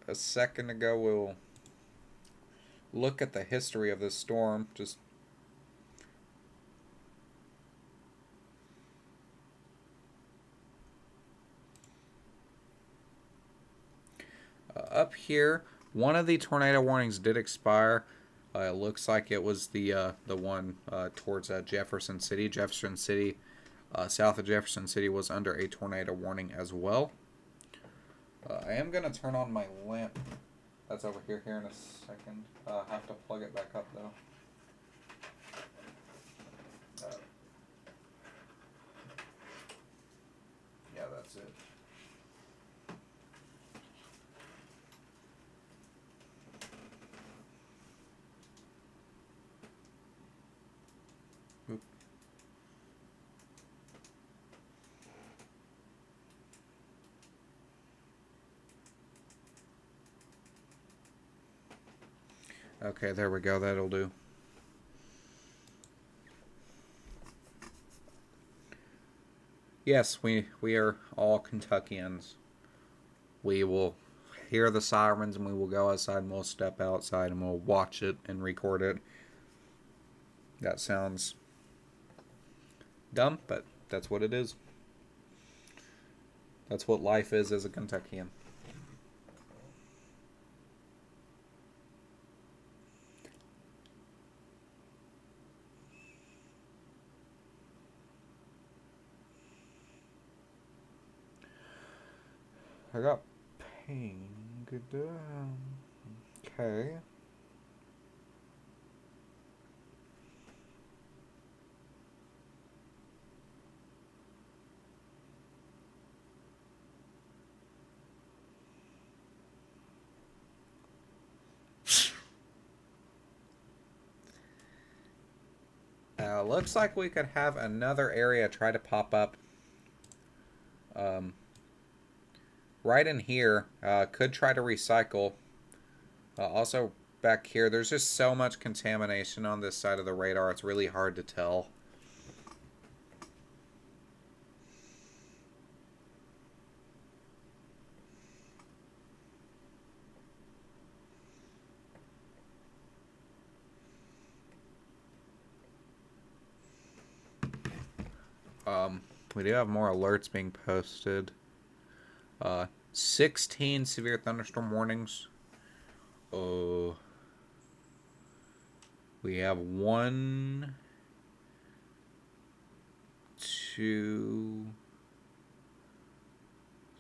A second ago, we'll look at the history of this storm. Just up here, one of the tornado warnings did expire. It looks like it was the one towards Jefferson City. Jefferson City, south of Jefferson City, was under a tornado warning as well. I am gonna turn on my lamp that's over here in a second. Have to plug it back up though. Yeah, that's it. Oop. Okay, there we go. That'll do. Yes, we are all Kentuckians. We will hear the sirens and we will go outside and we'll step outside and we'll watch it and record it. That sounds dumb, but that's what it is. That's what life is as a Kentuckian. I got pinged. Okay. Looks like we could have another area try to pop up. Right in here, could try to recycle. Also back here, there's just so much contamination on this side of the radar, it's really hard to tell. We do have more alerts being posted. 16 severe thunderstorm warnings. We have 1, 2,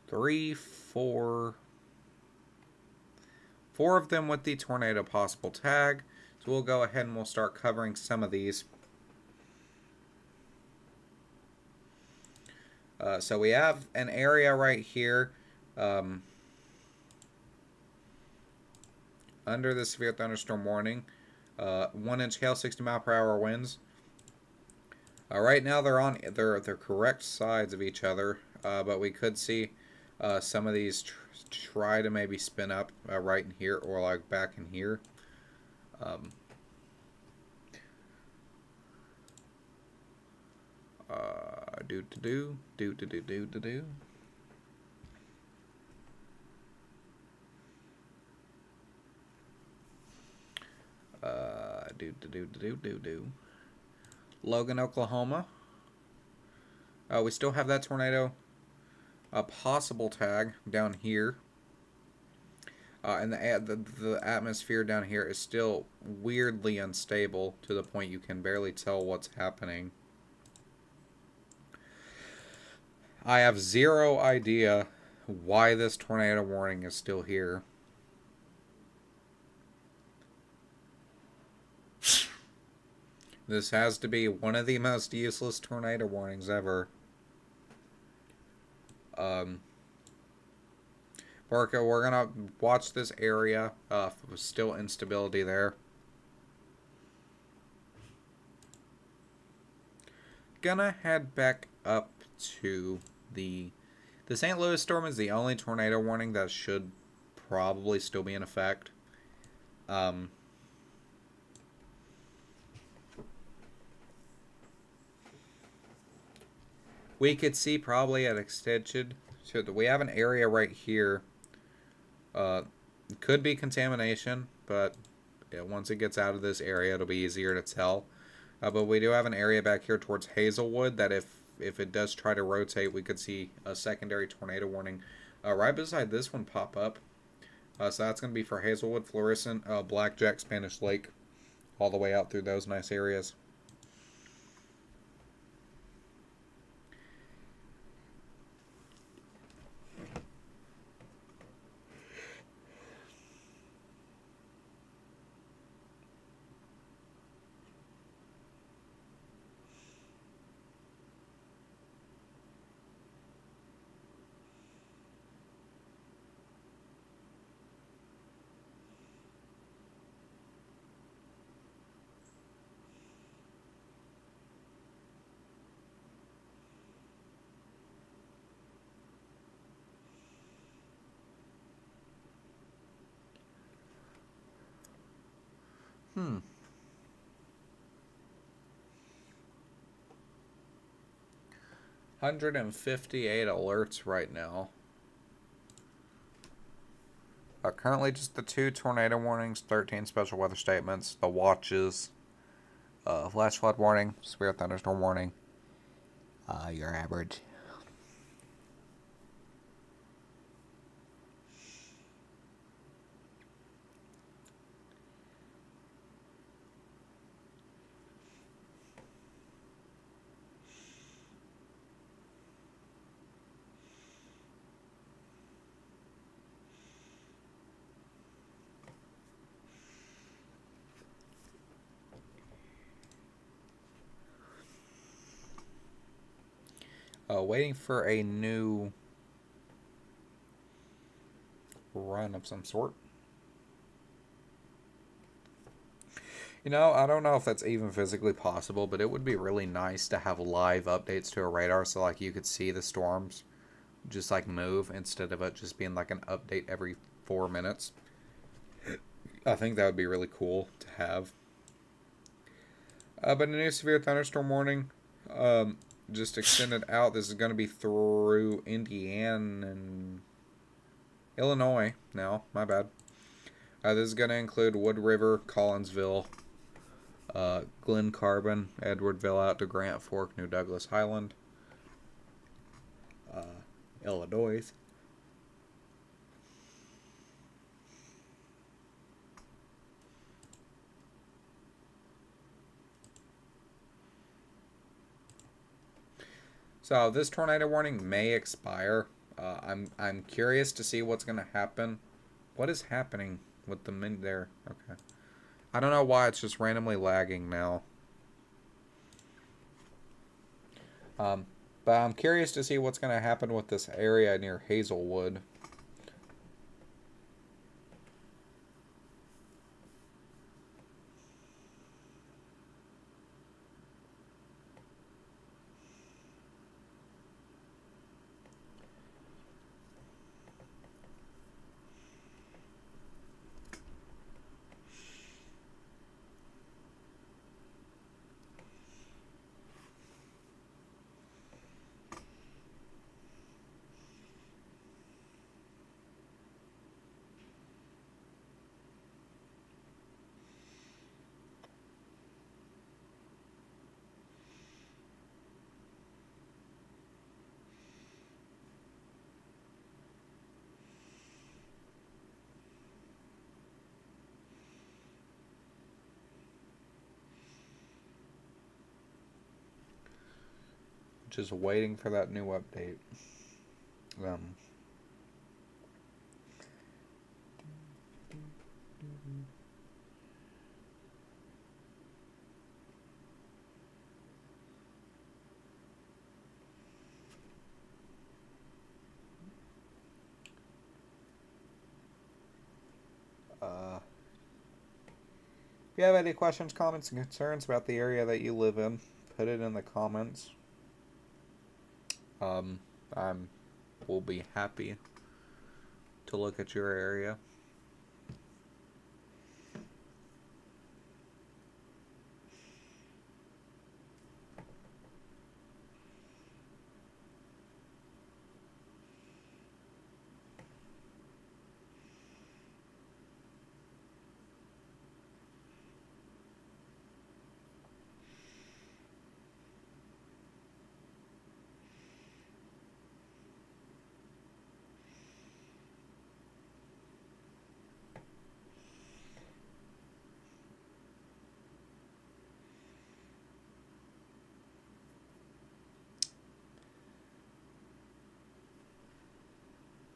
3, 4. 4 of them with the tornado possible tag. So we'll go ahead and we'll start covering some of these. So we have an area right here under the severe thunderstorm warning. 1-inch hail, 60-mile-per-hour winds. Right now they're on they're correct sides of each other, but we could see some of these try to maybe spin up right in here or like back in here. Do to do. Logan, Oklahoma. We still have that tornado possible tag down here. And the atmosphere down here is still weirdly unstable to the point you can barely tell what's happening. I have zero idea why this tornado warning is still here. This has to be one of the most useless tornado warnings ever. We're gonna watch this area. Still instability there. Gonna head back up to the St. Louis storm is the only tornado warning that should probably still be in effect. We could see probably at extension. So we have an area right here. Could be contamination, but once it gets out of this area, it'll be easier to tell. But we do have an area back here towards Hazelwood that if it does try to rotate, we could see a secondary tornado warning right beside this one pop up. So that's going to be for Hazelwood, Florissant, Blackjack, Spanish Lake. all the way out through those nice areas. Hmm. 158 alerts right now. Currently just the 2 tornado warnings, 13 special weather statements, the watches, flash flood warning, severe thunderstorm warning. Your average. Waiting for a new run of some sort. You know, I don't know if that's even physically possible, but it would be really nice to have live updates to a radar so like you could see the storms just like move instead of it just being like an update every 4 minutes. I think that would be really cool to have. But a new severe thunderstorm warning, just extended out. This is going to be through Indiana and Illinois now. My bad. This is going to include Wood River, Collinsville, Glen Carbon, Edwardville out to Grant Fork, New Douglas, Highland, Illinois. So this tornado warning may expire. I'm curious to see what's going to happen. What is happening with the min there? Okay. I don't know why it's just randomly lagging now. But I'm curious to see what's going to happen with this area near Hazelwood. Just waiting for that new update. If you have any questions, comments, and concerns about the area that you live in, put it in the comments. I'm will be happy to look at your area.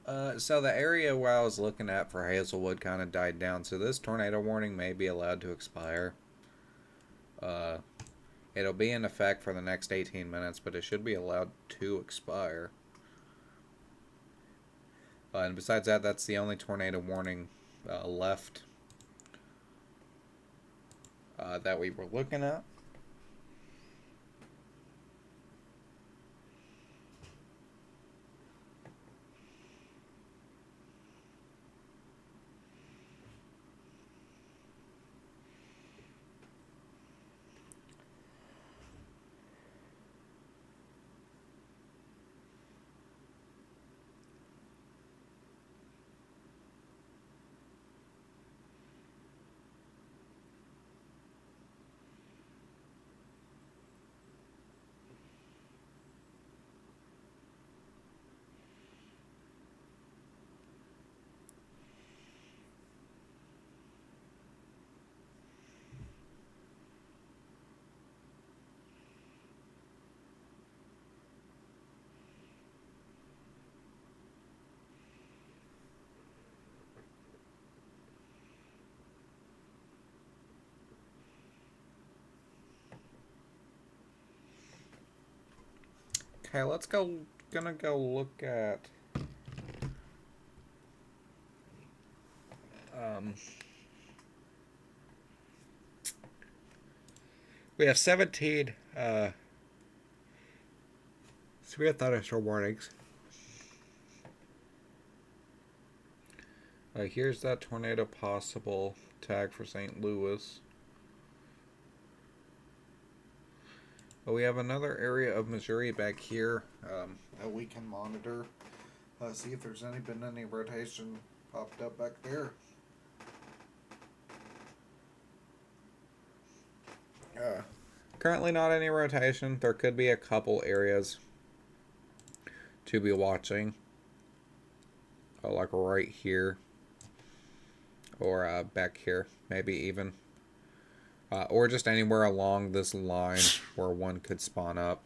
So the area where I was looking at for Hazelwood kind of died down, so this tornado warning may be allowed to expire. Uh, It'll be in effect for the next 18 minutes, but it should be allowed to expire. And besides that, that's the only tornado warning left that we were looking at. Okay, let's go. Gonna go look at. Um, we have 17 severe thunderstorm warnings. Here's that tornado possible tag for St. Louis. We have another area of Missouri back here that we can monitor. See if there's been any rotation popped up back there. Currently not any rotation. There could be a couple areas to be watching. Like right here. Or back here. Maybe even. Or just anywhere along this line where one could spawn up.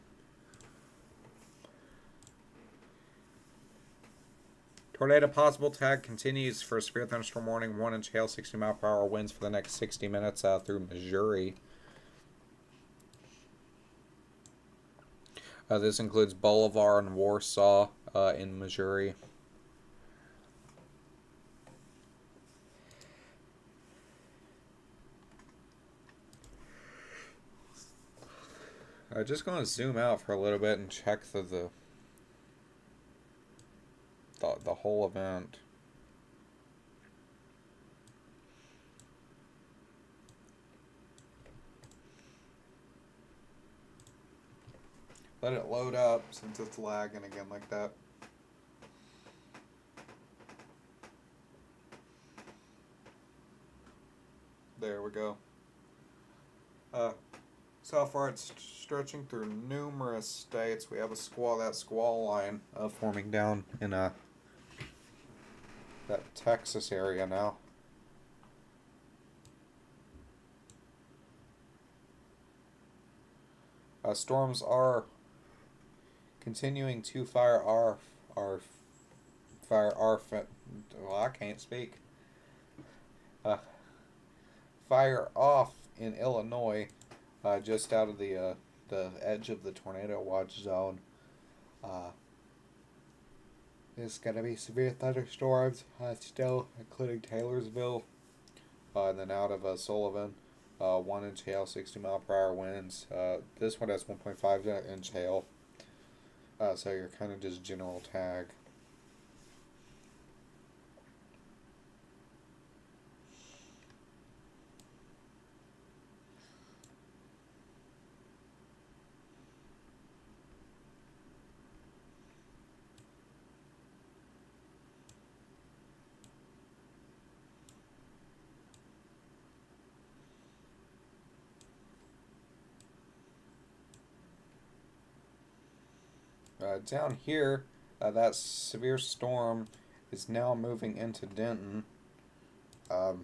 Tornado possible tag continues for severe thunderstorm warning. 1-inch hail, 60-mile-per-hour winds for the next 60 minutes through Missouri. This includes Bolivar and Warsaw in Missouri. I'm just going to zoom out for a little bit and check the whole event. Let it load up since it's lagging again like that. There we go. So far it's stretching through numerous states. We have a squall line forming down in that Texas area now. Storms are continuing to fire off. Well, I can't speak. Fire off in Illinois, just out of the edge of the tornado watch zone. There's gonna be severe thunderstorms still, including Taylorsville, and then out of Sullivan. 1-inch hail, 60-mile-per-hour winds. This one has 1.5-inch hail. So you're kind of just general tag. Down here, that severe storm is now moving into Denton. Your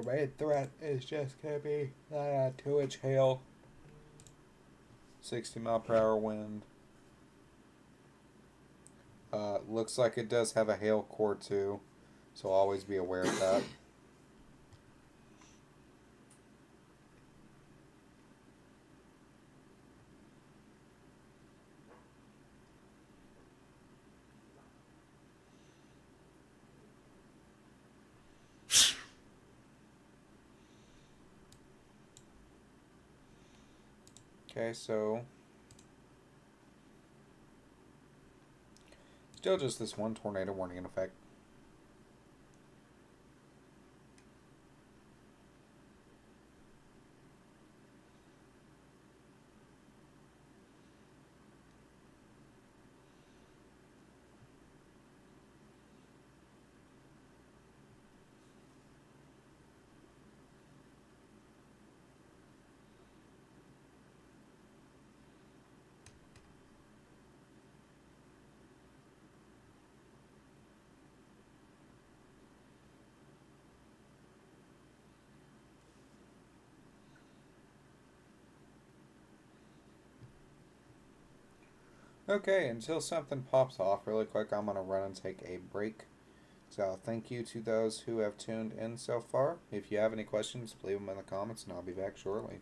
main threat is just going to be 2-inch hail. 60-mile-per-hour wind. Looks like it does have a hail core too, so always be aware of that. Okay, so still just this one tornado warning in effect. Okay, until something pops off really quick, I'm going to run and take a break. So thank you to those who have tuned in so far. If you have any questions, leave them in the comments and I'll be back shortly.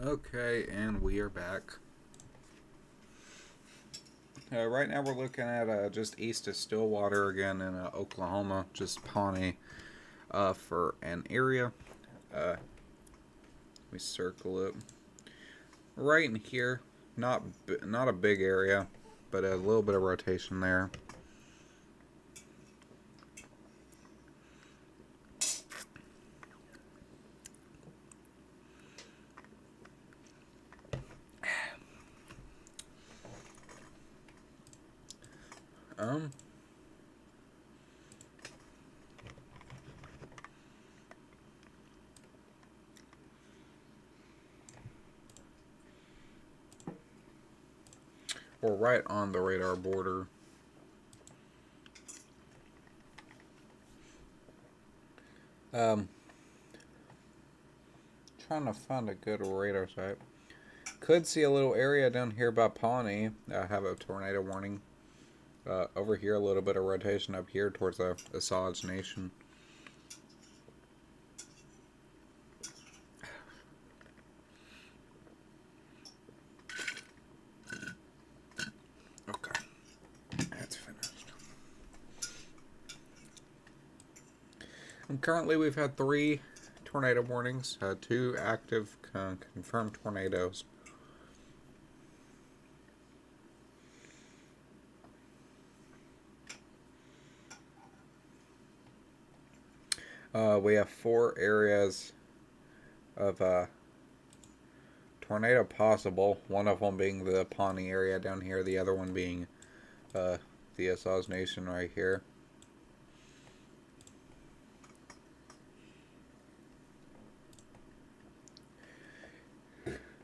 Okay, and we are back. Right now we're looking at just east of Stillwater again in Oklahoma, just Pawnee for an area. We circle it right in here. Not a big area, but a little bit of rotation there. Um, we're right on the radar border. Trying to find a good radar site. Could see a little area down here by Pawnee. Have a tornado warning. Over here, a little bit of rotation up here towards the Osage Nation. Okay, that's finished. And currently, we've had 3 tornado warnings, 2 active confirmed tornadoes. We have 4 areas of tornado possible. One of them being the Pawnee area down here. The other one being the Osage Nation right here.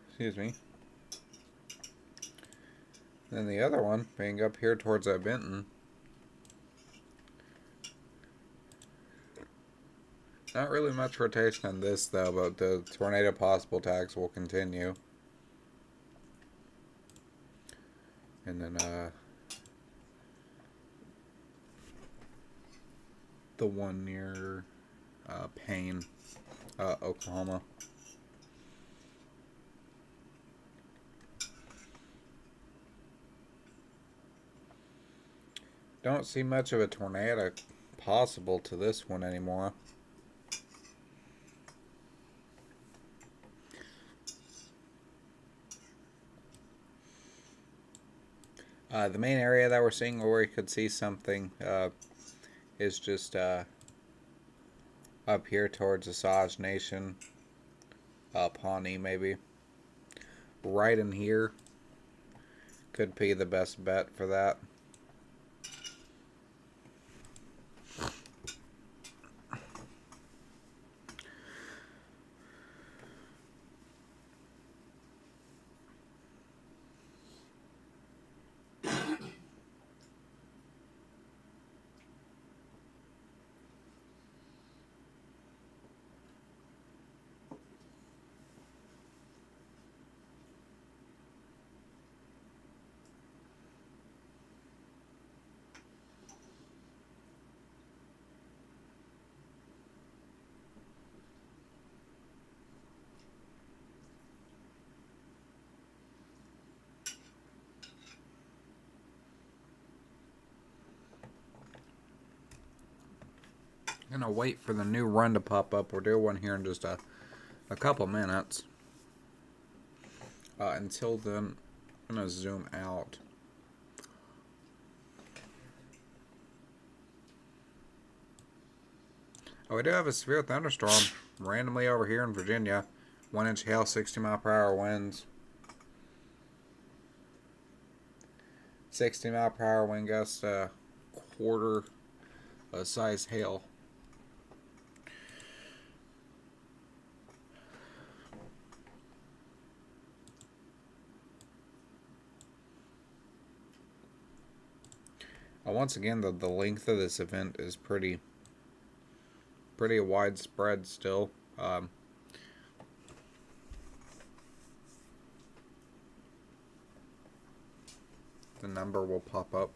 Excuse me. Then the other one being up here towards Benton. Not really much rotation on this though, but the tornado possible tags will continue. And then the one near Payne, Oklahoma. Don't see much of a tornado possible to this one anymore. The main area that we're seeing where we could see something is just up here towards Osage Nation, Pawnee maybe. Right in here could be the best bet for that. I'm gonna wait for the new run to pop up. We'll do one here in just a couple minutes. Until then, I'm gonna zoom out. Oh, we do have a severe thunderstorm randomly over here in Virginia. 1-inch hail, 60-mile-per-hour winds. 60-mile-per-hour wind gust, quarter size hail. Once again, the length of this event is pretty widespread still. The number will pop up.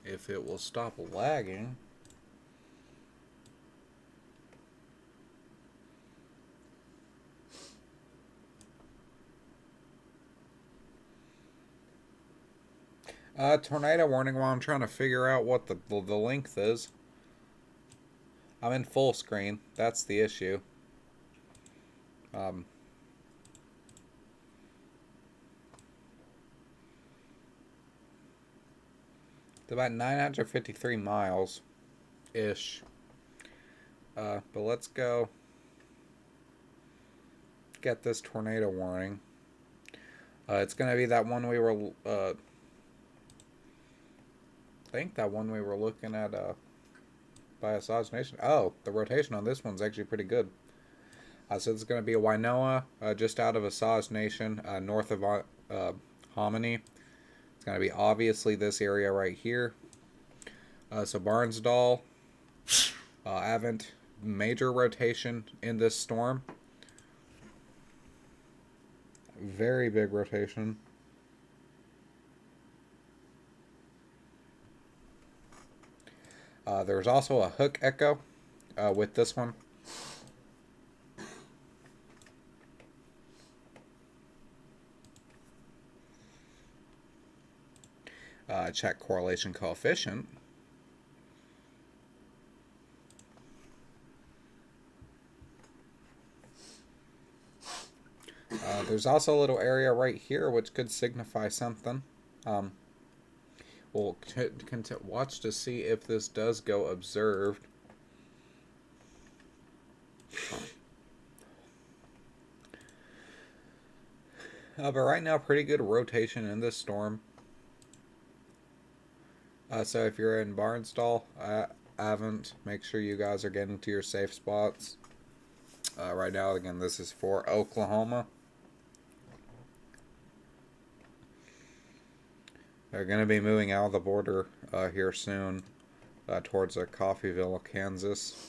If it will stop lagging. Tornado warning while I'm trying to figure out what the length is. I'm in full screen. That's the issue. It's about 953 miles ish. But let's go get this tornado warning. It's gonna be that one we were I think that one we were looking at by Osage Nation. Oh, the rotation on this one's actually pretty good. So it's going to be Wainoa, just out of Osage Nation, north of Hominy. It's going to be obviously this area right here. So Barnsdall, Avent, major rotation in this storm. Very big rotation. There's also a hook echo with this one. Check correlation coefficient. There's also a little area right here which could signify something. We'll watch to see if this does go observed. But right now, pretty good rotation in this storm. So if you're in Barnsdall, Avent, make sure you guys are getting to your safe spots. Right now, again, this is for Oklahoma. They're going to be moving out of the border here soon towards Coffeyville, Kansas.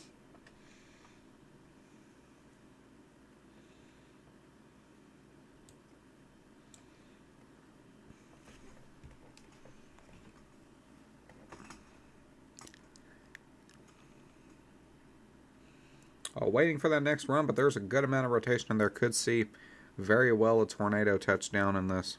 Waiting for that next run, but there's a good amount of rotation in there. Could see very well a tornado touchdown in this.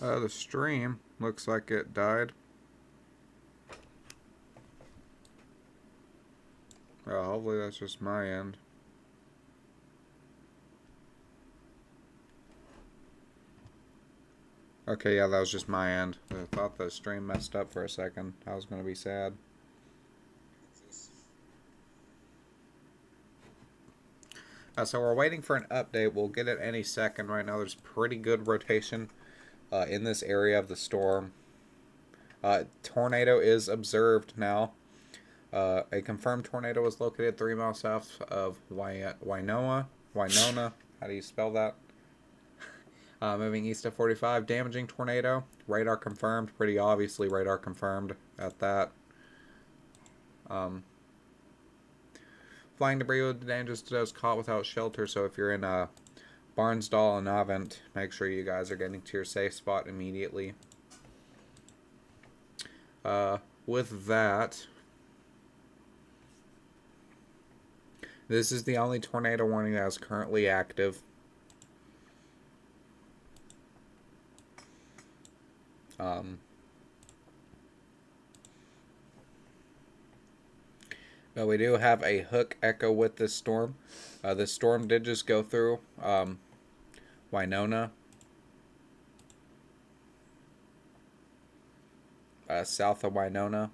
The stream looks like it died. Hopefully that's just my end. Okay, yeah, that was just my end. I thought the stream messed up for a second. I was going to be sad. So we're waiting for an update. We'll get it any second. Right now there's pretty good rotation in this area of the storm. Tornado is observed now. A confirmed tornado was located 3 miles south of Winona. How do you spell that? Moving east of 45. Damaging tornado. Radar confirmed. Pretty obviously radar confirmed at that. Flying debris with dangerous to those caught without shelter. So if you're in Barnsdall and Avent, make sure you guys are getting to your safe spot immediately. With that, this is the only tornado warning that is currently active. But we do have a hook echo with this storm. This storm did just go through Winona, south of Winona.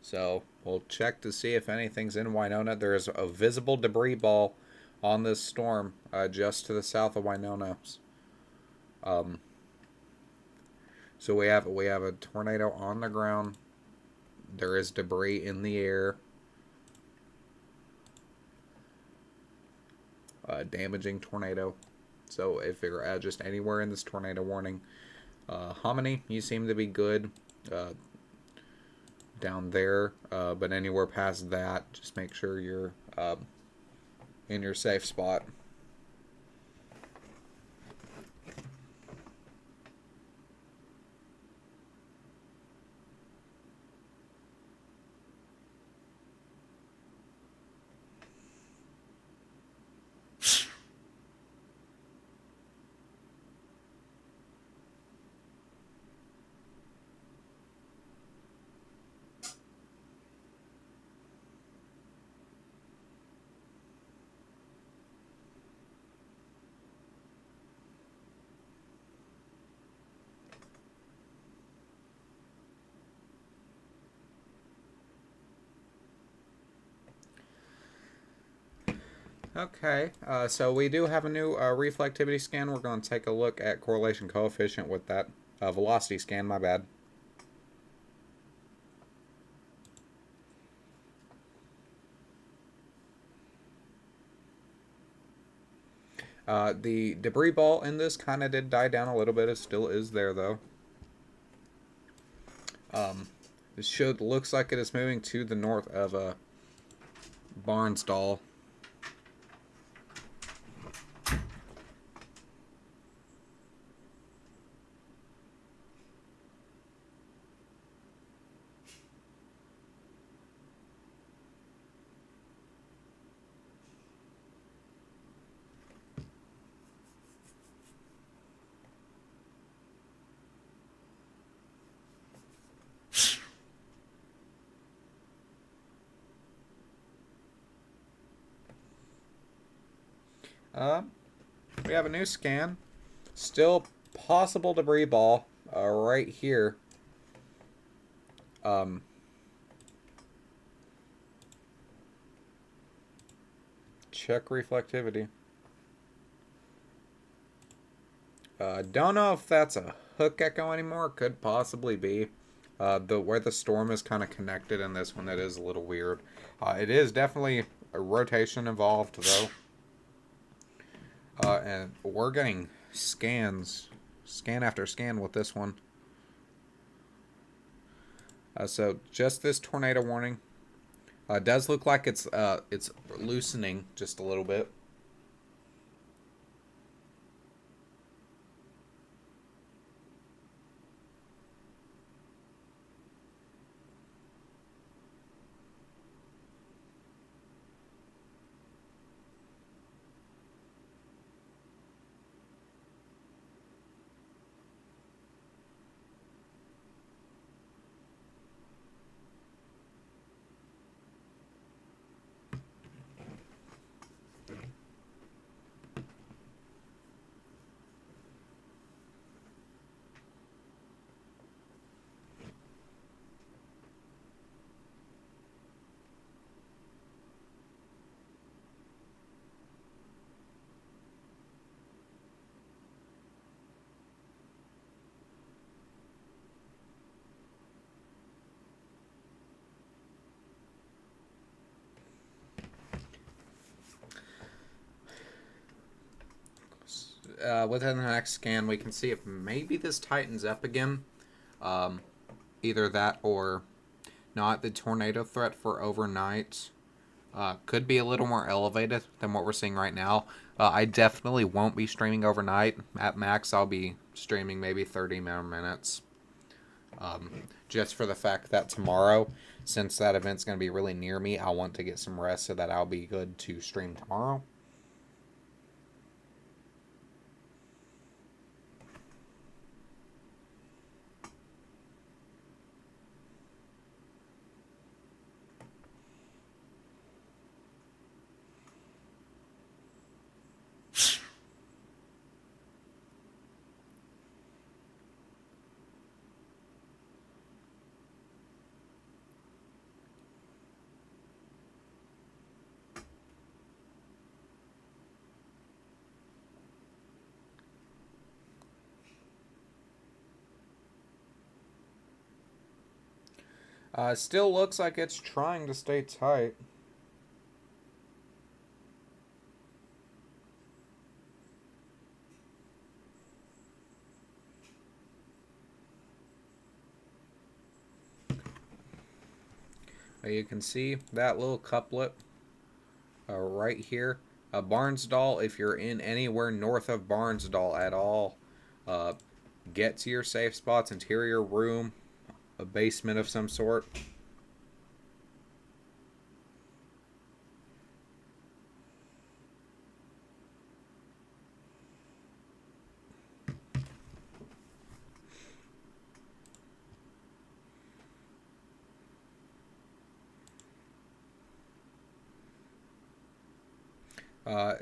So we'll check to see if anything's in Winona. There is a visible debris ball on this storm just to the south of Winona. Um, so we have a tornado on the ground. There is debris in the air, damaging tornado. So if you're just anywhere in this tornado warning, Hominy, you seem to be good down there, but anywhere past that, just make sure you're in your safe spot. Okay, so we do have a new reflectivity scan. We're going to take a look at correlation coefficient with that velocity scan, my bad. The debris ball in this kind of did die down a little bit. It still is there, though. It looks like it is moving to the north of Barnsdall. We have a new scan. Still possible debris ball right here. Check reflectivity. Don't know if that's a hook echo anymore. Could possibly be. Where the storm is kind of connected in this one, it is a little weird. It is definitely a rotation involved though. And we're getting scan after scan with this one. So just this tornado warning. Does look like it's loosening just a little bit. Within the next scan, we can see if maybe this tightens up again. Either that or not. The tornado threat for overnight could be a little more elevated than what we're seeing right now. I definitely won't be streaming overnight. At max, I'll be streaming maybe 30 more minutes. Just for the fact that tomorrow, since that event's going to be really near me, I want to get some rest so that I'll be good to stream tomorrow. Still looks like it's trying to stay tight. You can see that little couplet right here. Barnsdall, if you're in anywhere north of Barnsdall at all, uh, get to your safe spots, interior room, a basement of some sort.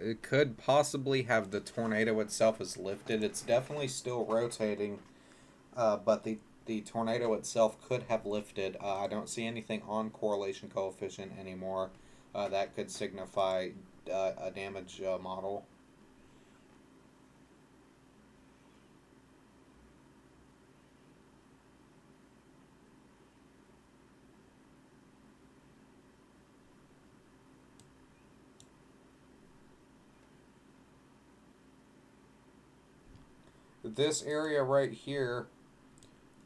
It could possibly have the tornado itself is lifted. It's definitely still rotating, but the tornado itself could have lifted. I don't see anything on correlation coefficient anymore. That could signify a damage model. This area right here,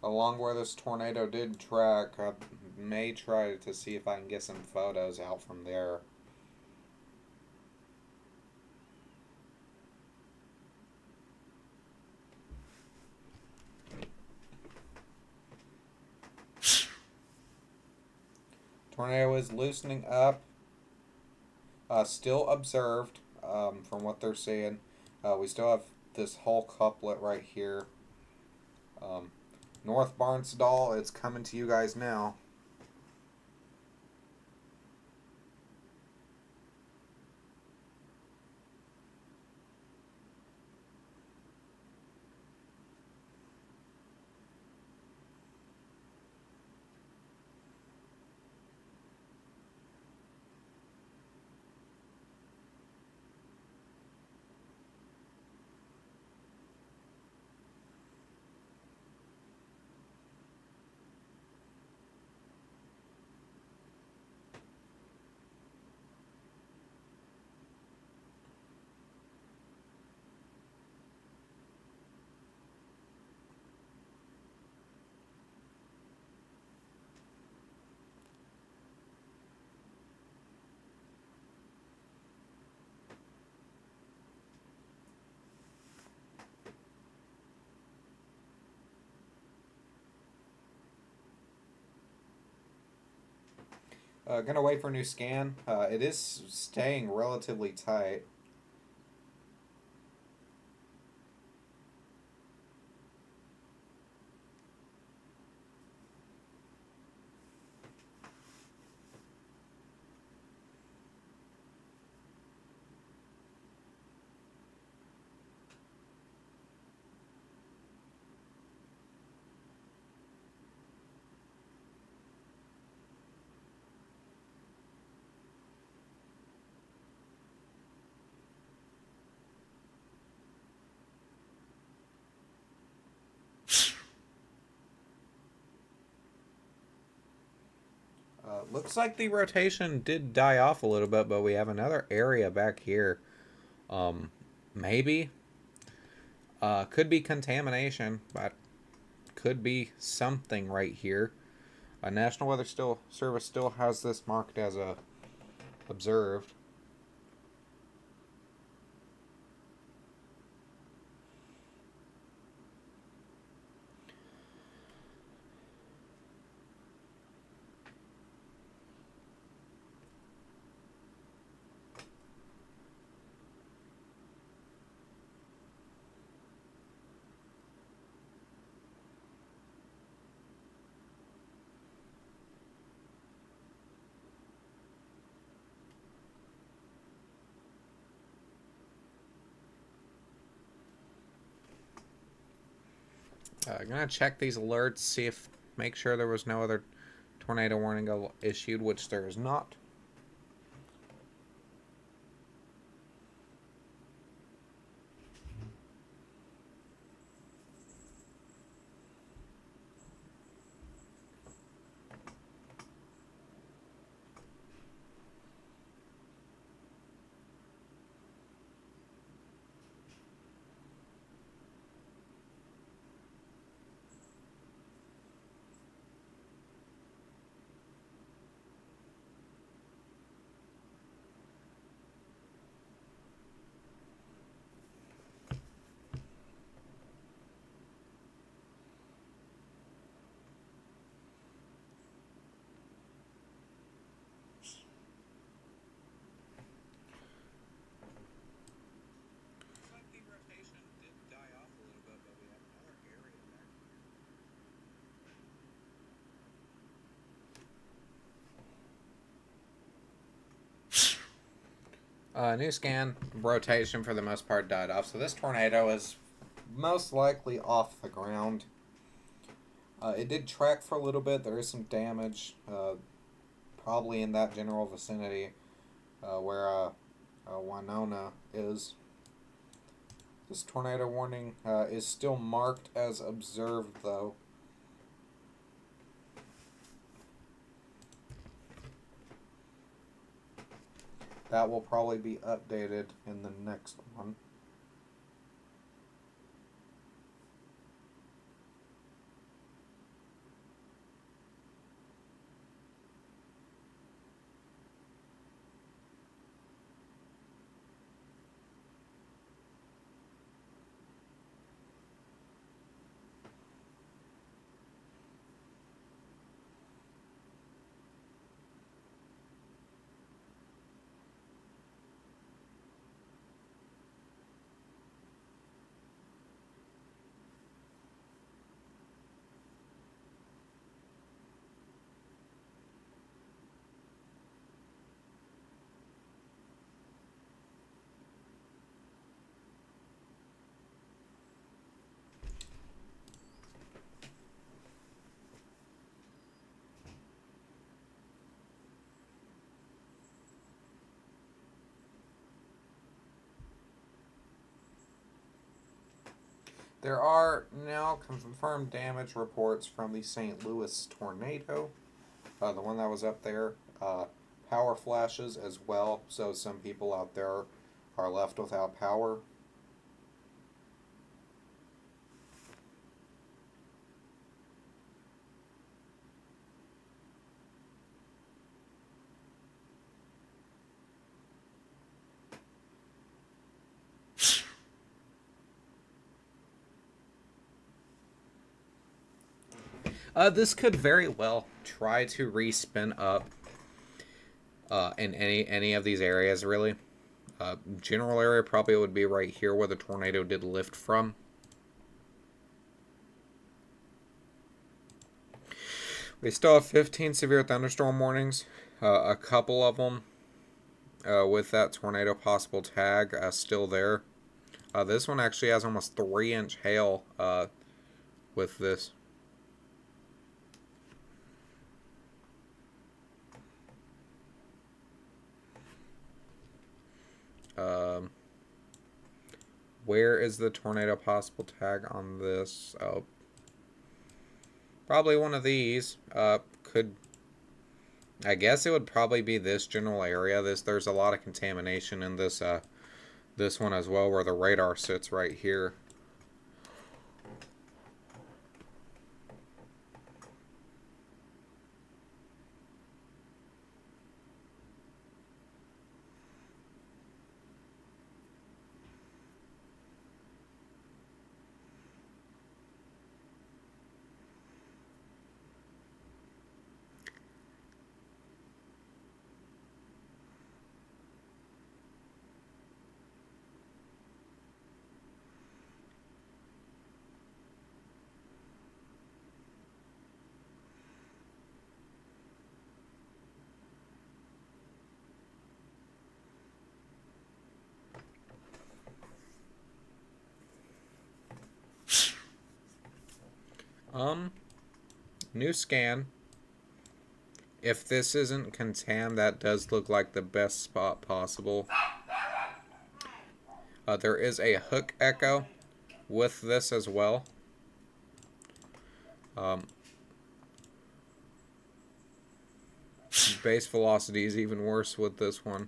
along where this tornado did track, I may try to see if I can get some photos out from there. Tornado is loosening up. Still observed from what they're saying. We still have this whole couplet right here. Um, North Barnsdall, it's coming to you guys now. Gonna wait for a new scan. It is staying relatively tight. Looks like the rotation did die off a little bit, but we have another area back here. Um, Maybe. Could be contamination, but could be something right here. National Weather Service still has this marked as a observed. Gonna check these alerts, see if make sure there was no other tornado warning issued, which there is not. New scan, rotation for the most part died off. So this tornado is most likely off the ground. It did track for a little bit. There is some damage, probably in that general vicinity where Winona is. This tornado warning is still marked as observed, though. That will probably be updated in the next one. There are now confirmed damage reports from the St. Louis tornado, the one that was up there. Power flashes as well, so some people out there are left without power. This could very well try to respin up in any of these areas, really. General area probably would be right here where the tornado did lift from. We still have 15 severe thunderstorm warnings. A couple of them with that tornado possible tag still there. This one actually has almost 3-inch hail with this. Where is the tornado possible tag on this? Oh, probably one of these. I guess it would probably be this general area. There's a lot of contamination in this this one as well, where the radar sits right here. New scan. If this isn't contam, that does look like the best spot possible. There is a hook echo with this as well. Base velocity is even worse with this one.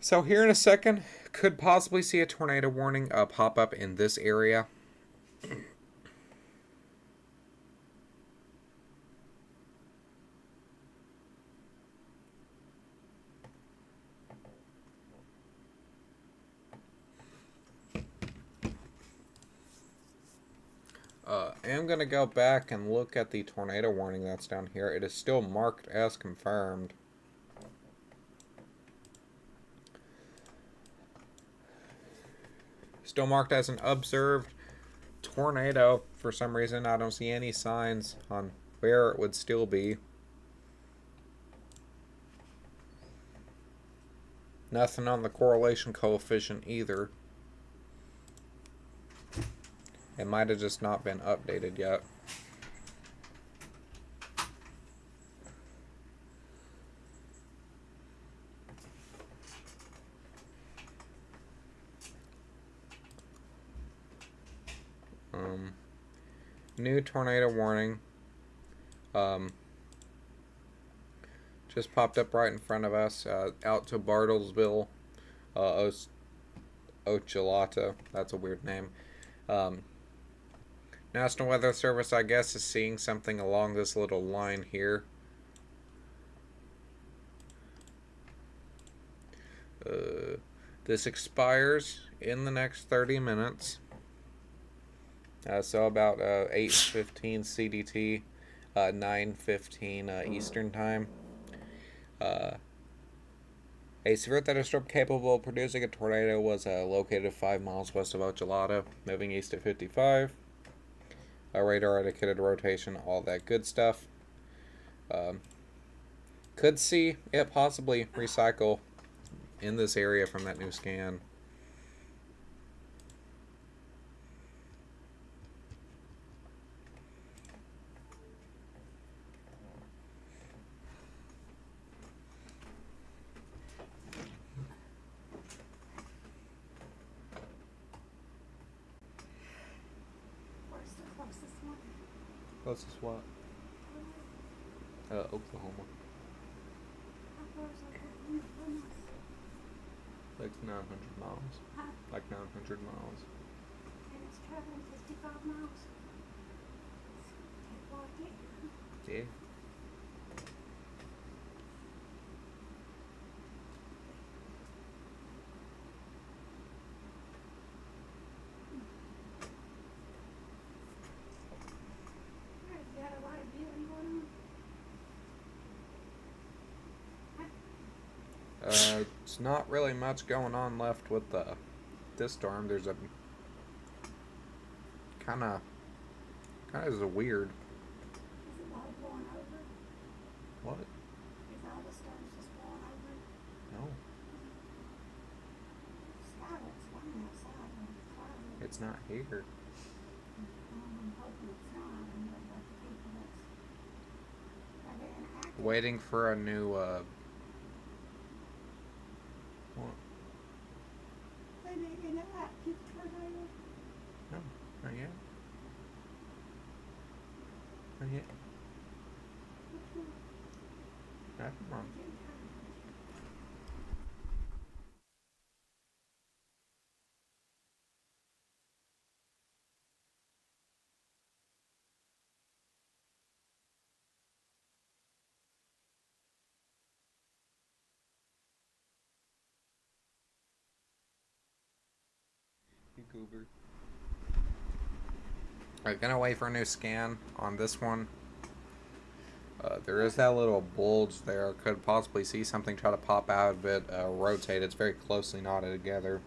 So here in a second, could possibly see a tornado warning pop up in this area. I am going to go back and look at the tornado warning that's down here. It is still marked as confirmed. Still marked as an observed tornado. For some reason, I don't see any signs on where it would still be. Nothing on the correlation coefficient either. It might have just not been updated yet. New tornado warning. Just popped up right in front of us. Out to Bartlesville, Ochelata. That's a weird name. National Weather Service, I guess, is seeing something along this little line here. This expires in the next 30 minutes. So about 8:15 CDT, 9:15 Eastern Time. A severe thunderstorm capable of producing a tornado was located 5 miles west of Ochelata, moving east at 55. Radar indicated rotation, all that good stuff. Could see it possibly recycle in this area from that new scan. Closest what? Oklahoma. Like 900 miles. Like 900 miles. And it's traveling 55 miles. Yeah. It's not really much going on left with this storm. There's a kind of is a weird. Is it all blowing over? What? Is all the storms just blowing over? No. Sky looks fine outside when it's cloudy. It's not here. I'm hoping it's not. I'm worried about the people that's being active. Waiting for a new what? An active tornado. No, not yet. Not yet. Nothing wrong. You goober. Alright, gonna wait for a new scan on this one. There is that little bulge there. Could possibly see something try to pop out of it, rotate. It's very closely knotted together.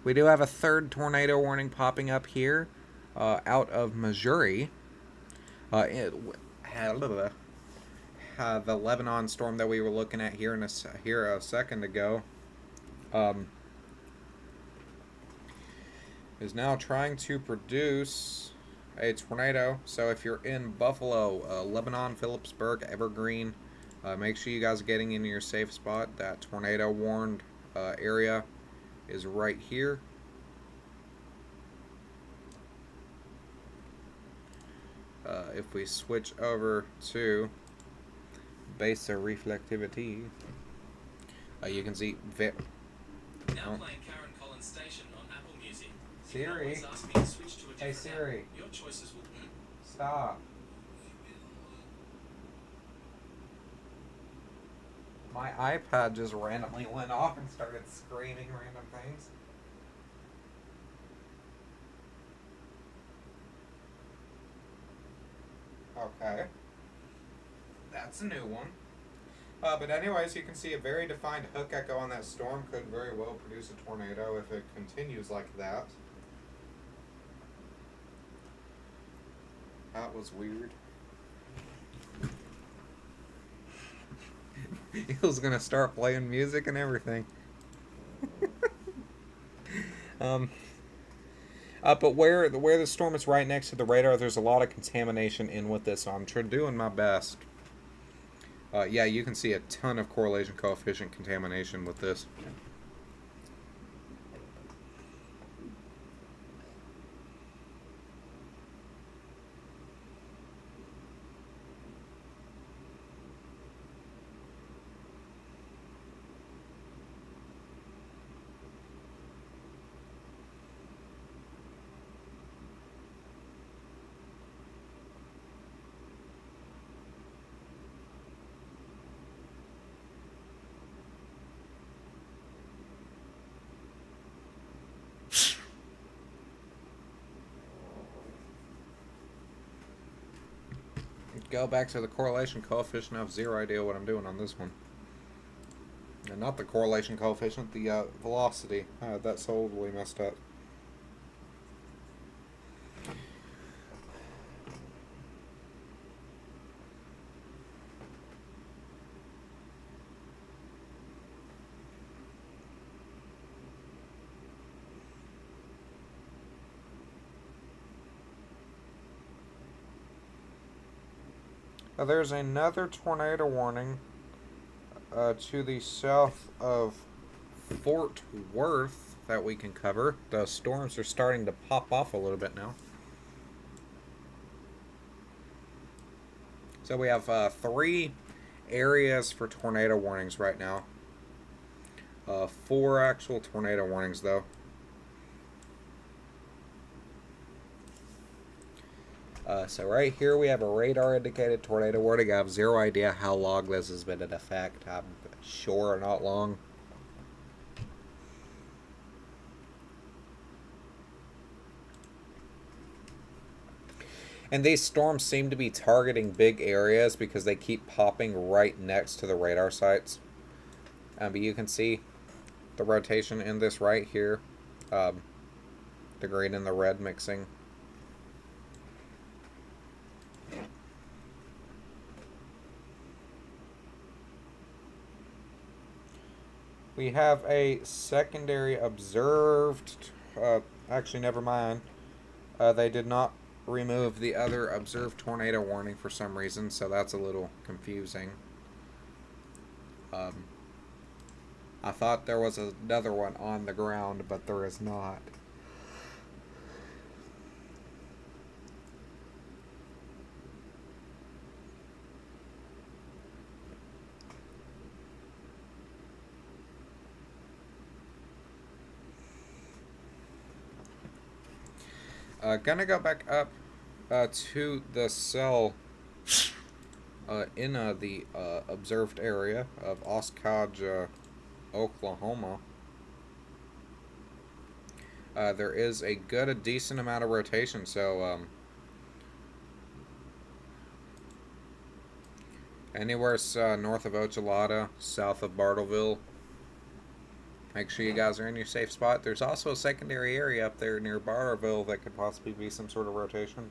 We do have a third tornado warning popping up here, out of Missouri. It had the Lebanon storm that we were looking at here a second ago. Is now trying to produce a tornado. So if you're in Buffalo, Lebanon, Phillipsburg, Evergreen, make sure you guys are getting into your safe spot. That tornado warned area is right here. If we switch over to base of reflectivity, you can see now playing Karen Collins Station on Apple Music. Siri. Asked me to switch to a Hey different Siri. app. Your choices will Stop. My iPad just randomly went off and started screaming random things. Okay. That's a new one. But anyways, you can see a very defined hook echo on that storm could very well produce a tornado if it continues like that. That was weird. He was gonna start playing music and everything. But where the storm is right next to the radar, there's a lot of contamination in with this, so I'm doing my best. Yeah, you can see a ton of correlation coefficient contamination with this. Go back to the correlation coefficient. I have zero idea what I'm doing on this one. And not the correlation coefficient, the velocity. That's totally messed up. There's another tornado warning to the south of Fort Worth that we can cover. The storms are starting to pop off a little bit now. So we have 3 areas for tornado warnings right now. 4 actual tornado warnings though. So right here we have a radar indicated tornado warning. I have zero idea how long this has been in effect. I'm sure not long. And these storms seem to be targeting big areas because they keep popping right next to the radar sites. But you can see the rotation in this right here. The green and the red mixing. We have a secondary observed, actually never mind, they did not remove the other observed tornado warning for some reason, so that's a little confusing. I thought there was another one on the ground, but there is not. Gonna go back up to the cell in the observed area of Oshkosh, Oklahoma. There is a decent amount of rotation, so anywhere north of Ochalata, south of Bartleville, make sure you guys are in your safe spot. There's also a secondary area up there near Bartleville that could possibly be some sort of rotation.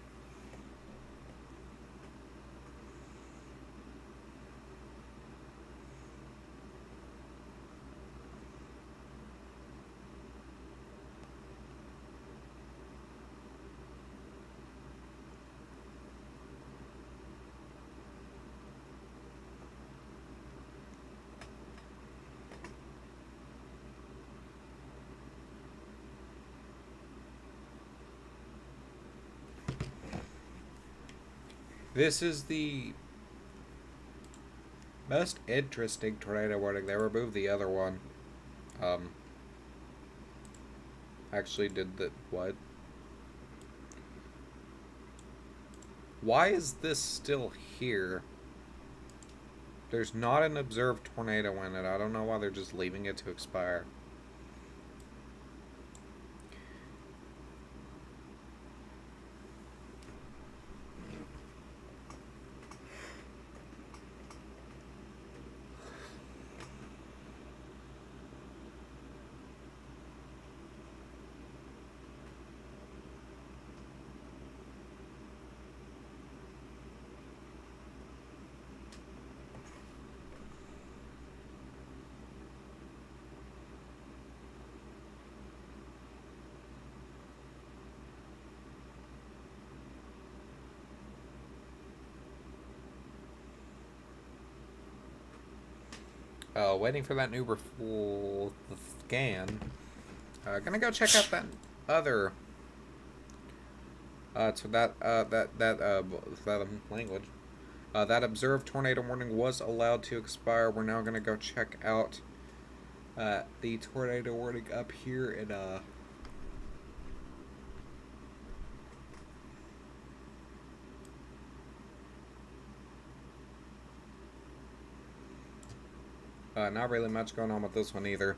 This is the most interesting tornado warning. They removed the other one. Actually did the what? Why is this still here? There's not an observed tornado in it. I don't know why they're just leaving it to expire. Waiting for that new full scan. Gonna go check out that other. So that language. That observed tornado warning was allowed to expire. We're now gonna go check out the tornado warning up here in not really much going on with this one either.